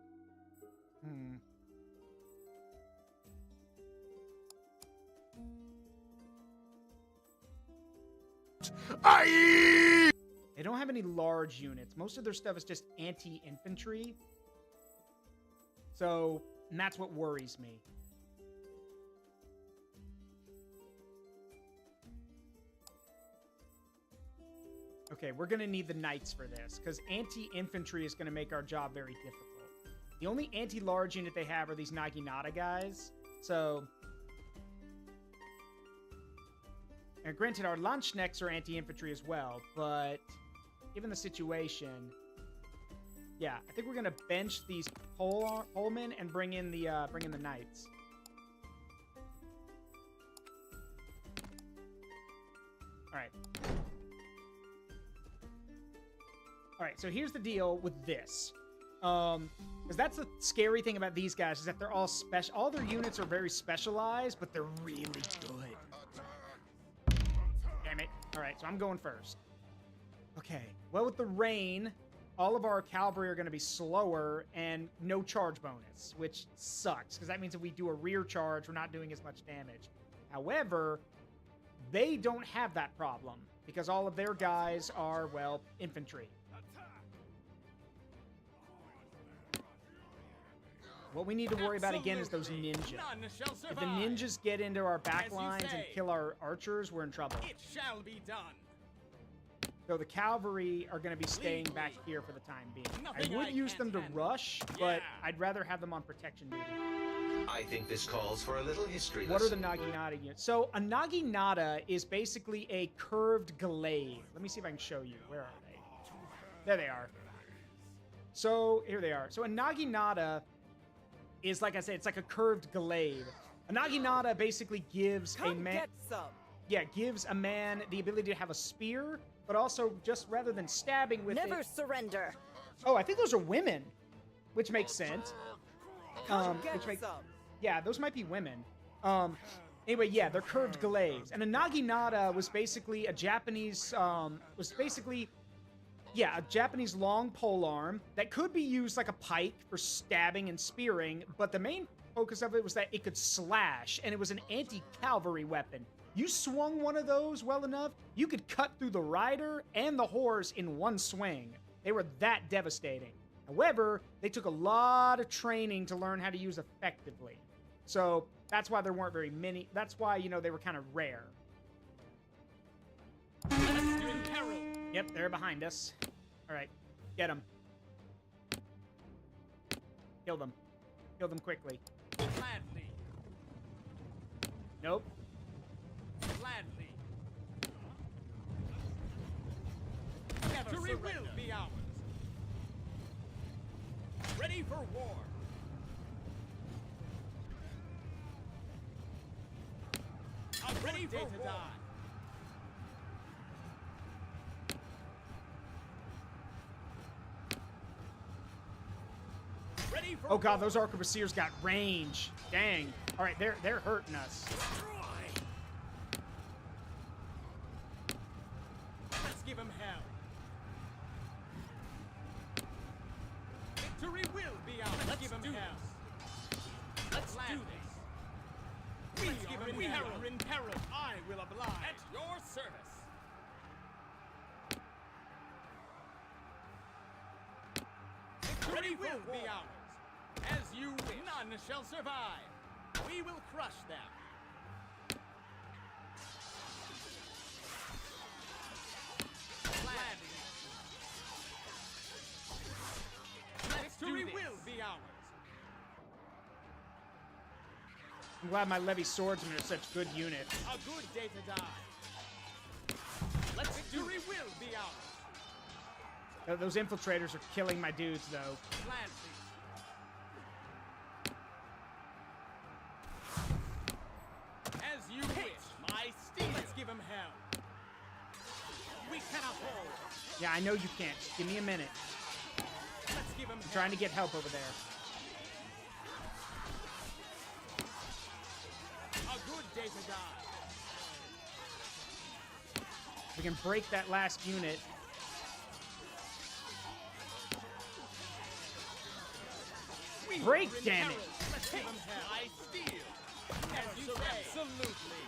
They don't have any large units. Most of their stuff is just anti-infantry. So, and that's what worries me. Okay, we're going to need the knights for this, because anti-infantry is going to make our job very difficult. The only anti-large unit they have are these Naginata guys, so... And granted, our Landsknechts are anti-infantry as well, but given the situation... Yeah, I think we're going to bench these polemen and bring in the knights. Alright. Alright, so here's the deal with this. Because that's the scary thing about these guys, is that they're all special. All their units are very specialized, but they're really good. Damn it. Alright, so I'm going first. Okay, well, with the rain, all of our cavalry are going to be slower and no charge bonus, which sucks, because that means if we do a rear charge, we're not doing as much damage. However, they don't have that problem, because all of their guys are, well, infantry. What we need to worry about again is those ninja. If the ninjas get into our back lines and kill our archers, we're in trouble. It shall be done. So the cavalry are going to be staying back here for the time being. I would use them to rush, but I'd rather have them on protection duty. I think this calls for a little history What are the Naginata units? So a Naginata is basically a curved glaive. Let me see if I can show you. Where are they? There they are. So here they are. So a Naginata is, like I said, it's like a curved glaive. A Naginata basically gives a man... gives a man the ability to have a spear, but also just rather than stabbing with Never it... surrender. Oh, I think those are women, which makes sense. Yeah, those might be women. Anyway, yeah, they're curved glaives. And a naginata was basically a Japanese, a Japanese long polearm that could be used like a pike for stabbing and spearing, but the main focus of it was that it could slash, and it was an anti-cavalry weapon. You swung one of those well enough, you could cut through the rider and the horse in one swing. They were that devastating. However, they took a lot of training to learn how to use effectively. So that's why there weren't very many. That's why, they were kind of rare. Yep, they're behind us. All right, get them. Kill them. Kill them quickly. Gladly. Nope. Gladly. Victory will be ours. Ready for war. I'm ready for war. Ready for Oh god, those arquebusiers got range. Dang. All right, they're hurting us. Let's give him hell. Victory will be ours. Let's give him hell. Let's do this. We are in peril. I will oblige. At your service. Victory will be ours. As you wish. None shall survive. We will crush them. Gladly. Victory will be ours. I'm glad my Levy swordsmen are such good units. A good day to die. Victory will be ours. Those infiltrators are killing my dudes, though. Gladly. As you wish, my steel. Let's give him hell. We cannot hold. Yeah, I know you can't. Just give me a minute. Let's give him I'm trying to get help over there. A good day to die. We can break that last unit. Break, damn it! Let's give him hell. I steal. As you say. Absolutely.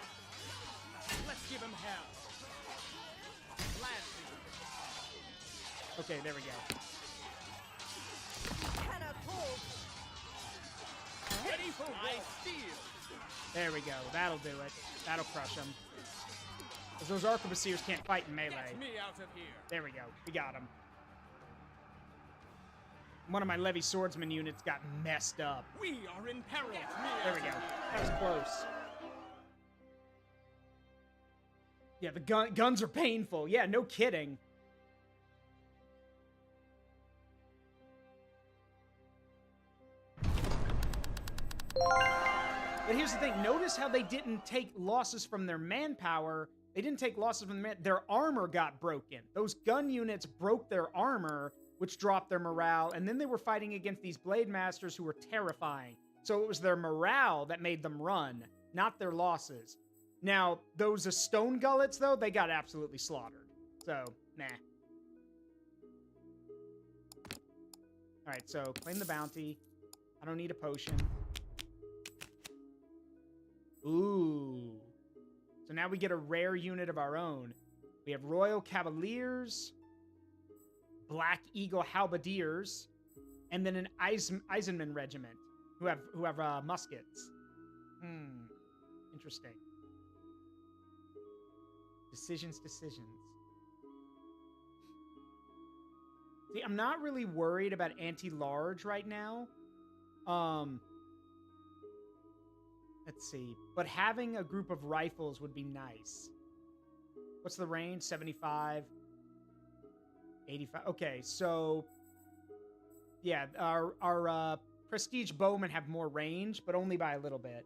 Let's give him hell. Gladly. Okay, there we go. Cannot hold. Ready for I steal. There we go. That'll do it. That'll crush them. Because those arquebusiers can't fight in melee. Get me out of here. There we go. We got him. One of my Levy swordsman units got messed up. We are in peril. There we go. That was close. Yeah, the guns are painful. Yeah, no kidding. But here's the thing. Notice how they didn't take losses from their manpower. They didn't take losses from their armor got broken. Those gun units broke their armor, which dropped their morale, and then they were fighting against these blade masters who were terrifying. So it was their morale that made them run, not their losses. Now, those stone gullets, though, they got absolutely slaughtered. So, nah. Alright, so claim the bounty. I don't need a potion. Ooh. So now we get a rare unit of our own. We have Royal Cavaliers, Black Eagle Halberdiers, and then an Eisenman regiment who have muskets. Interesting. Decisions. See, I'm not really worried about anti-large right now. Let's see. But having a group of rifles would be nice. What's the range? 75. 85. Okay, so yeah, our prestige bowmen have more range, but only by a little bit.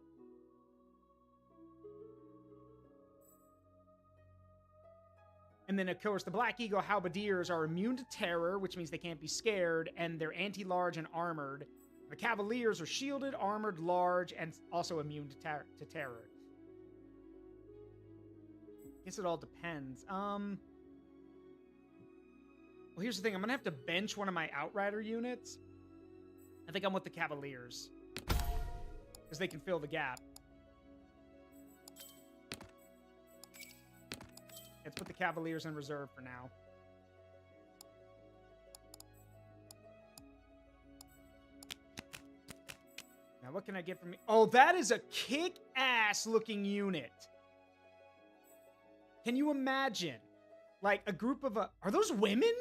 And then, of course, the Black Eagle Halberdiers are immune to terror, which means they can't be scared, and they're anti-large and armored. The Cavaliers are shielded, armored, large, and also immune to terror. Guess it all depends. Well, here's the thing. I'm going to have to bench one of my Outrider units. I think I'm with the Cavaliers, because they can fill the gap. Let's put the Cavaliers in reserve for now. Now, what can I get from... Oh, that is a kick-ass looking unit. Can you imagine? Like, a group of... Are those women?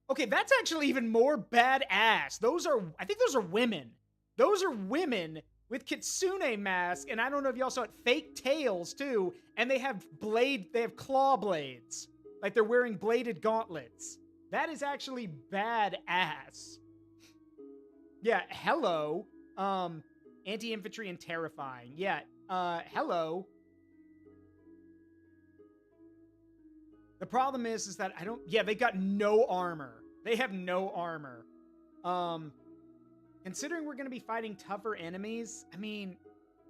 Okay, that's actually even more badass. Those are... I think those are women. Those are women with kitsune masks, and I don't know if y'all saw it, fake tails, too, and they have claw blades. Like, they're wearing bladed gauntlets. That is actually badass. Yeah, hello. Anti-infantry and terrifying. Yeah, hello. The problem is that I don't... Yeah, they got no armor. They have no armor. Considering we're going to be fighting tougher enemies, I mean...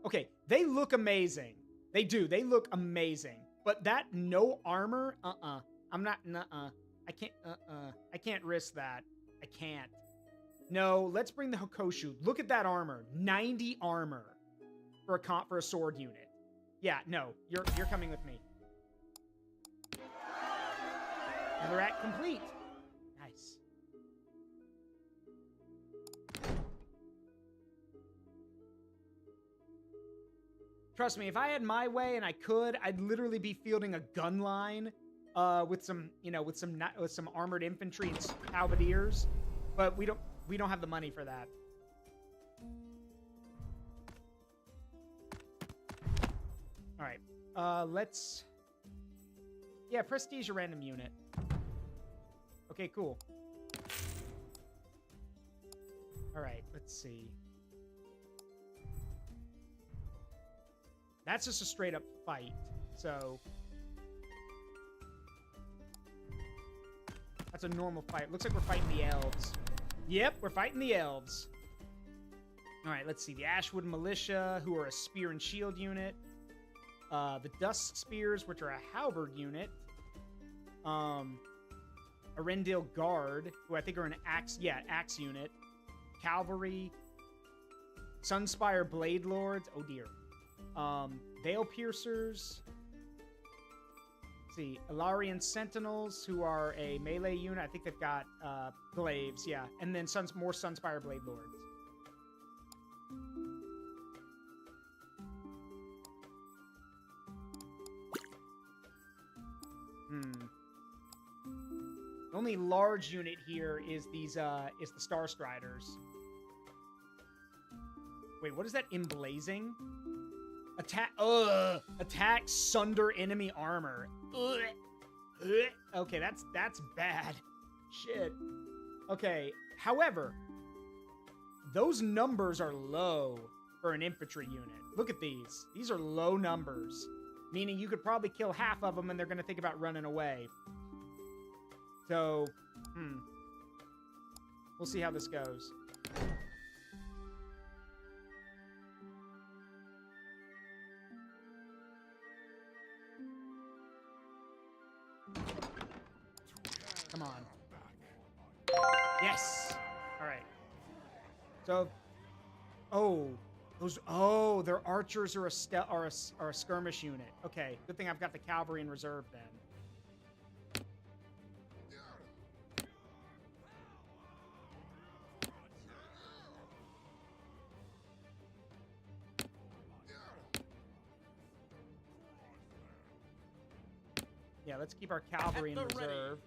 Okay, they look amazing. They do. They look amazing. But that no armor? I'm not... I can't... I can't risk that. I can't. No, let's bring the Hokoshu. Look at that armor. 90 armor for a sword unit. Yeah, no. You're coming with me. Another act complete. Nice. Trust me, if I had my way and I could, I'd literally be fielding a gun line with some armored infantry and halberdiers. But we don't have the money for that. All right. Let's... Yeah, prestige a random unit. Okay, cool. All right, let's see. That's just a straight up fight, so... That's a normal fight. Looks like we're fighting the elves. Yep, we're fighting the elves. All right, let's see. The Ashwood Militia, who are a spear and shield unit. The Dusk Spears, which are a halberd unit. Arendelle Guard, who I think are an axe unit. Cavalry. Sunspire Blade Lords. Oh, dear. Veil Piercers. Let's see. Ilarian Sentinels, who are a melee unit. I think they've got glaives, yeah. And then more Sunspire Blade Lords. The only large unit here is these is the Star Striders. Wait, what is that? Emblazing? Attack sunder enemy armor. Okay, that's bad. Shit. Okay, however, those numbers are low for an infantry unit. Look at these. These are low numbers, meaning you could probably kill half of them and they're going to think about running away. So, we'll see how this goes. Come on. Yes! Alright. So, their archers are a skirmish unit. Okay, good thing I've got the cavalry in reserve then. Yeah, let's keep our cavalry in reserve.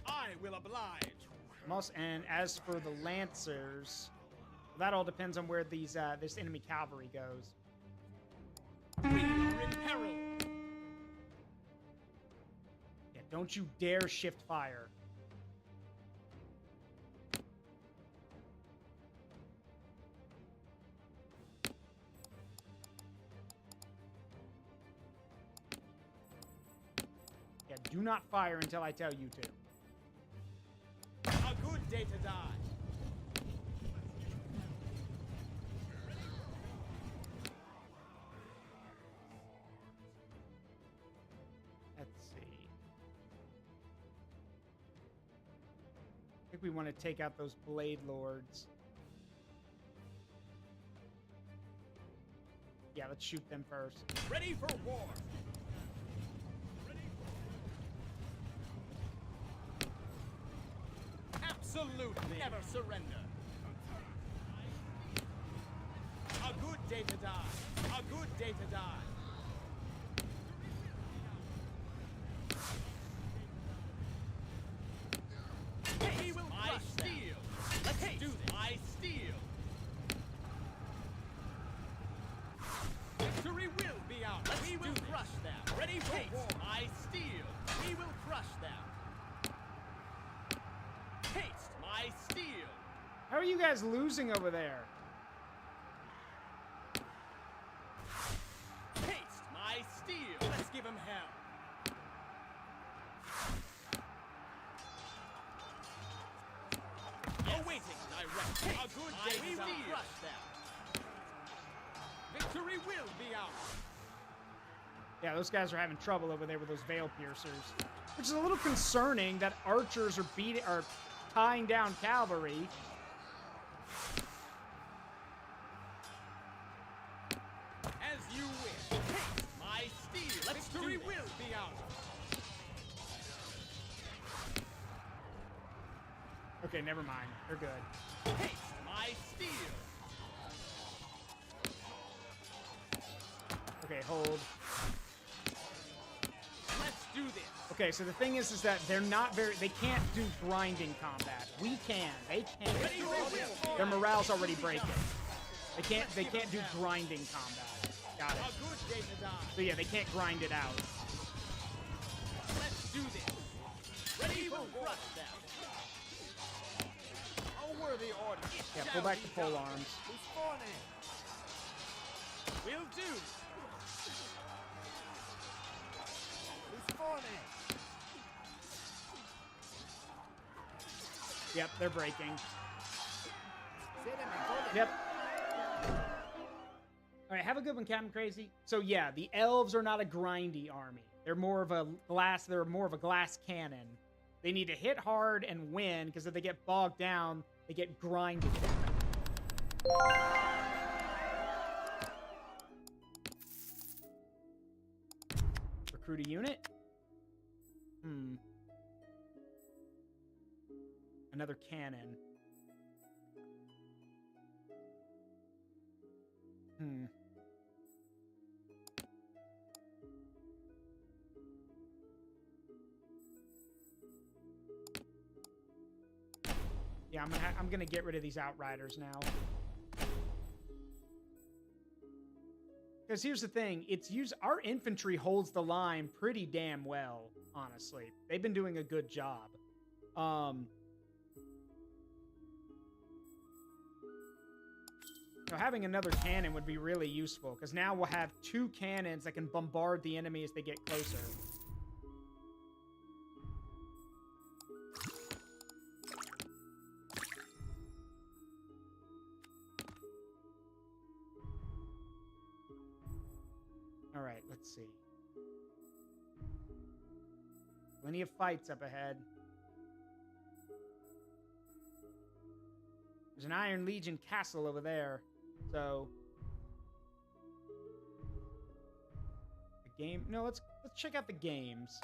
I will oblige. And as for the lancers, that all depends on where these this enemy cavalry goes. We are in peril. Yeah, don't you dare shift fire. Do not fire until I tell you to. A good day to die. Let's see. I think we want to take out those Blade Lords. Yeah, let's shoot them first. Ready for war. Absolutely. Never surrender. A good day to die. A good day to die. He will my steel. Let's do this. My steel. Victory will be ours. We will crush them. Ready for war. My steel. We will crush them. Haste my steel. How are you guys losing over there? Haste my steel. Let's give him hell. Awaiting direct. A good day we will crush them. Victory will be ours. Yeah, those guys are having trouble over there with those veil piercers, which is a little concerning that archers are tying down cavalry. As you wish. Haste my steel. Victory will be ours. Okay, never mind. They're good. Haste my steel. Okay, hold. Let's do this. Okay, so the thing is that they're not they can't do grinding combat. We can. They can't. Their morale's already breaking. They can't do grinding combat. Got it. A good day to die. So yeah, they can't grind it out. Let's do this. Ready for crush them. A worthy order. Yeah, pull back the pole arms. Will do. Yep, they're breaking. Yep. All right, have a good one, Captain Crazy. So yeah, the elves are not a grindy army. They're more of a glass cannon. They need to hit hard and win, because if they get bogged down, they get grinded down. Recruit a unit? Another cannon. Yeah, I'm gonna get rid of these outriders now. Because here's the thing, our infantry holds the line pretty damn well, honestly. They've been doing a good job. So having another cannon would be really useful, because now we'll have 2 cannons that can bombard the enemy as they get closer. All right, let's see. Plenty of fights up ahead. There's an Iron Legion castle over there. So the game. No, let's check out the games.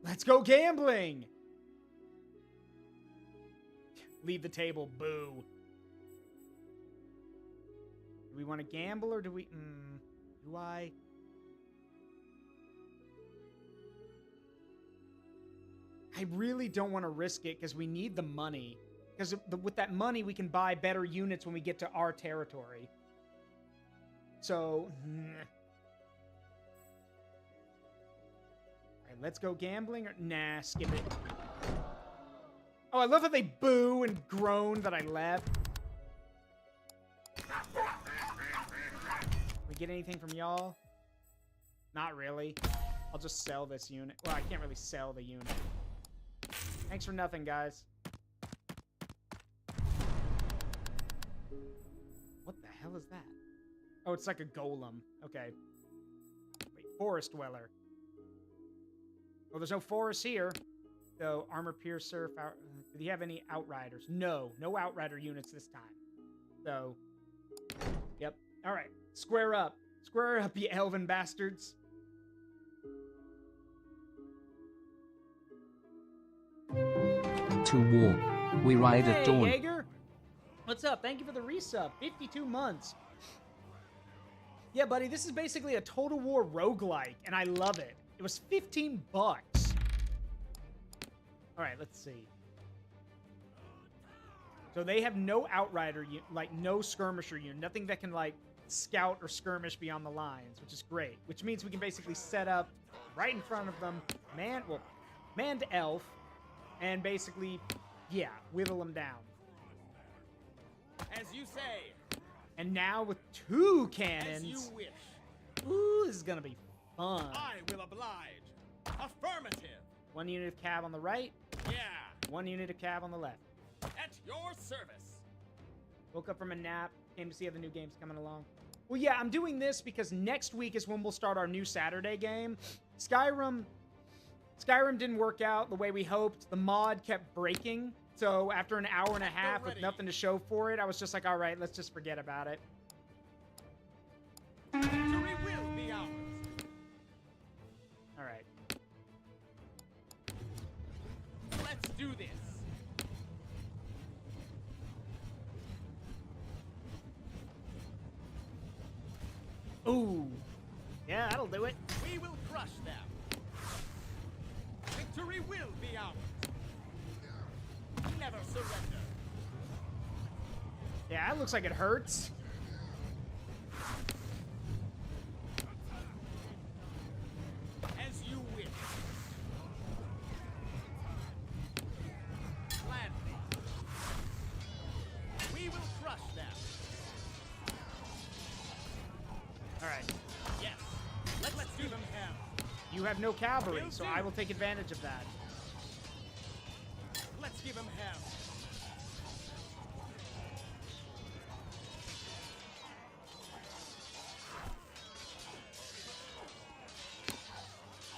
Let's go gambling. Leave the table. Boo. Do we want to gamble or do we? Do I? I really don't want to risk it because we need the money. Because with that money, we can buy better units when we get to our territory. So, all right, let's go gambling. Or, nah, skip it. Oh, I love how they boo and groan that I left. We get anything from y'all? Not really. I'll just sell this unit. Well, I can't really sell the unit. Thanks for nothing, guys. What the hell is that? Oh, it's like a golem. Okay. Wait, forest dweller. Well, there's no forest here. So, armor piercer. Did he have any outriders? No. No outrider units this time. So, yep. All right. Square up. Square up, you elven bastards. To war. We ride Hey, at dawn. Jaeger. What's up? Thank you for the resub. 52 months. Yeah, buddy, this is basically a Total War roguelike, and I love it. It was 15 bucks. All right, let's see. So they have no outrider, like no skirmisher unit, nothing that can like scout or skirmish beyond the lines, which is great. Which means we can basically set up right in front of them, manned elf, and basically, yeah, whittle them down. As you say. And now with 2 cannons. As you wish. Ooh, this is gonna be fun. I will oblige. Affirmative. 1 unit of cav on the right. Yeah. 1 unit of cav on the left. At your service. Woke up from a nap. Came to see how the new game's coming along. Well, yeah, I'm doing this because next week is when we'll start our new Saturday game. Skyrim didn't work out the way we hoped. The mod kept breaking. So after an hour and a half with nothing to show for it, I was just like, all right, let's just forget about it. Victory will be ours. All right. Let's do this. Ooh. Yeah, that'll do it. We will crush them. Victory will be ours. Never surrender. Yeah, that looks like it hurts. As you wish. Gladly. We will crush them. All right. Yes. Let's give them hell. You have no cavalry, Will so do. I will take advantage of that. Let's give them hell.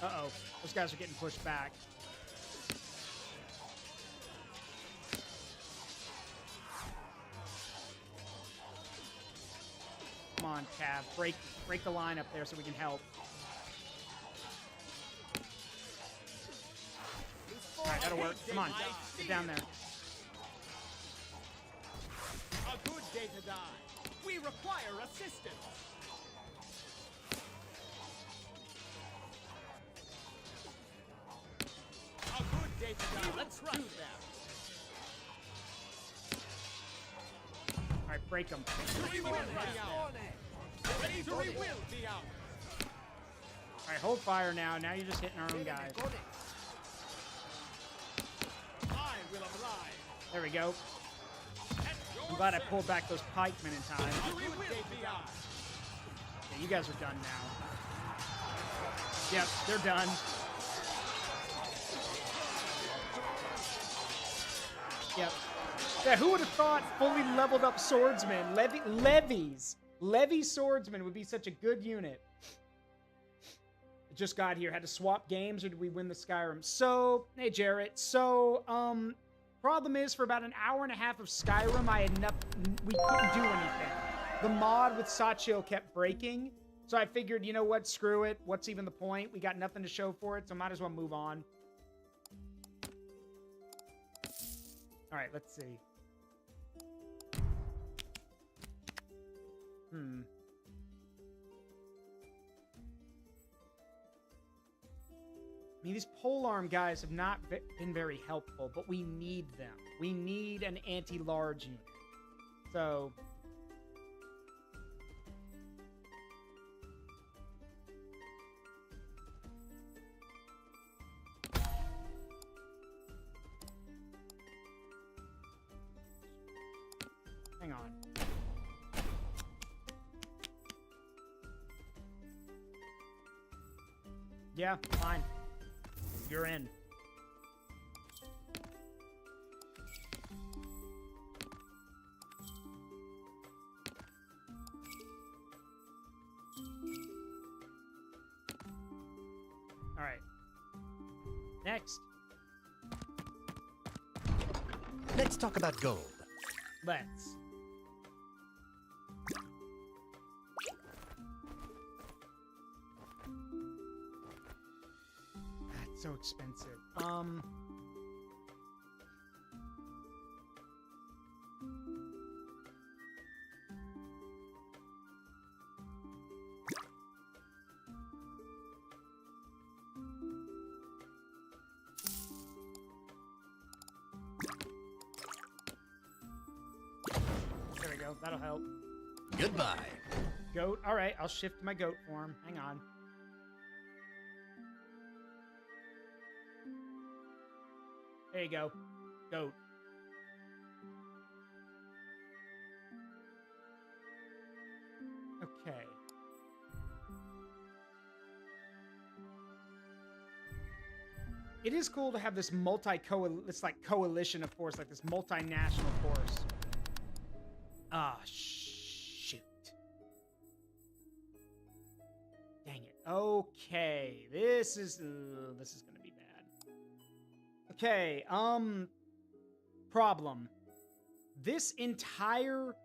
Uh-oh. Those guys are getting pushed back. Come on, Cav. Break the line up there so we can help. All right, that'll work. Come on. Get down there. A good day to die. We require assistance. A good day to die. Let's crush them. All right, break them. Victory will be ours. Victory will be ours. All right, hold fire now. Now you're just hitting our own guys. I will oblige. There we go. I'm glad I pulled back those pikemen in time. Victory will be ours. Yeah, you guys are done now. Yep, they're done. Yep. Yeah, who would have thought fully leveled up swordsmen, Levy swordsman would be such a good unit. It just got here. Had to swap games, or did we win the Skyrim? So, hey Jarrett. So, problem is, for about an hour and a half of Skyrim, we couldn't do anything. The mod with Sachil kept breaking, so I figured, you know what, screw it. What's even the point? We got nothing to show for it, so might as well move on. All right, let's see. I mean, these polearm guys have not been very helpful, but we need them. We need an anti-large unit. So... hang on. Yeah, fine. You're in. All right. Next. Let's talk about gold. Let's. That's so expensive. There we go. That'll help. Goodbye. Goat. All right, I'll shift my goat form. Hang on. There you go. Goat. Okay. It is cool to have this coalition of force, like this multinational force. Ah, shoot. Dang it. Okay, this is gonna be bad. Okay, problem. This entire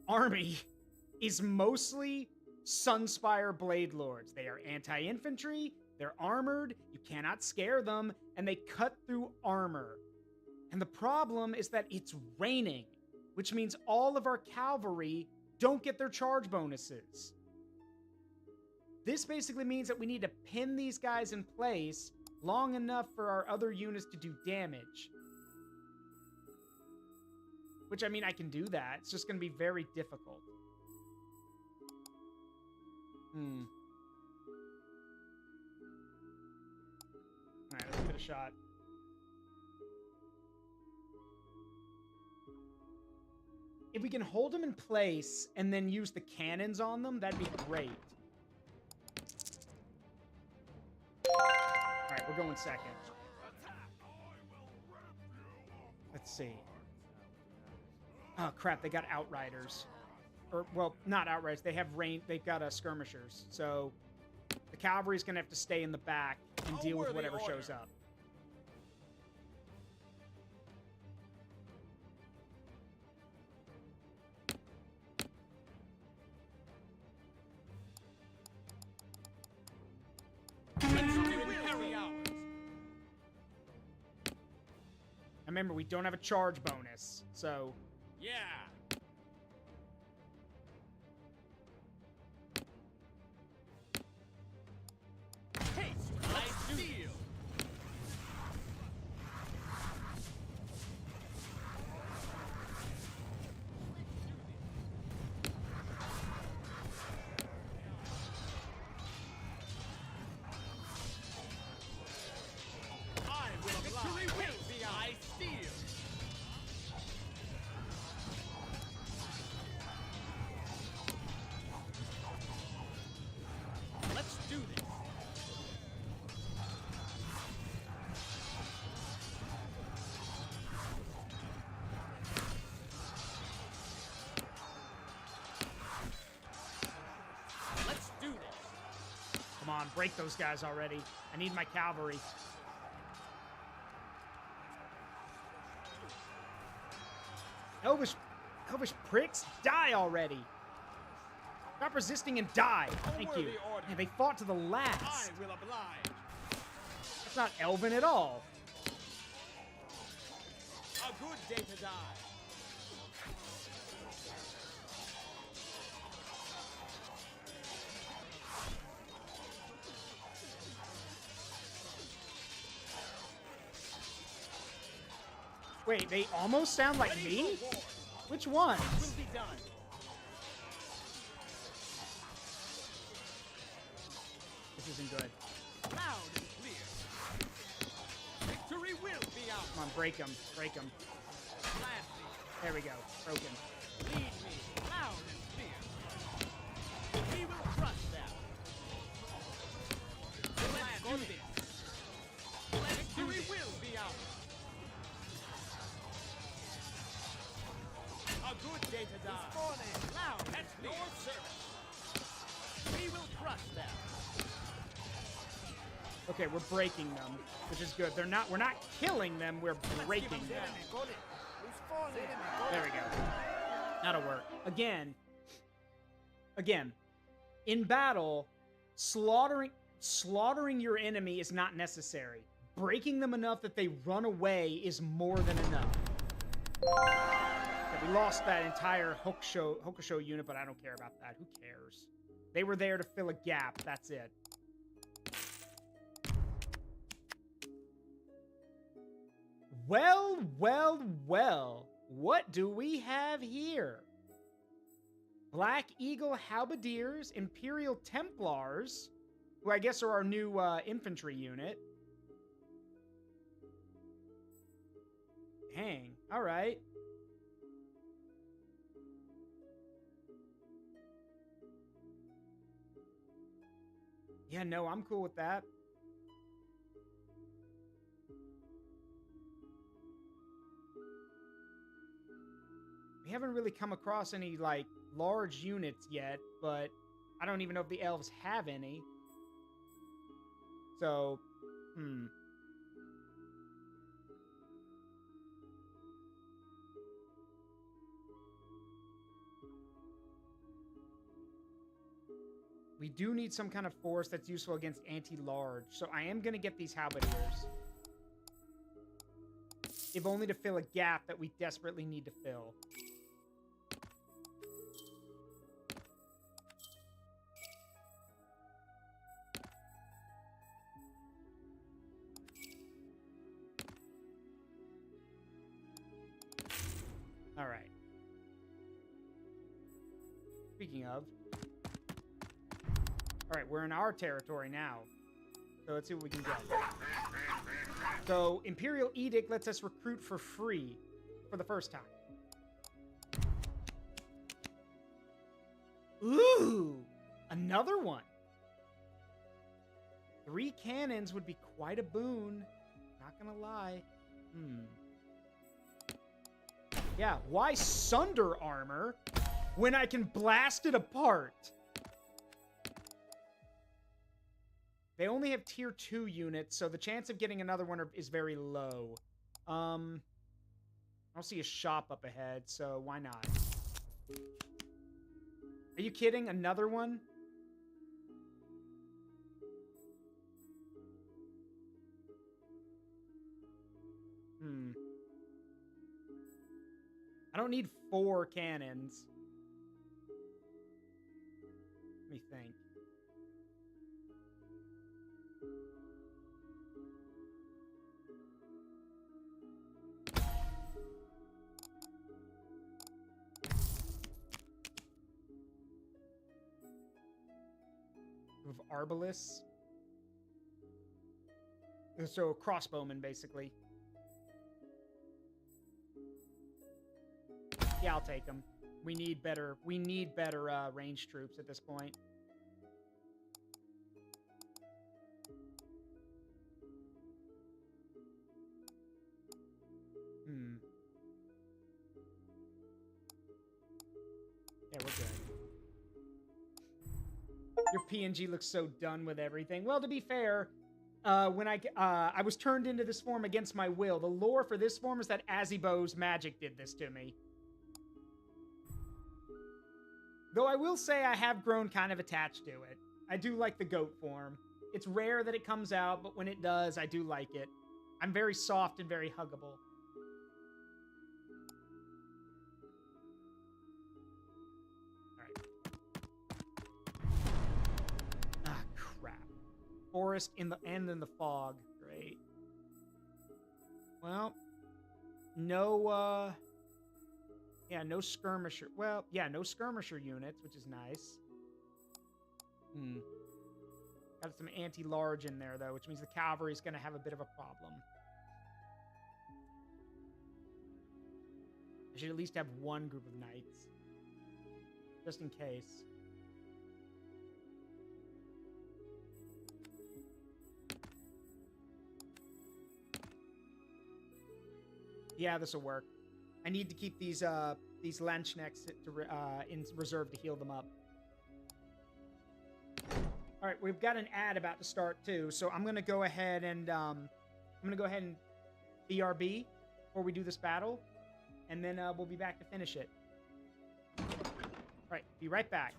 army is mostly Sunspire Blade Lords. They are anti-infantry, they're armored, you cannot scare them, and they cut through armor. And the problem is that it's raining, which means all of our cavalry don't get their charge bonuses. This basically means that we need to pin these guys in place long enough for our other units to do damage. Which, I mean, I can do that. It's just going to be very difficult. Alright, let's give it a shot. If we can hold them in place and then use the cannons on them, that'd be great. Alright, we're going second. Let's see. Oh, crap, they got Outriders. Or, well, not Outriders. They have they've got skirmishers. So, the cavalry's gonna have to stay in the back and deal with whatever shows up. Remember, we don't have a charge bonus, so... Yeah! Haste! I feel! I will victory will be I steal! Let's do this. Let's do this. Come on, break those guys already. I need my cavalry. Elvish pricks, die already. Stop resisting and die. Thank you. Yeah, they fought to the last. I will oblige. That's not Elven at all. A good day to die. Wait, they almost sound like me? Which ones? Will be done. This isn't good. Loud and clear. Victory will be ours. Come on, break them. Break them. Gladly. There we go. Broken. Lead me loud and clear. We will crush them. Let's do this. Victory will be ours. A good day to die. Now, at your service. We will crush them. Okay, we're breaking them, which is good. We're not killing them, we're breaking them. There we go. That'll work. Again, in battle, slaughtering your enemy is not necessary. Breaking them enough that they run away is more than enough. Okay, we lost that entire Hokusho unit, but I don't care about that. Who cares? They were there to fill a gap. That's it. Well, well, well. What do we have here? Black Eagle Halberdiers, Imperial Templars, who I guess are our new infantry unit. Dang. All right. Yeah, no, I'm cool with that. We haven't really come across any, like, large units yet, but I don't even know if the elves have any. So, We do need some kind of force that's useful against anti-large, so I am going to get these halberdiers. If only to fill a gap that we desperately need to fill. All right. Speaking of... All right, we're in our territory now. So let's see what we can get. So, Imperial Edict lets us recruit for free for the first time. Ooh! Another one! 3 cannons would be quite a boon. Not gonna lie. Yeah, why Sunder Armor when I can blast it apart? They only have tier 2 units, so the chance of getting another one is very low. I don't see a shop up ahead, so why not? Are you kidding? Another one? I don't need 4 cannons. Let me think. Of Arbalest. So crossbowmen, basically. Yeah, I'll take them. We need better range troops at this point. Yeah, we're good. Your PNG looks so done with everything. Well, to be fair, when I was turned into this form against my will. The lore for this form is that Azibo's magic did this to me. Though I will say I have grown kind of attached to it. I do like the goat form. It's rare that it comes out, but when it does, I do like it. I'm very soft and very huggable. Forest in the fog. Great. Well, no yeah, no skirmisher. Well, yeah, no skirmisher units, which is nice. Got some anti-large in there though, which means the cavalry's gonna have a bit of a problem. I should at least have one group of knights. Just in case. Yeah, this will work. I need to keep these Lanchnecks in reserve to heal them up. All right, we've got an ad about to start too, so I'm gonna go ahead and BRB before we do this battle, and then we'll be back to finish it. All right, be right back.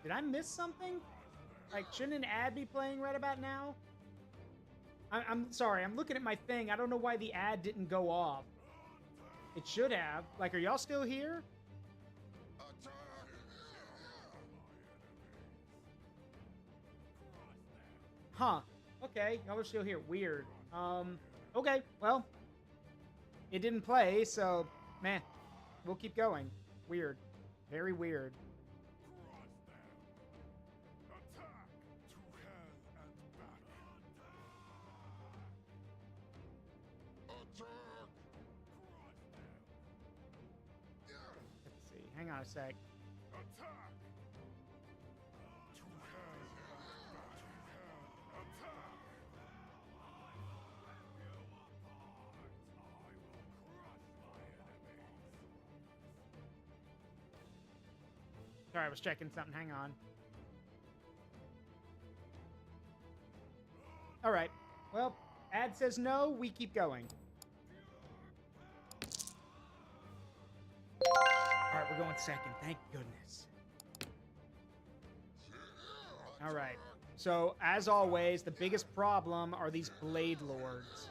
Did I miss something? Like, shouldn't an ad be playing right about now? I'm sorry, I'm looking at my thing. I don't know why the ad didn't go off. It should have. Like, are y'all still here? Huh. Okay, y'all are still here. Weird. Okay, well. It didn't play, so, man. We'll keep going. Weird. Very weird. Let's see. Hang on a sec. Sorry, I was checking something. Hang on. All right. Well, ad says no. We keep going. All right, we're going second. Thank goodness. All right. So, as always, the biggest problem are these Blade Lords.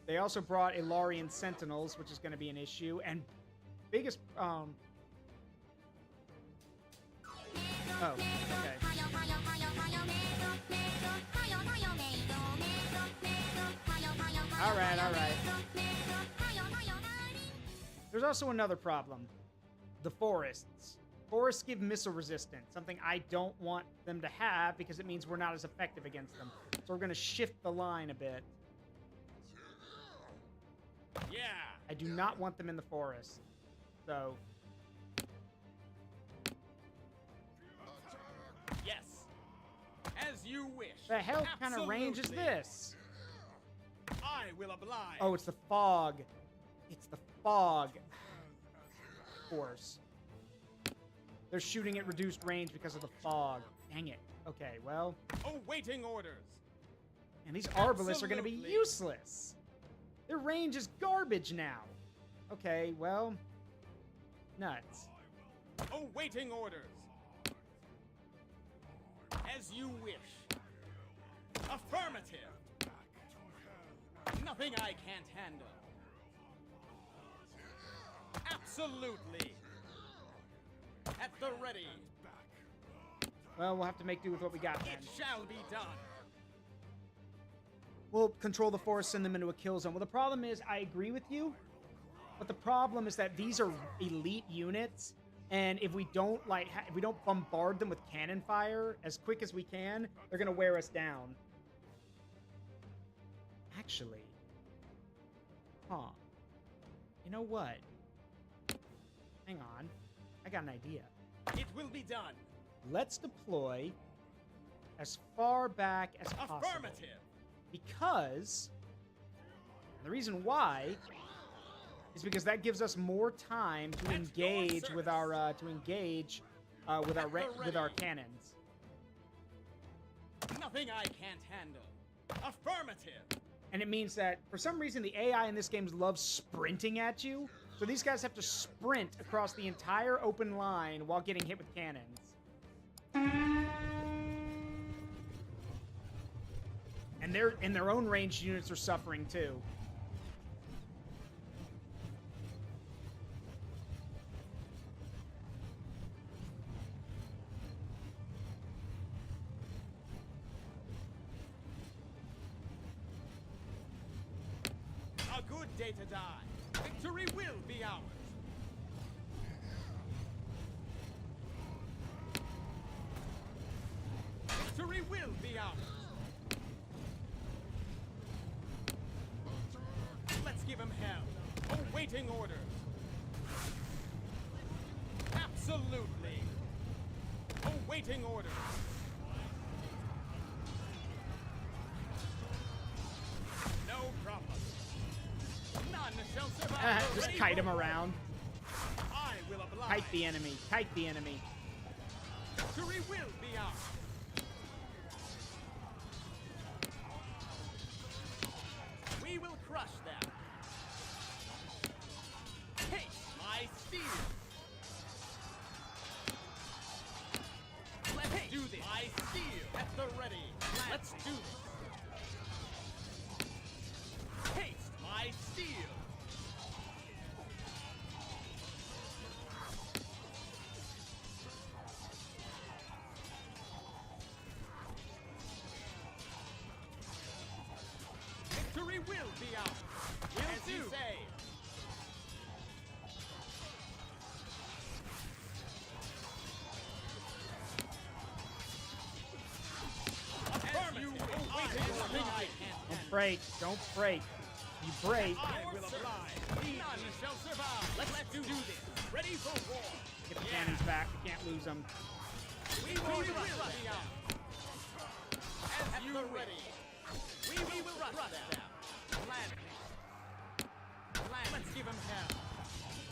They also brought Ilarian Sentinels, which is going to be an issue. And biggest... Oh, okay. All right, all right. There's also another problem. The forests. Forests give missile resistance, something I don't want them to have because it means we're not as effective against them. So we're going to shift the line a bit. Yeah. I do not want them in the forest. So... Yes. As you wish. The hell kind of range is this? I will oblige. Oh, it's the fog. It's the fog. Of course. They're shooting at reduced range because of the fog. Dang it. Okay, well. Awaiting orders. And these Arbalists are going to be useless. Their range is garbage now. Okay, well. Nuts. Awaiting orders. As you wish. Affirmative. Nothing I can't handle. Absolutely. At the ready. Well, we'll have to make do with what we got then. It shall be done. We'll control the forest, send them into a kill zone. Well, the problem is, I agree with you, but the problem is that these are elite units, and if we don't if we don't bombard them with cannon fire as quick as we can, they're gonna wear us down. Actually, huh? You know what? hang on. I got an idea. It will be done. Let's deploy as far back as possible. Affirmative. Because the reason why is because that gives us more time to engage with our with our cannons. Nothing I can't handle. Affirmative. And it means that for some reason the AI in this game loves sprinting at you. So these guys have to sprint across the entire open line while getting hit with cannons. And their own ranged units are suffering too. A good day to die. Victory will be ours. Victory will be ours. Let's give him hell. Awaiting orders. Absolutely. Awaiting orders. No problem. None shall survive. Just kite him around. I will oblige. Kite the enemy. Kite the enemy. Victory will be ours. We will crush them. Hey, my steel. Let's do this. My steel at the ready. Let's do this. Haste my steel. Victory will be ours. Will as do. You say. Don't break. Don't break. You break. I will oblige. None shall survive. Let's do this. Ready for war. Get the cannons back. We can't lose them. We will rush them. As you ready. We will rush them. Gladly. Let's give them hell.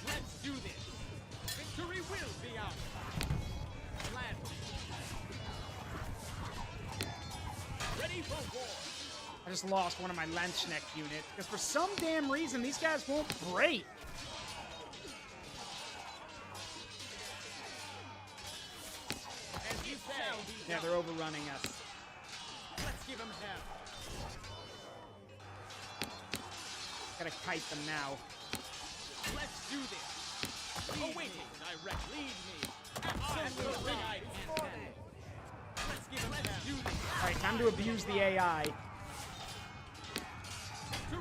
Let's do this. Victory will be ours. Gladly. Ready for war. I just lost one of my Lenschneck units because for some damn reason these guys won't break. As you say. Yeah, they're overrunning us. Let's give them hell. Gotta kite them now. Let's do this. Awaiting direct. Lead me. Absolutely. Let's give them hell. Alright, time to abuse the AI.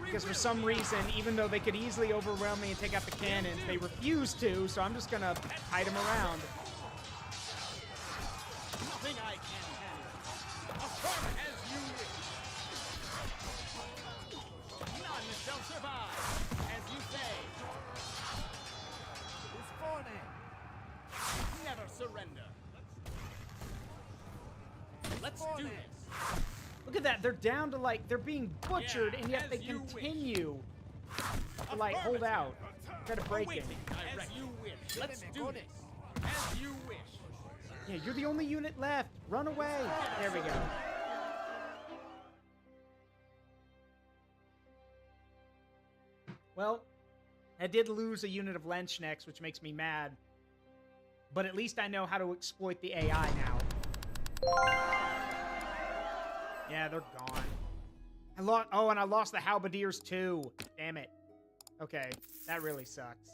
Because for some reason, even though they could easily overwhelm me and take out the cannons, they refuse to, so I'm just gonna hide them around. Nothing I can handle. Affirm as you wish. None shall survive, as you say. Who's for them? Never surrender. Let's do this. Look at that, they're down to like, they're being butchered, and yet they continue to like hold out. Try to break it. As you wish. Let's do this. As you wish. Yeah, you're the only unit left. Run away. There we go. Well, I did lose a unit of Lenschnecks, which makes me mad. But at least I know how to exploit the AI now. Yeah, they're gone. I lost. Oh, and I lost the halberdiers too. Damn it. Okay, that really sucks.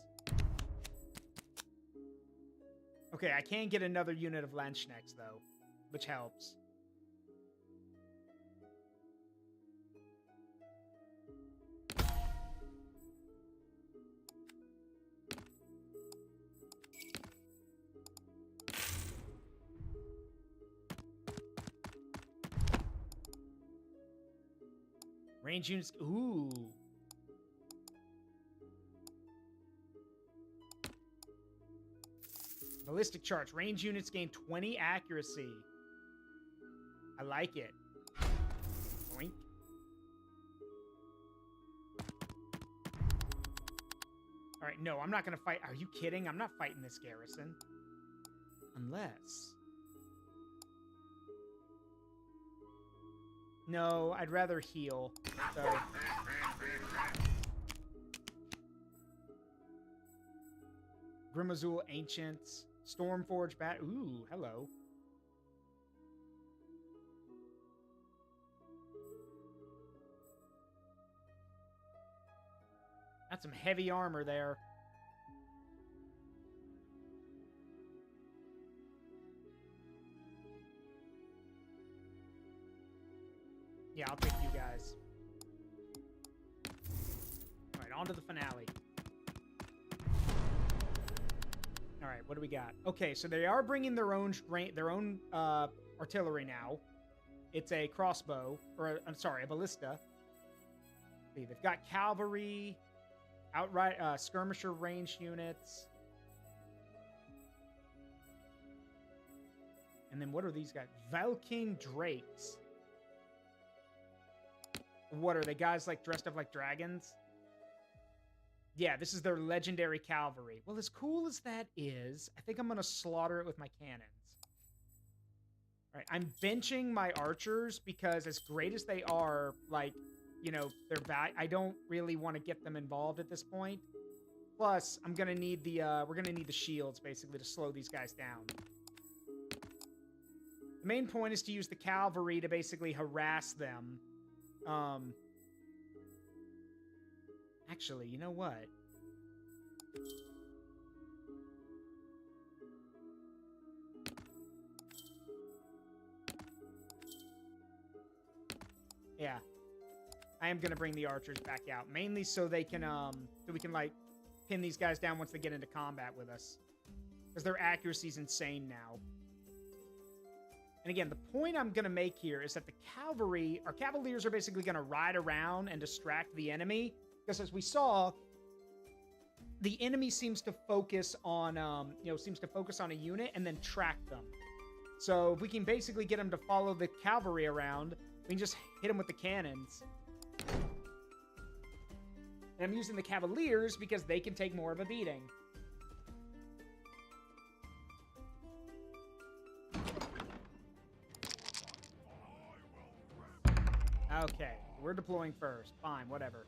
Okay, I can get another unit of Lenschnecks though, which helps. Range units. Ooh. Ballistic charge. Range units gain 20 accuracy. I like it. Boink. Alright, no, I'm not gonna fight. Are you kidding? I'm not fighting this garrison. Unless... No, I'd rather heal. So... Grimazul Ancients. Stormforge Bat. Ooh, hello. That's some heavy armor there. Yeah, I'll take you guys. Alright, on to the finale. Alright, what do we got? Okay, so they are bringing their own artillery now. It's a crossbow, or I'm sorry, a ballista. See, they've got cavalry, outright skirmisher range units. And then what are these guys? Valkyne Drakes. What are they, guys like dressed up like dragons? Yeah, this is their legendary cavalry. Well, as cool as that is, I think I'm going to slaughter it with my cannons. All right, I'm benching my archers because as great as they are, like, you know, I don't really want to get them involved at this point. Plus, I'm going to need the, we're going to need the shields, basically, to slow these guys down. The main point is to use the cavalry to basically harass them. Actually, you know what? Yeah. I am gonna bring the archers back out, mainly so they can, so we can, like, pin these guys down once they get into combat with us. Because their accuracy is insane now. And again, the point I'm gonna make here is that the cavalry, our cavaliers are basically gonna ride around and distract the enemy. Because as we saw, the enemy seems to focus on, seems to focus on a unit and then track them. So if we can basically get them to follow the cavalry around, we can just hit them with the cannons. And I'm using the cavaliers because they can take more of a beating. Okay, we're deploying first. Fine, whatever.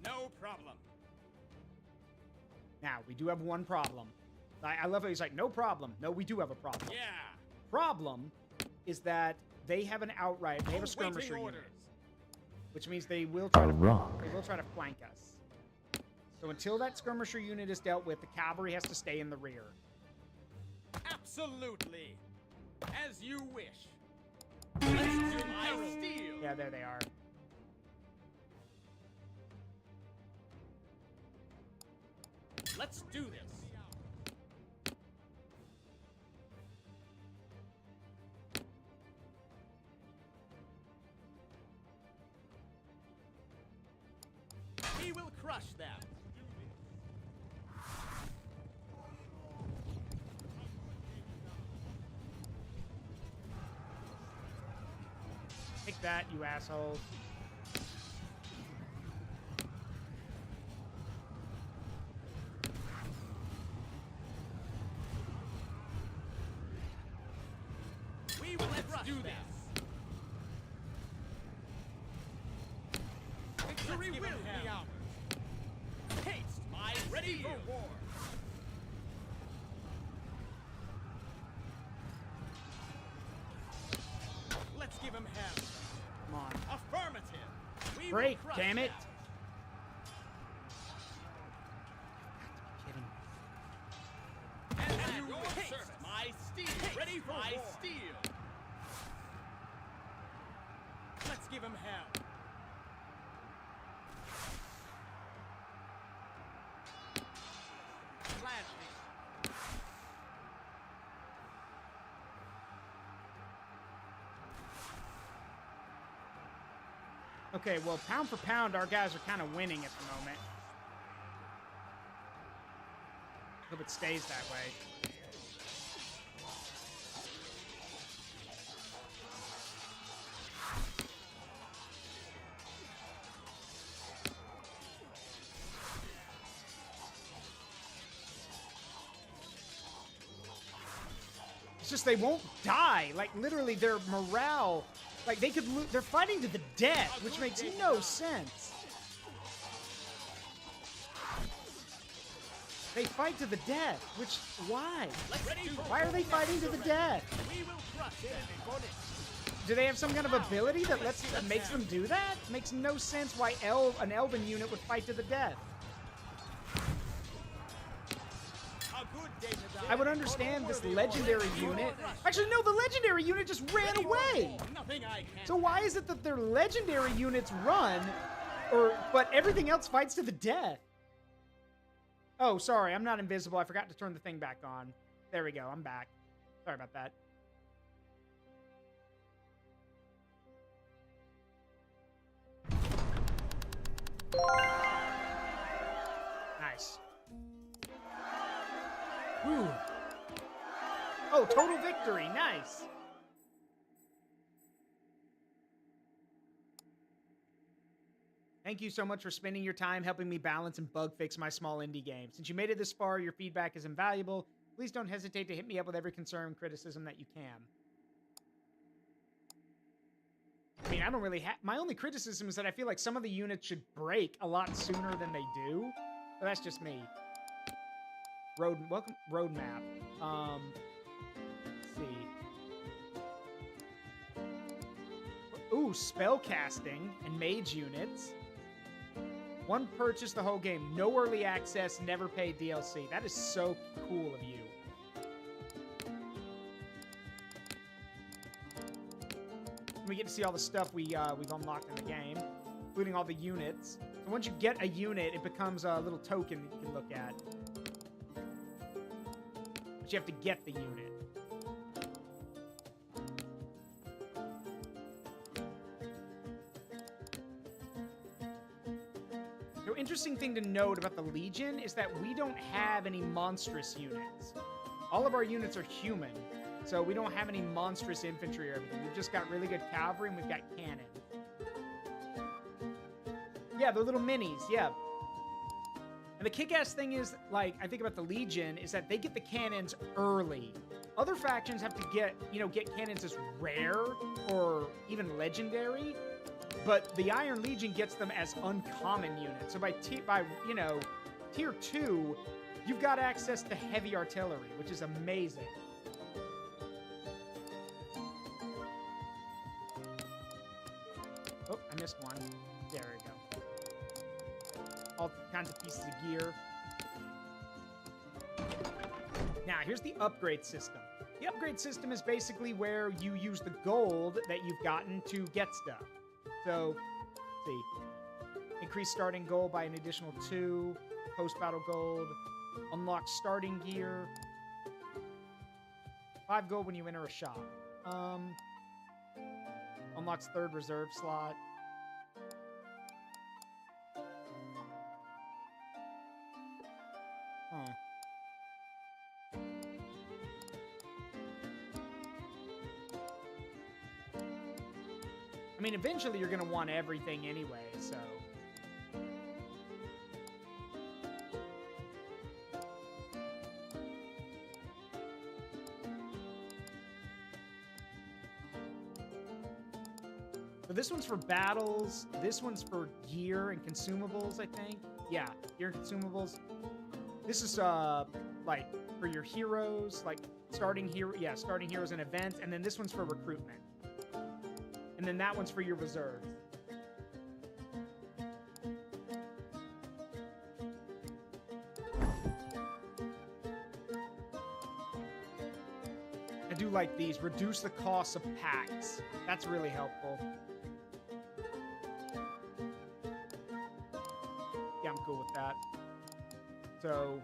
No problem. Now, we do have one problem. I love how he's like, no problem. No, we do have a problem. Yeah. Problem is that they have an outright, they have a skirmisher unit. Which means they will try to flank us. So until that skirmisher unit is dealt with, the cavalry has to stay in the rear. Absolutely. As you wish. Let's do my steel. Yeah, there they are. Let's do this. We will crush them. Take that, you assholes. We will do this. Victory will be ours. Haste my ready for war. Let's give him hell. Come on. Affirmative. We Break, will crush damn it. them. And you haste my steel. Ready for my steel. Let's give him hell. Okay, well, pound for pound, our guys are kind of winning at the moment. Hope it stays that way. It's just they won't die. Like, literally, their morale... Like, they could they're fighting to the death, which makes no sense. They fight to the death, which... Why? Why are they fighting to the death? Do they have some kind of ability that makes them do that? Makes no sense why an elven unit would fight to the death. I would understand this legendary unit. Actually, no, the legendary unit just ran away. So why is it that their legendary units run, but everything else fights to the death? Oh, sorry, I'm not invisible. I forgot to turn the thing back on. There we go, I'm back. Sorry about that. Nice. Woo. Oh, total victory. Nice. Thank you so much for spending your time helping me balance and bug fix my small indie game. Since you made it this far, your feedback is invaluable. Please don't hesitate to hit me up with every concern and criticism that you can. I mean, I don't really have... My only criticism is that I feel like some of the units should break a lot sooner than they do. But that's just me. Roadmap. Let's see. Ooh, spell casting and mage units. One purchase the whole game. No early access, never pay DLC. That is so cool of you. We get to see all the stuff we've unlocked in the game, including all the units. So once you get a unit, it becomes a little token that you can look at. But you have to get the unit. The interesting thing to note about the Legion is that we don't have any monstrous units. All of our units are human, so we don't have any monstrous infantry or everything. We've just got really good cavalry and we've got cannon. Yeah, they're little minis, yeah. And the kick-ass thing is, like, I think about the Legion, is that they get the cannons early. Other factions have to get cannons as rare or even legendary, but the Iron Legion gets them as uncommon units. So by tier 2, you've got access to heavy artillery, which is amazing. Oh, I missed one. There we go. All kinds of pieces of gear. Now, here's the upgrade system. The upgrade system is basically where you use the gold that you've gotten to get stuff. So, let's see. Increase starting gold by an additional 2. Post-battle gold. Unlock starting gear. 5 gold when you enter a shop. Unlocks 3rd reserve slot. Huh. I mean, eventually you're going to want everything anyway, so... So this one's for battles. This one's for gear and consumables, I think. Yeah, gear and consumables. This is, like, for your heroes, like, starting heroes and events. And then this one's for recruitment. And then that one's for your reserves. I do like these. Reduce the cost of packs. That's really helpful. Yeah, I'm cool with that. So...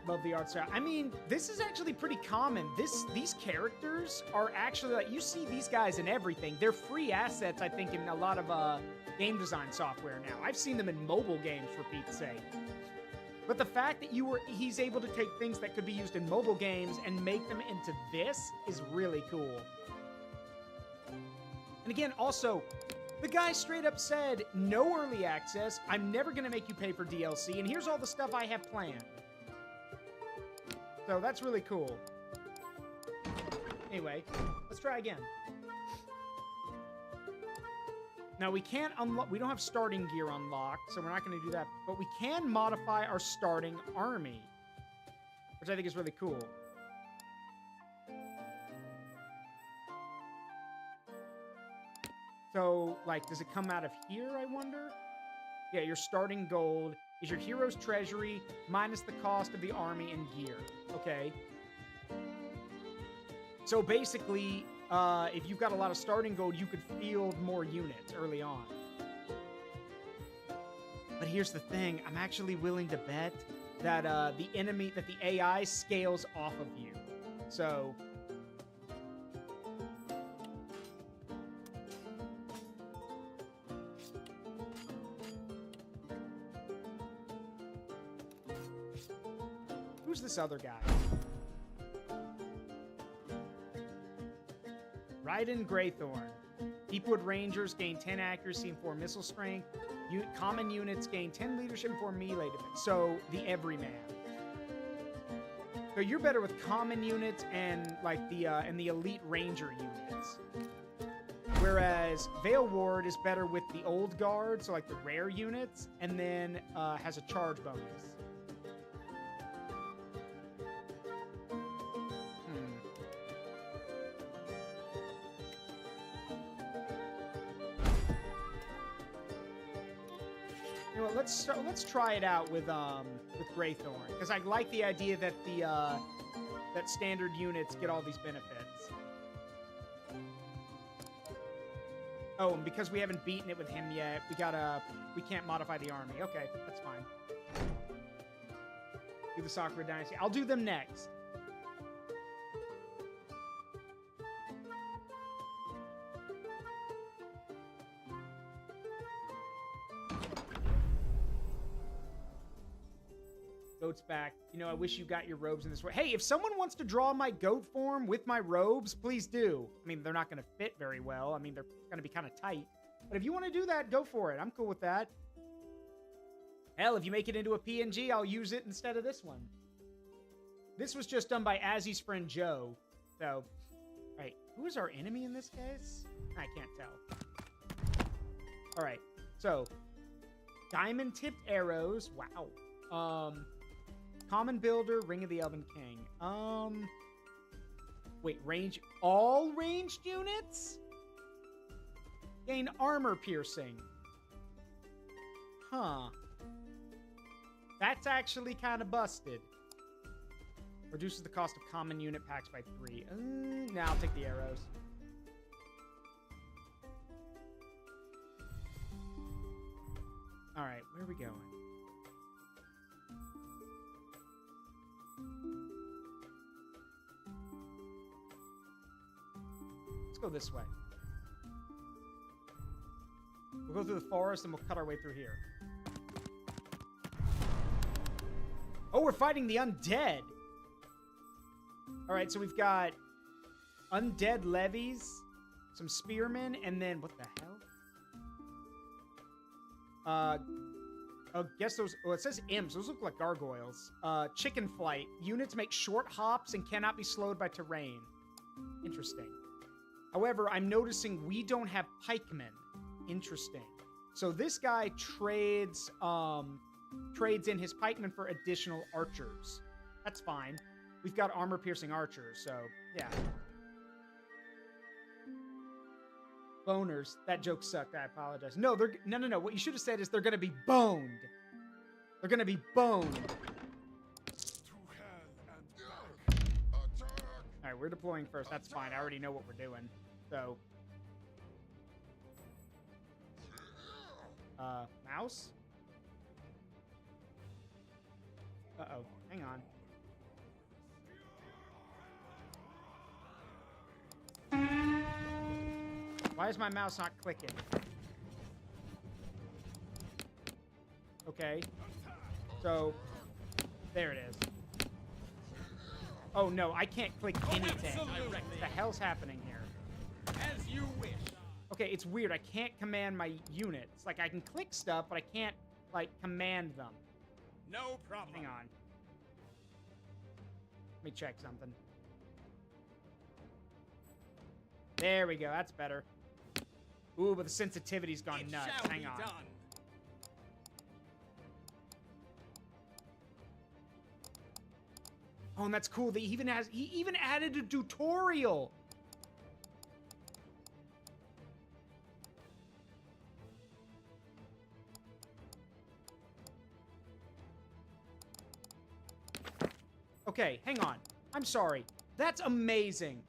Love the art style. I mean, this is actually pretty common. These characters are actually, like, you see these guys in everything. They're free assets, I think, in a lot of game design software now. I've seen them in mobile games, for Pete's sake. But the fact that he's able to take things that could be used in mobile games and make them into this is really cool. And again, also, the guy straight up said, no early access, I'm never gonna make you pay for DLC, and here's all the stuff I have planned. So that's really cool. Anyway, let's try again. Now we can't unlock, we don't have starting gear unlocked, so we're not gonna do that, but we can modify our starting army, which I think is really cool. So, like, does it come out of here, I wonder? Yeah, your starting gold is your hero's treasury minus the cost of the army and gear. Okay. So basically, if you've got a lot of starting gold, you could field more units early on. But here's the thing. I'm actually willing to bet that the AI scales off of you. So... who's this other guy? Raiden Greythorn. Deepwood Rangers gain 10 accuracy and 4 missile strength. Common units gain 10 leadership and 4 melee defense. So, the everyman. So you're better with common units and like the elite ranger units. Whereas Veil Ward is better with the old guard, so like the rare units, and then has a charge bonus. You know what, let's try it out with Greythorn, because I like the idea that that standard units get all these benefits. Oh, and because we haven't beaten it with him yet, we can't modify the army. Okay, that's fine. Do the Sakura Dynasty. I'll do them next. Goat's back. You know, I wish you got your robes in this way. Hey, if someone wants to draw my goat form with my robes, please do. I mean, they're not going to fit very well. I mean, they're going to be kind of tight. But if you want to do that, go for it. I'm cool with that. Hell, if you make it into a PNG, I'll use it instead of this one. This was just done by Azzy's friend Joe. So, right. Who is our enemy in this case? I can't tell. All right. So, diamond-tipped arrows. Wow. Common Builder, Ring of the Elven King. Wait, all ranged units? Gain armor piercing. Huh. That's actually kind of busted. Reduces the cost of common unit packs by 3. Nah, I'll take the arrows. Alright, where are we going? Let's go this way. We'll go through the forest and we'll cut our way through here. Oh, we're fighting the undead! Alright, so we've got undead levies, some spearmen, and then what the hell? Oh, guess those. Oh, it says imps. Those look like gargoyles. Chicken flight. Units make short hops and cannot be slowed by terrain. Interesting. However, I'm noticing we don't have pikemen. Interesting. So this guy trades in his pikemen for additional archers. That's fine. We've got armor-piercing archers, so yeah. Boners. That joke sucked. I apologize. No, no. What you should have said is they're gonna be boned. They're gonna be boned. All right, we're deploying first. That's fine. I already know what we're doing. So, mouse. Uh-oh. Hang on. Why is my mouse not clicking? Okay. So, there it is. Oh no, I can't click anything. What the hell's happening here? As you wish. Okay, it's weird. I can't command my units. Like, I can click stuff, but I can't, like, command them. No problem. Hang on. Let me check something. There we go. That's better. Ooh, but the sensitivity's gone nuts. Hang on. Done. Oh, and that's cool. He even added a tutorial. Okay, hang on. I'm sorry. That's amazing.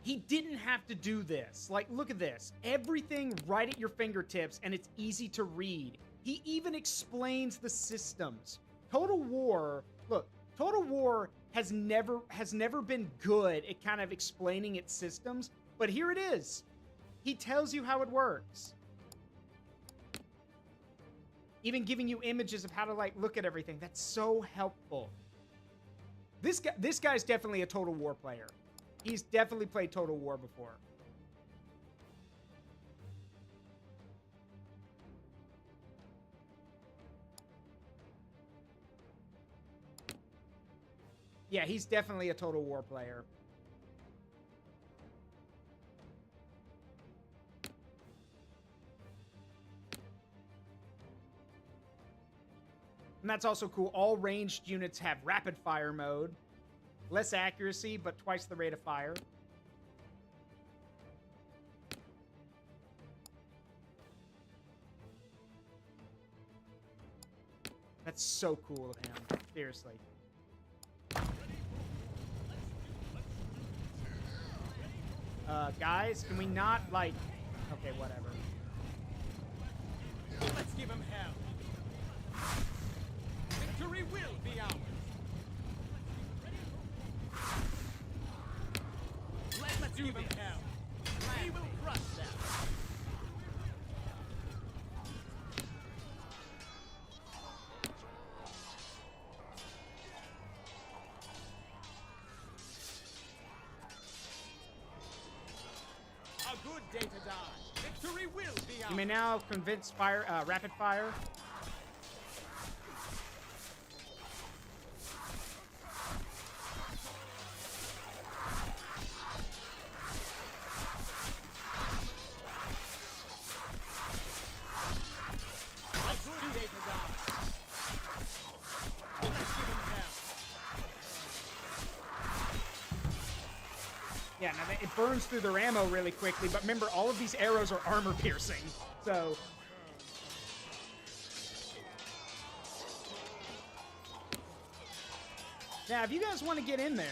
He didn't have to do this. Like, look at this. Everything right at your fingertips, and it's easy to read. He even explains the systems. Total War, look, Total War has never been good at kind of explaining its systems, but here it is. He tells you how it works. Even giving you images of how to, like, look at everything. That's so helpful. This guy's definitely a Total War player. He's definitely played Total War before. Yeah, he's definitely a Total War player. And that's also cool. All ranged units have rapid fire mode. Less accuracy, but twice the rate of fire. That's so cool of him. Seriously. Guys, can we not, like... Okay, whatever. Let's give him hell. Victory will be ours. Let's give him hell. We will crush them. A good day to die. Victory will be ours. You may now convince rapid fire. Yeah, now it burns through their ammo really quickly, but remember, all of these arrows are armor piercing, so... Now, if you guys want to get in there...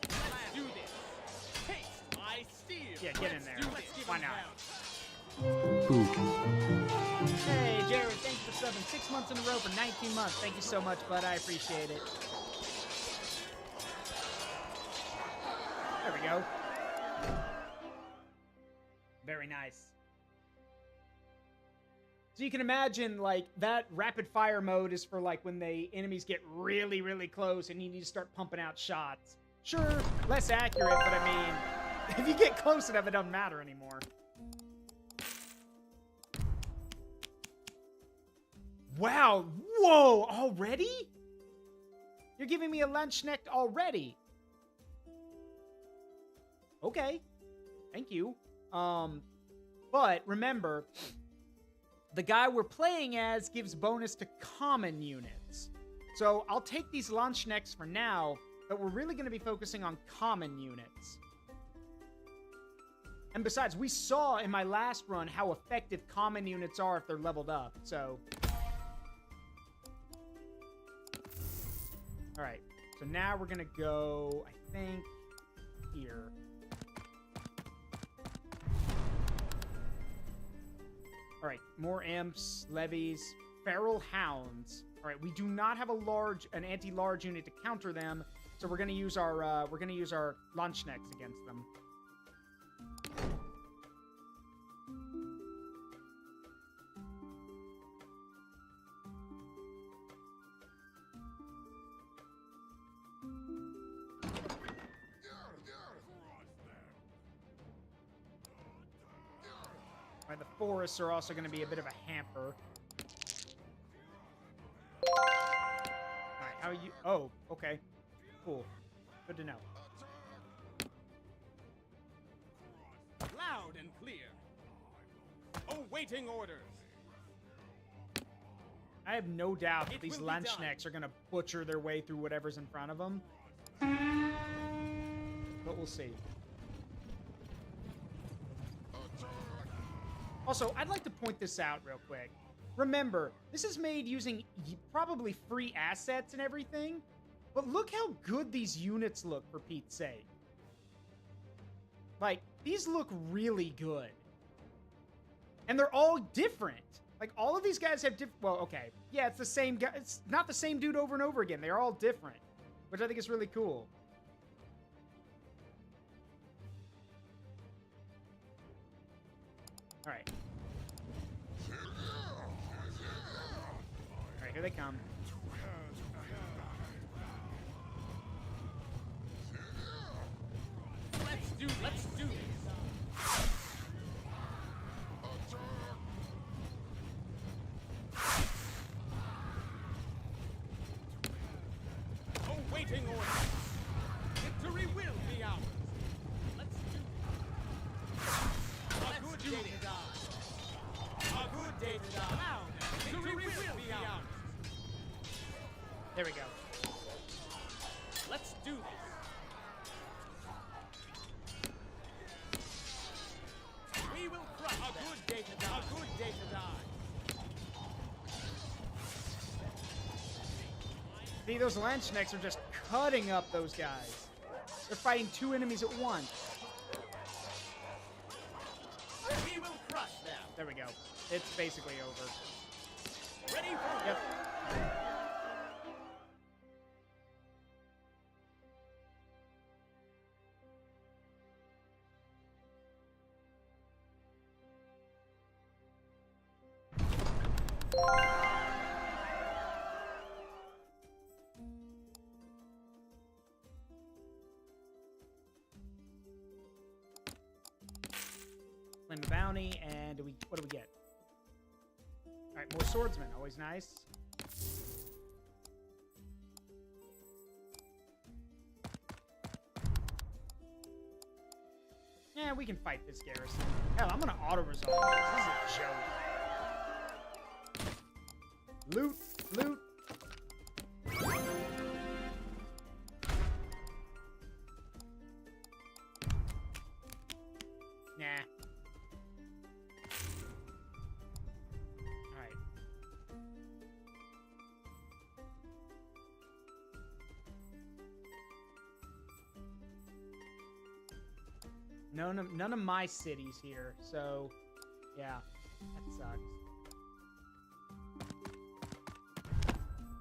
Let's do this. Taste my steel. Yeah, get in there. Why not? Ooh. Hey, Jared, thanks for subbing 6 months in a row for 19 months. Thank you so much, bud. I appreciate it. There we go. Very nice. So you can imagine, like, that rapid fire mode is for, like, when the enemies get really, really close and you need to start pumping out shots. Sure, less accurate, but I mean, if you get close enough, it doesn't matter anymore. Wow, whoa, already? You're giving me a Landsknecht already? Okay, thank you. But remember, the guy we're playing as gives bonus to common units. So I'll take these Landsknechts for now, but we're really going to be focusing on common units. And besides, we saw in my last run how effective common units are if they're leveled up, so... Alright, so now we're going to go, I think, here. Alright, more imps, levies, feral hounds. Alright, we do not have an anti-large unit to counter them, So we're gonna use our Lunchnecks against them. Right, the forests are also going to be a bit of a hamper. Alright, how are you? Oh, okay. Cool. Good to know. Loud and clear. Awaiting orders. I have no doubt that these Lunchnecks are going to butcher their way through whatever's in front of them. But we'll see. Also, I'd like to point this out real quick. Remember, this is made using probably free assets and everything, but look how good these units look, for Pete's sake. Like, these look really good. And they're all different. Like, all of these guys have different... Well, okay. Yeah, it's the same guy. It's not the same dude over and over again. They're all different, which I think is really cool. All right. All right, here they come. Let's do this. Awaiting orders. Victory will be ours. Let's do this. A good day to die. A good day to die. Now, victory will be ours. There we go. Let's do this. We will crush a good day to die. A good day to die. See, those Lunchnecks are just cutting up those guys. They're fighting two enemies at once. We will crush them. There we go. It's basically over. Ready for Yep. Claim a bounty, and what do we get? Alright, more swordsmen, always nice. Yeah, we can fight this garrison. Hell, I'm gonna auto-resolve this. This is a joke. Loot, loot. Nah. Alright. None of my cities here, so yeah, that sucks.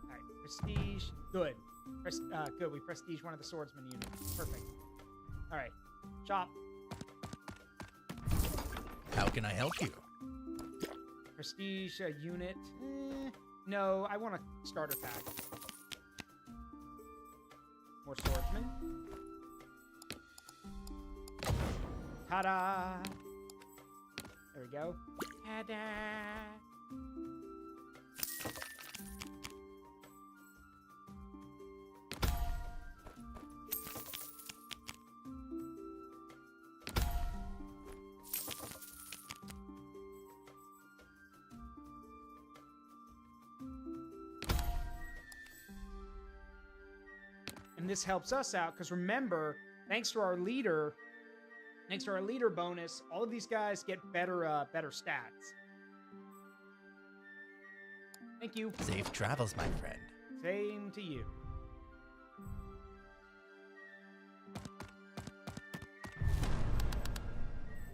Alright, prestige, good. Good, we prestige one of the swordsman units. Perfect. Alright, chop. How can I help you? Prestige unit. No, I want a starter pack. More swordsmen. Ta-da! There we go. Ta-da! And this helps us out, because remember, thanks to our leader bonus, all of these guys get better stats. Thank you. Safe travels, my friend. Same to you.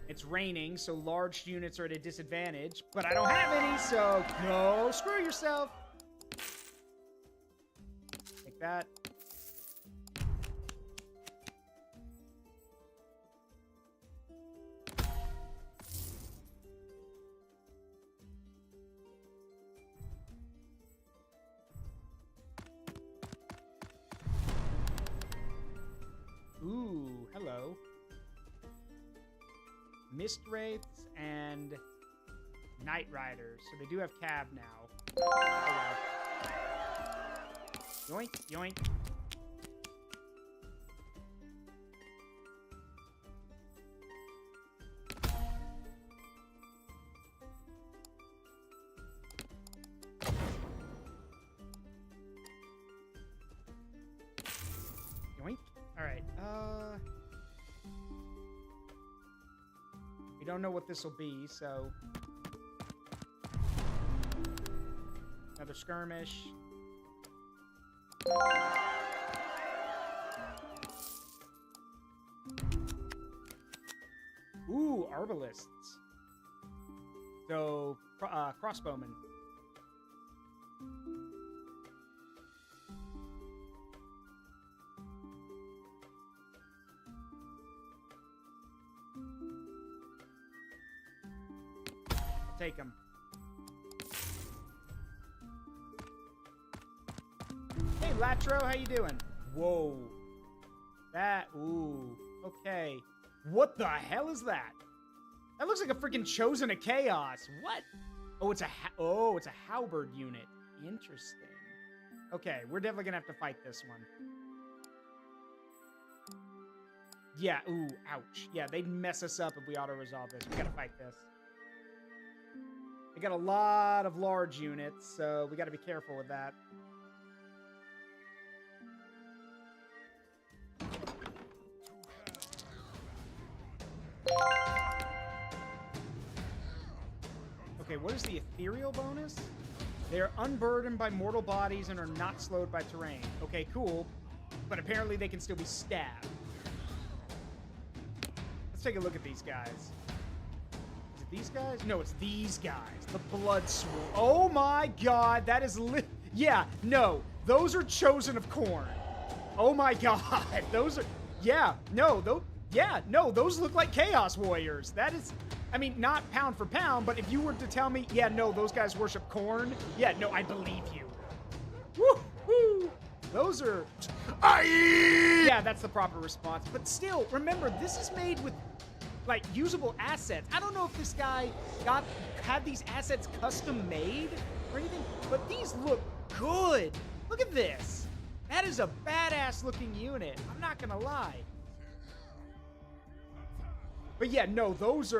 It's raining, so large units are at a disadvantage, but I don't have any, so no, screw yourself. Take that. Ooh, hello. Mist Wraiths and Night Riders. So they do have Cab now. Oh, well. Yoink, yoink. Yoink. All right. We don't know what this will be, so another skirmish. Ooh, arbalists. So crossbowmen. Take him. Hey, Latro, how you doing? Whoa. That, ooh, okay. What the hell is that? That looks like a freaking Chosen of Chaos. What? Oh, it's a halberd unit. Interesting. Okay, we're definitely gonna have to fight this one. Yeah, ooh, ouch. Yeah, they'd mess us up if we auto-resolve this. We gotta fight this. They got a lot of large units, so we got to be careful with that. Okay, what is the ethereal bonus? They are unburdened by mortal bodies and are not slowed by terrain. Okay, cool. But apparently they can still be stabbed. Let's take a look at these guys. These guys? No, it's these guys. The blood swoon. Oh my god, that is yeah, no. Those are Chosen of Corn. Oh my god. Those are those look like Chaos Warriors. That is, I mean, not pound for pound, but if you were to tell me, yeah, no, those guys worship corn, yeah, no, I believe you. Woo-hoo! Those are yeah, that's the proper response. But still, remember, this is made with like usable assets. I don't know if this guy had these assets custom made or anything, but these look good. Look at this. That is a badass looking unit. I'm not gonna lie. But yeah, no, those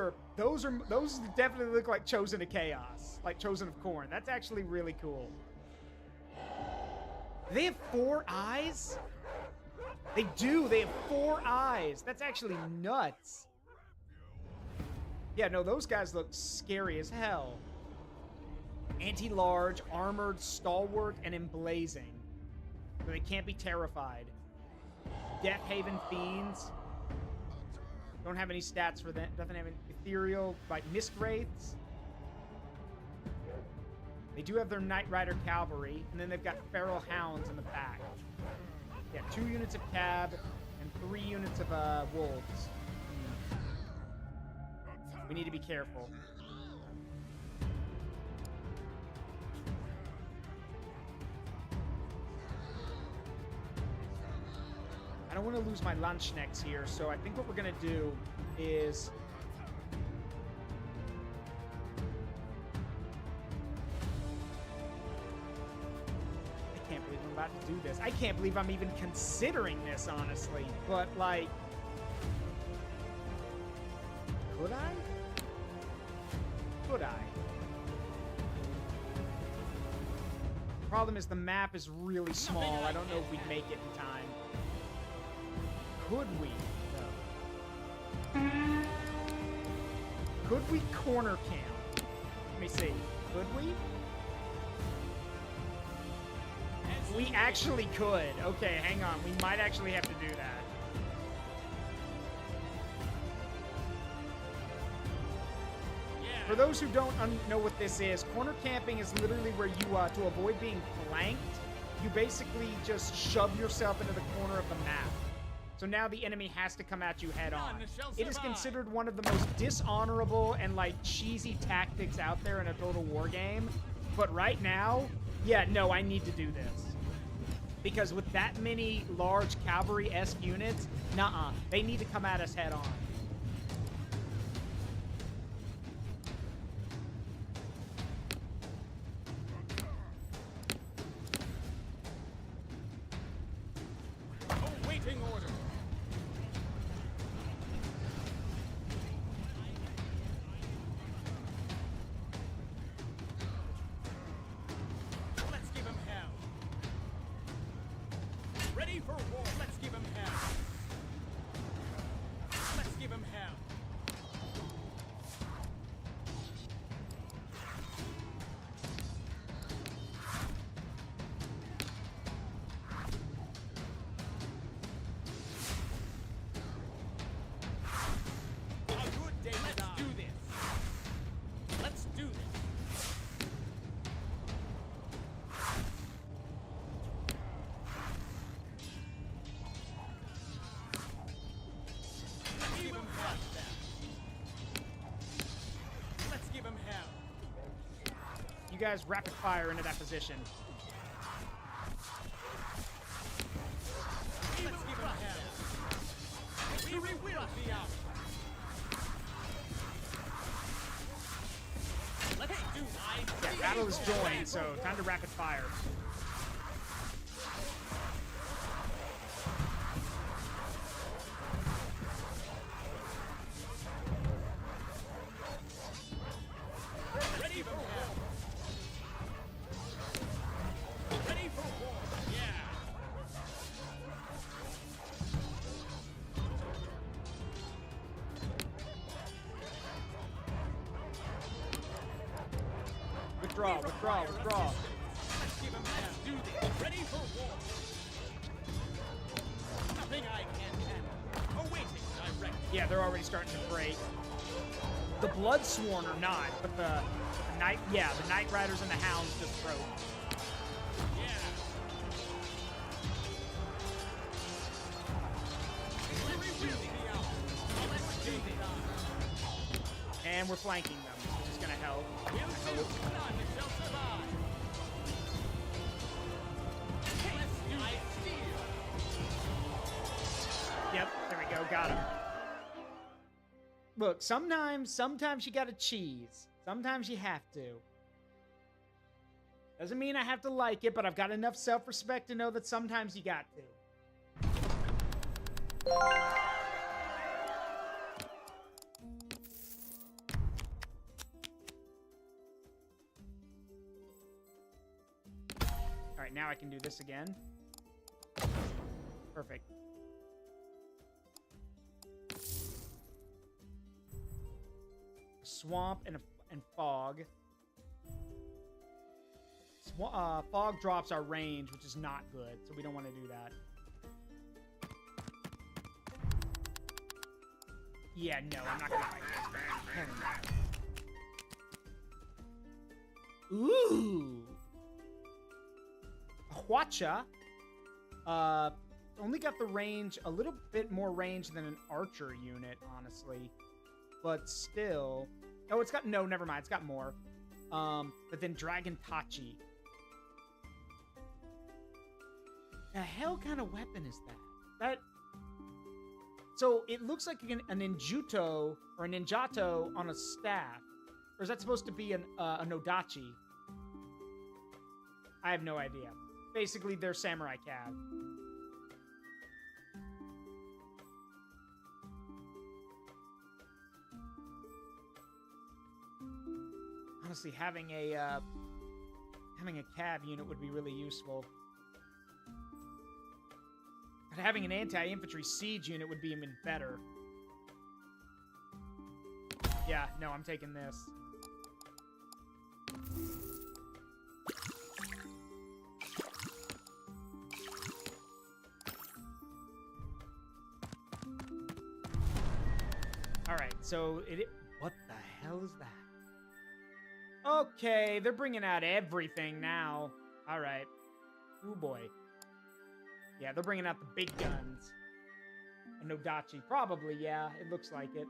definitely look like Chosen of Chaos, like Chosen of Corn. That's actually really cool. They have 4 eyes? They do. They have 4 eyes. That's actually nuts. Yeah, no, those guys look scary as hell. Anti-large, armored, stalwart, and emblazing. So they can't be terrified. Death Haven Fiends. Don't have any stats for them. Doesn't have any ethereal, like Mist Wraiths. They do have their Knight Rider Cavalry, and then they've got Feral Hounds in the back. Yeah, 2 units of Cab and 3 units of Wolves. We need to be careful. I don't want to lose my Lunchnecks here, so I think what we're going to do is... I can't believe I'm about to do this. I can't believe I'm even considering this, honestly. But, like... Could I? Could I? Problem is the map is really small. I don't know if we'd make it in time. Could we? No. Could we corner camp? Let me see. Could we? We actually could. Okay, hang on. We might actually have to do that. For those who don't know what this is, corner camping is literally where you, to avoid being flanked, you basically just shove yourself into the corner of the map. So now the enemy has to come at you head on. It is considered one of the most dishonorable and like cheesy tactics out there in a Total War game. But right now, yeah, no, I need to do this. Because with that many large cavalry-esque units, nuh-uh. They need to come at us head on. Awaiting order. Let's give him hell. Ready for war. Let's give him hell. Let's give him hell. A good day. Let's do this. Let's do this. Give him hell. Let's give him hell. You guys rapid fire into that position. Let's give him hell. Victory will be ours. Let's do this. Yeah, battle is joined, so time to rapid fire. Ready for hell. Ready for war. Yeah. Withdraw, withdraw, withdraw. Let's give him hell. Do this. Ready for war. Nothing I can't handle. Awaiting direct. Yeah, they're already starting to break. The Bloodsworn are not, but the Night, yeah, the Night Riders and the Hounds just broke. Yeah. Victory will be ours. Let's do this. And we're flanking them, which is going to help. We'll do. None shall survive. Let's do this. Yep, there we go, got him. Look, sometimes you gotta cheese. Sometimes you have to. Doesn't mean I have to like it, but I've got enough self-respect to know that sometimes you got to. Alright, now I can do this again. Perfect. Swamp and fog. Fog drops our range, which is not good, so we don't want to do that. Yeah, no, I'm not gonna fight this. Ooh! Hwacha. Only got the range, a little bit more range than an archer unit, honestly. But still... Oh, it's got... No, never mind. It's got more. But then Dragon Tachi. The hell kind of weapon is that? So, it looks like a ninjuto or a ninjato on a staff. Or is that supposed to be a nodachi? I have no idea. Basically, they're samurai cav. Honestly, having a cav unit would be really useful. But having an anti-infantry siege unit would be even better. Yeah, no, I'm taking this. Alright, so what the hell is that? Okay, they're bringing out everything now. Alright. Ooh, boy. Yeah, they're bringing out the big guns. A Nodachi. Probably, yeah. It looks like it.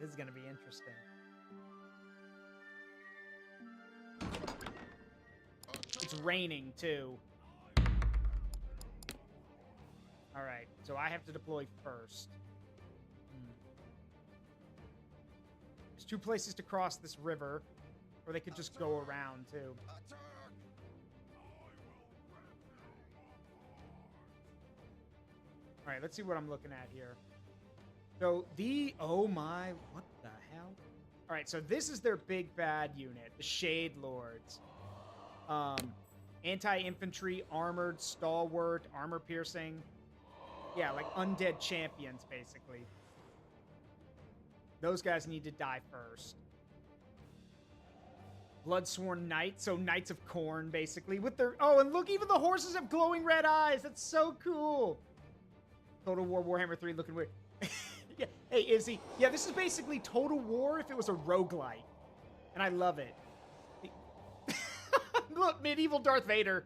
This is going to be interesting. it's raining, too. Alright, so I have to deploy first. There's 2 places to cross this river, or they could just go around, too. Alright, let's see what I'm looking at here. So, oh my, what the hell? Alright, so this is their big bad unit, the Shade Lords. Anti-infantry, armored, stalwart, armor-piercing. Yeah, like undead champions, basically. Those guys need to die first. Bloodsworn Knights, so Knights of Corn, basically, with their... Oh, and look, even the horses have glowing red eyes! That's so cool! Total War Warhammer 3 looking weird. Yeah, hey, Izzy. Yeah, this is basically Total War if it was a roguelite. And I love it. Look, medieval Darth Vader.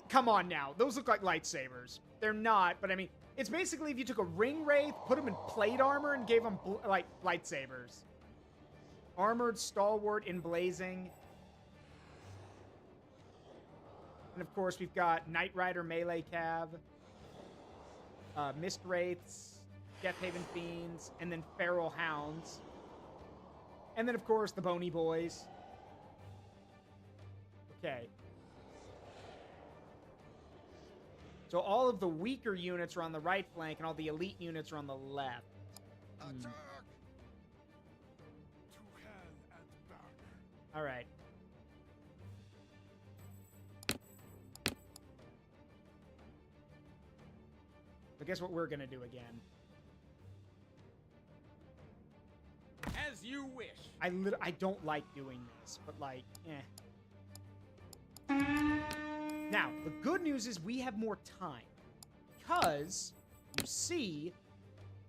Come on now. Those look like lightsabers. They're not, but I mean, it's basically if you took a ring wraith, put them in plate armor, and gave them, like, lightsabers. Armored, stalwart, in blazing. And of course, we've got Knight Rider melee cav, Mist Wraiths, Deathhaven Fiends, and then Feral Hounds. And then, of course, the Bony Boys. Okay. So all of the weaker units are on the right flank, and all the elite units are on the left. All right. So guess what we're gonna do again? As you wish. I don't like doing this, but like, eh. Now, the good news is we have more time. Because, you see,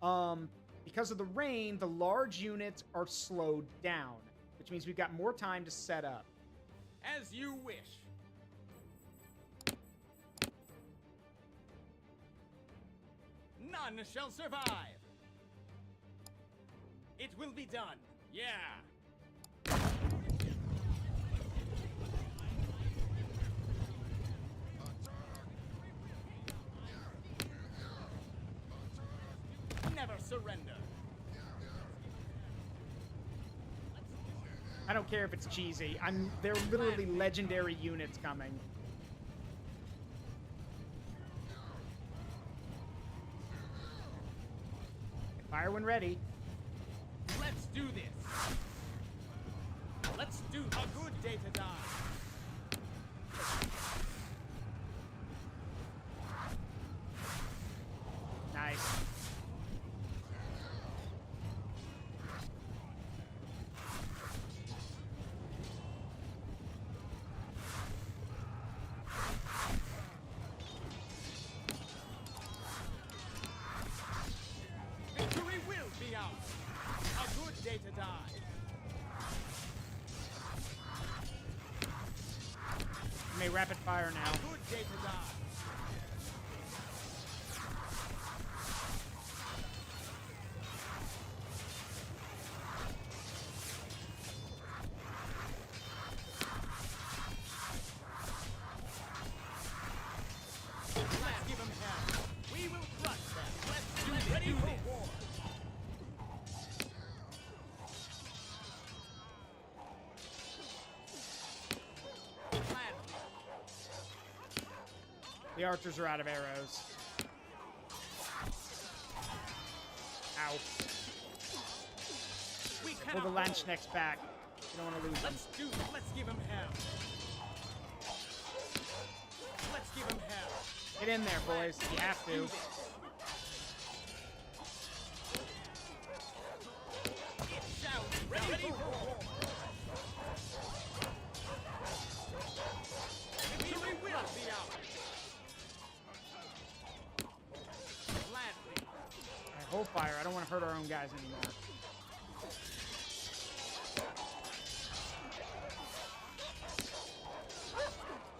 because of the rain, the large units are slowed down. Which means we've got more time to set up. As you wish. None shall survive. It will be done. Yeah. Never surrender. I don't care if it's cheesy. They're literally legendary units coming. Fire when ready. Let's do this. Let's do a good day to die. Nice. Victory will be ours. A good day to die. You may rapid fire now. A good day to die. Let's give 'em hell. We will crush them. Let's ready for war. The archers are out of arrows. Ow. Pull the Landsknechts back. You don't want to lose them. Let's give 'em hell. Let's give 'em hell. Get in there, boys. You have to. It shall be ready for war. Victory will be ours. Gladly. Alright, hold fire. I don't want to hurt our own guys anymore.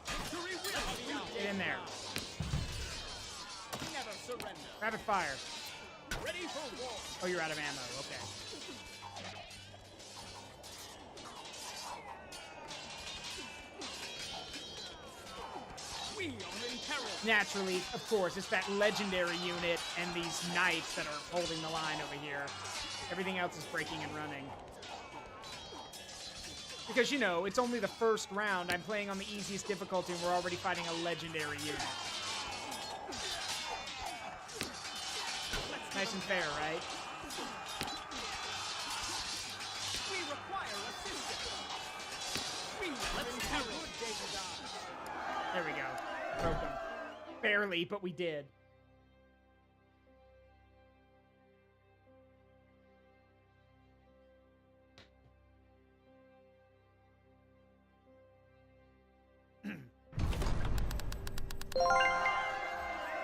Victory will be ours. Get in there. Never surrender. Rapid fire. Ready for war. Oh, you're out of ammo. Okay. We are in peril. Naturally, of course, it's that legendary unit and these knights that are holding the line over here. Everything else is breaking and running. Because, you know, it's only the first round. I'm playing on the easiest difficulty and we're already fighting a legendary unit. Nice and fair, right? We require assistance. We are in peril. There we go. Broke them. Barely, but we did.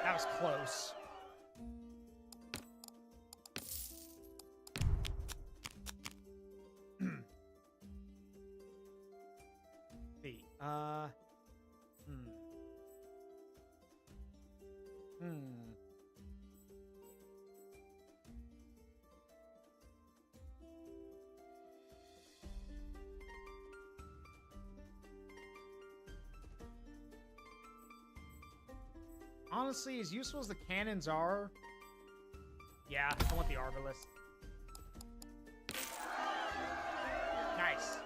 That was close. See, Honestly, as useful as the cannons are, yeah, I want the Arbalest. Nice.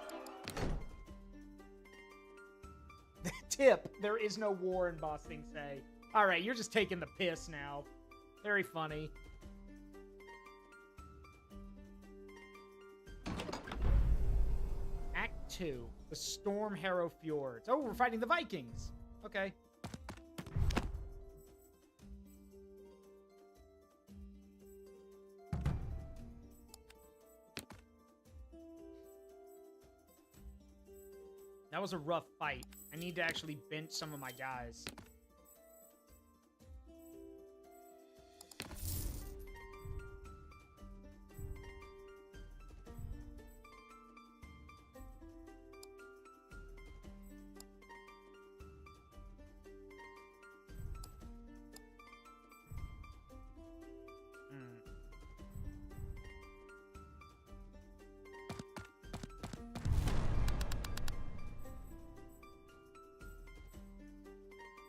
Tip, there is no war in Boston, say. Alright, you're just taking the piss now. Very funny. Act 2, the Storm Harrow Fjords. Oh, we're fighting the Vikings. Okay. That was a rough fight. I need to actually bench some of my guys.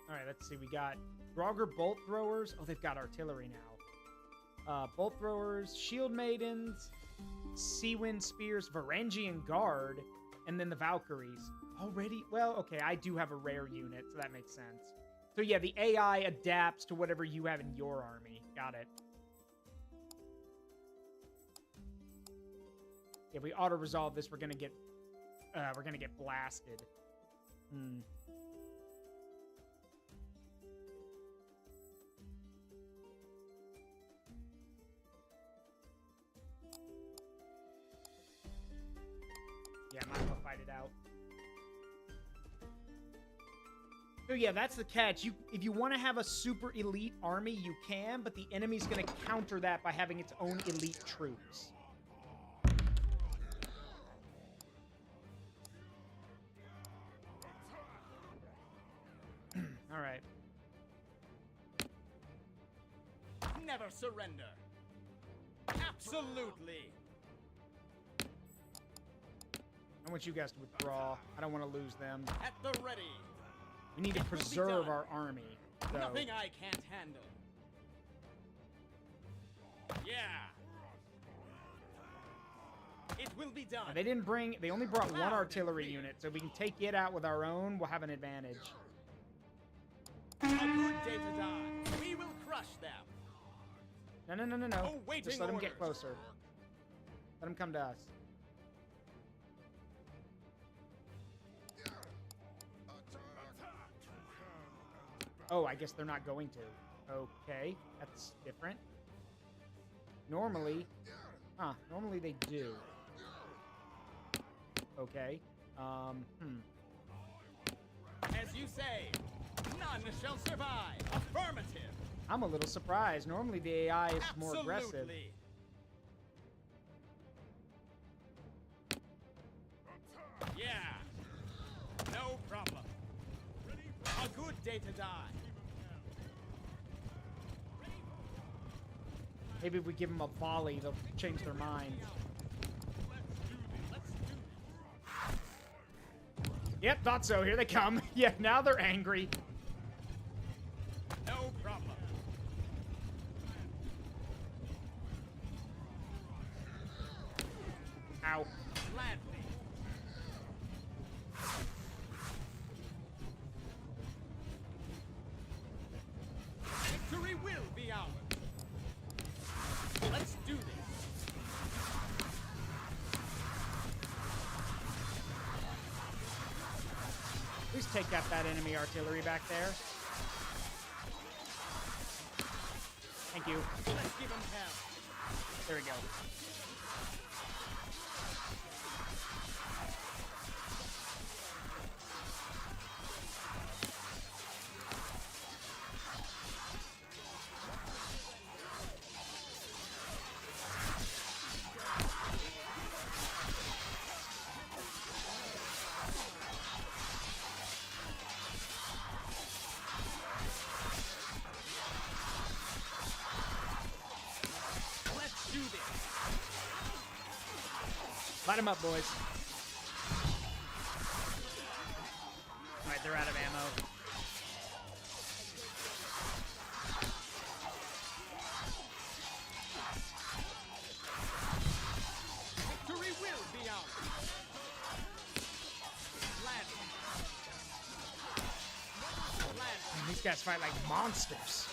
Alright, let's see. We got Draugr Bolt Throwers. Oh, they've got artillery now. Bolt Throwers, Shield Maidens, Seawind Spears, Varangian Guard, and then the Valkyries. Already? Well, okay, I do have a rare unit, so that makes sense. So yeah, the AI adapts to whatever you have in your army. Got it. If we auto-resolve this, we're gonna get blasted. Yeah, I might as well fight it out. So yeah, that's the catch. If you want to have a super elite army, you can, but the enemy's going to counter that by having its own elite troops. All right. Never surrender. Absolutely. I want you guys to withdraw. I don't want to lose them. At the ready. We need to preserve our army. So. Nothing I can't handle. Yeah. It will be done. They only brought one artillery unit, so if we can take it out with our own, we'll have an advantage. A good day to die. We will crush them. No. Just let them get closer. Let them come to us. Oh, I guess they're not going to. Okay, that's different. Normally they do. Okay. As you say, none shall survive. Affirmative. I'm a little surprised. Normally the AI is more aggressive. Yeah. No problem. A good day to die. Maybe if we give them a volley, they'll change their minds. Yep, thought so. Here they come. Yeah, now they're angry. Ow. Gladly. Victory will be ours. Let's do this. Please take out that enemy artillery back there. Thank you. Let's give him hell. There we go. Light them up, boys. Alright, they're out of ammo. Victory will be ours. Man, these guys fight like monsters.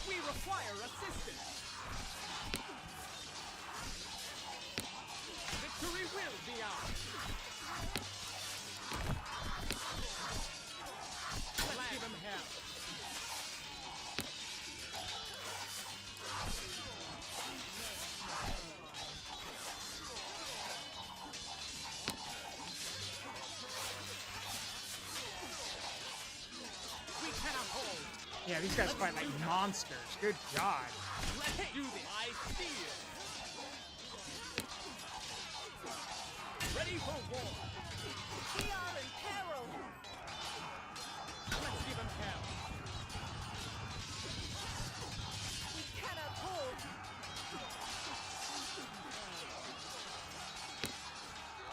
We require assistance. Victory will be ours. Let's give him hell. We cannot hold. Yeah, these guys fight like monsters. Good God. Let's do this. I fear. Ready for war. We are in peril. Let's give him hell. We cannot hold.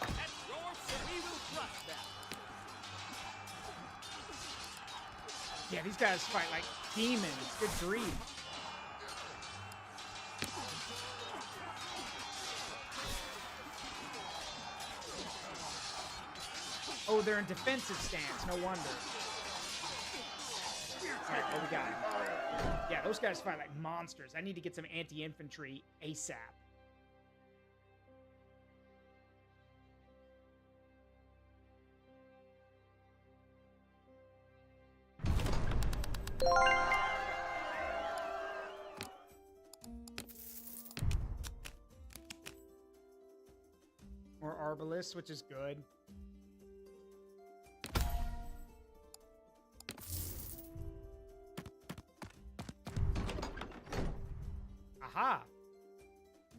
At your service, we will crush them. Yeah, these guys fight like demons. Good grief. Oh, they're in defensive stance. No wonder. Alright, what we got? Yeah, those guys fight like monsters. I need to get some anti-infantry ASAP. More Arbalists, which is good. Aha!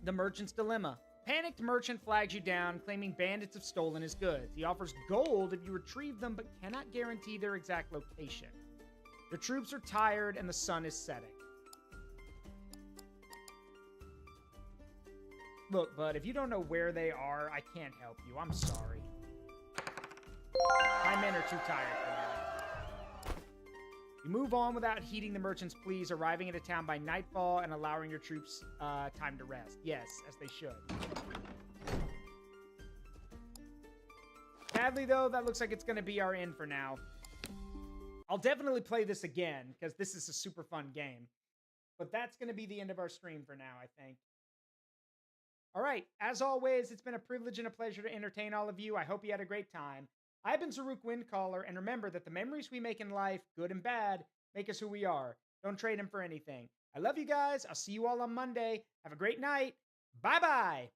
The Merchant's Dilemma. Panicked merchant flags you down, claiming bandits have stolen his goods. He offers gold if you retrieve them, but cannot guarantee their exact location. Your troops are tired and the sun is setting. Look, bud, if you don't know where they are, I can't help you. I'm sorry. My men are too tired for now. You move on without heeding the merchant's pleas, arriving at a town by nightfall and allowing your troops time to rest. Yes, as they should. Sadly, though, that looks like it's going to be our end for now. I'll definitely play this again, because this is a super fun game. But that's going to be the end of our stream for now, I think. All right, as always, it's been a privilege and a pleasure to entertain all of you. I hope you had a great time. I've been Zaruk Windcaller, and remember that the memories we make in life, good and bad, make us who we are. Don't trade them for anything. I love you guys. I'll see you all on Monday. Have a great night. Bye-bye.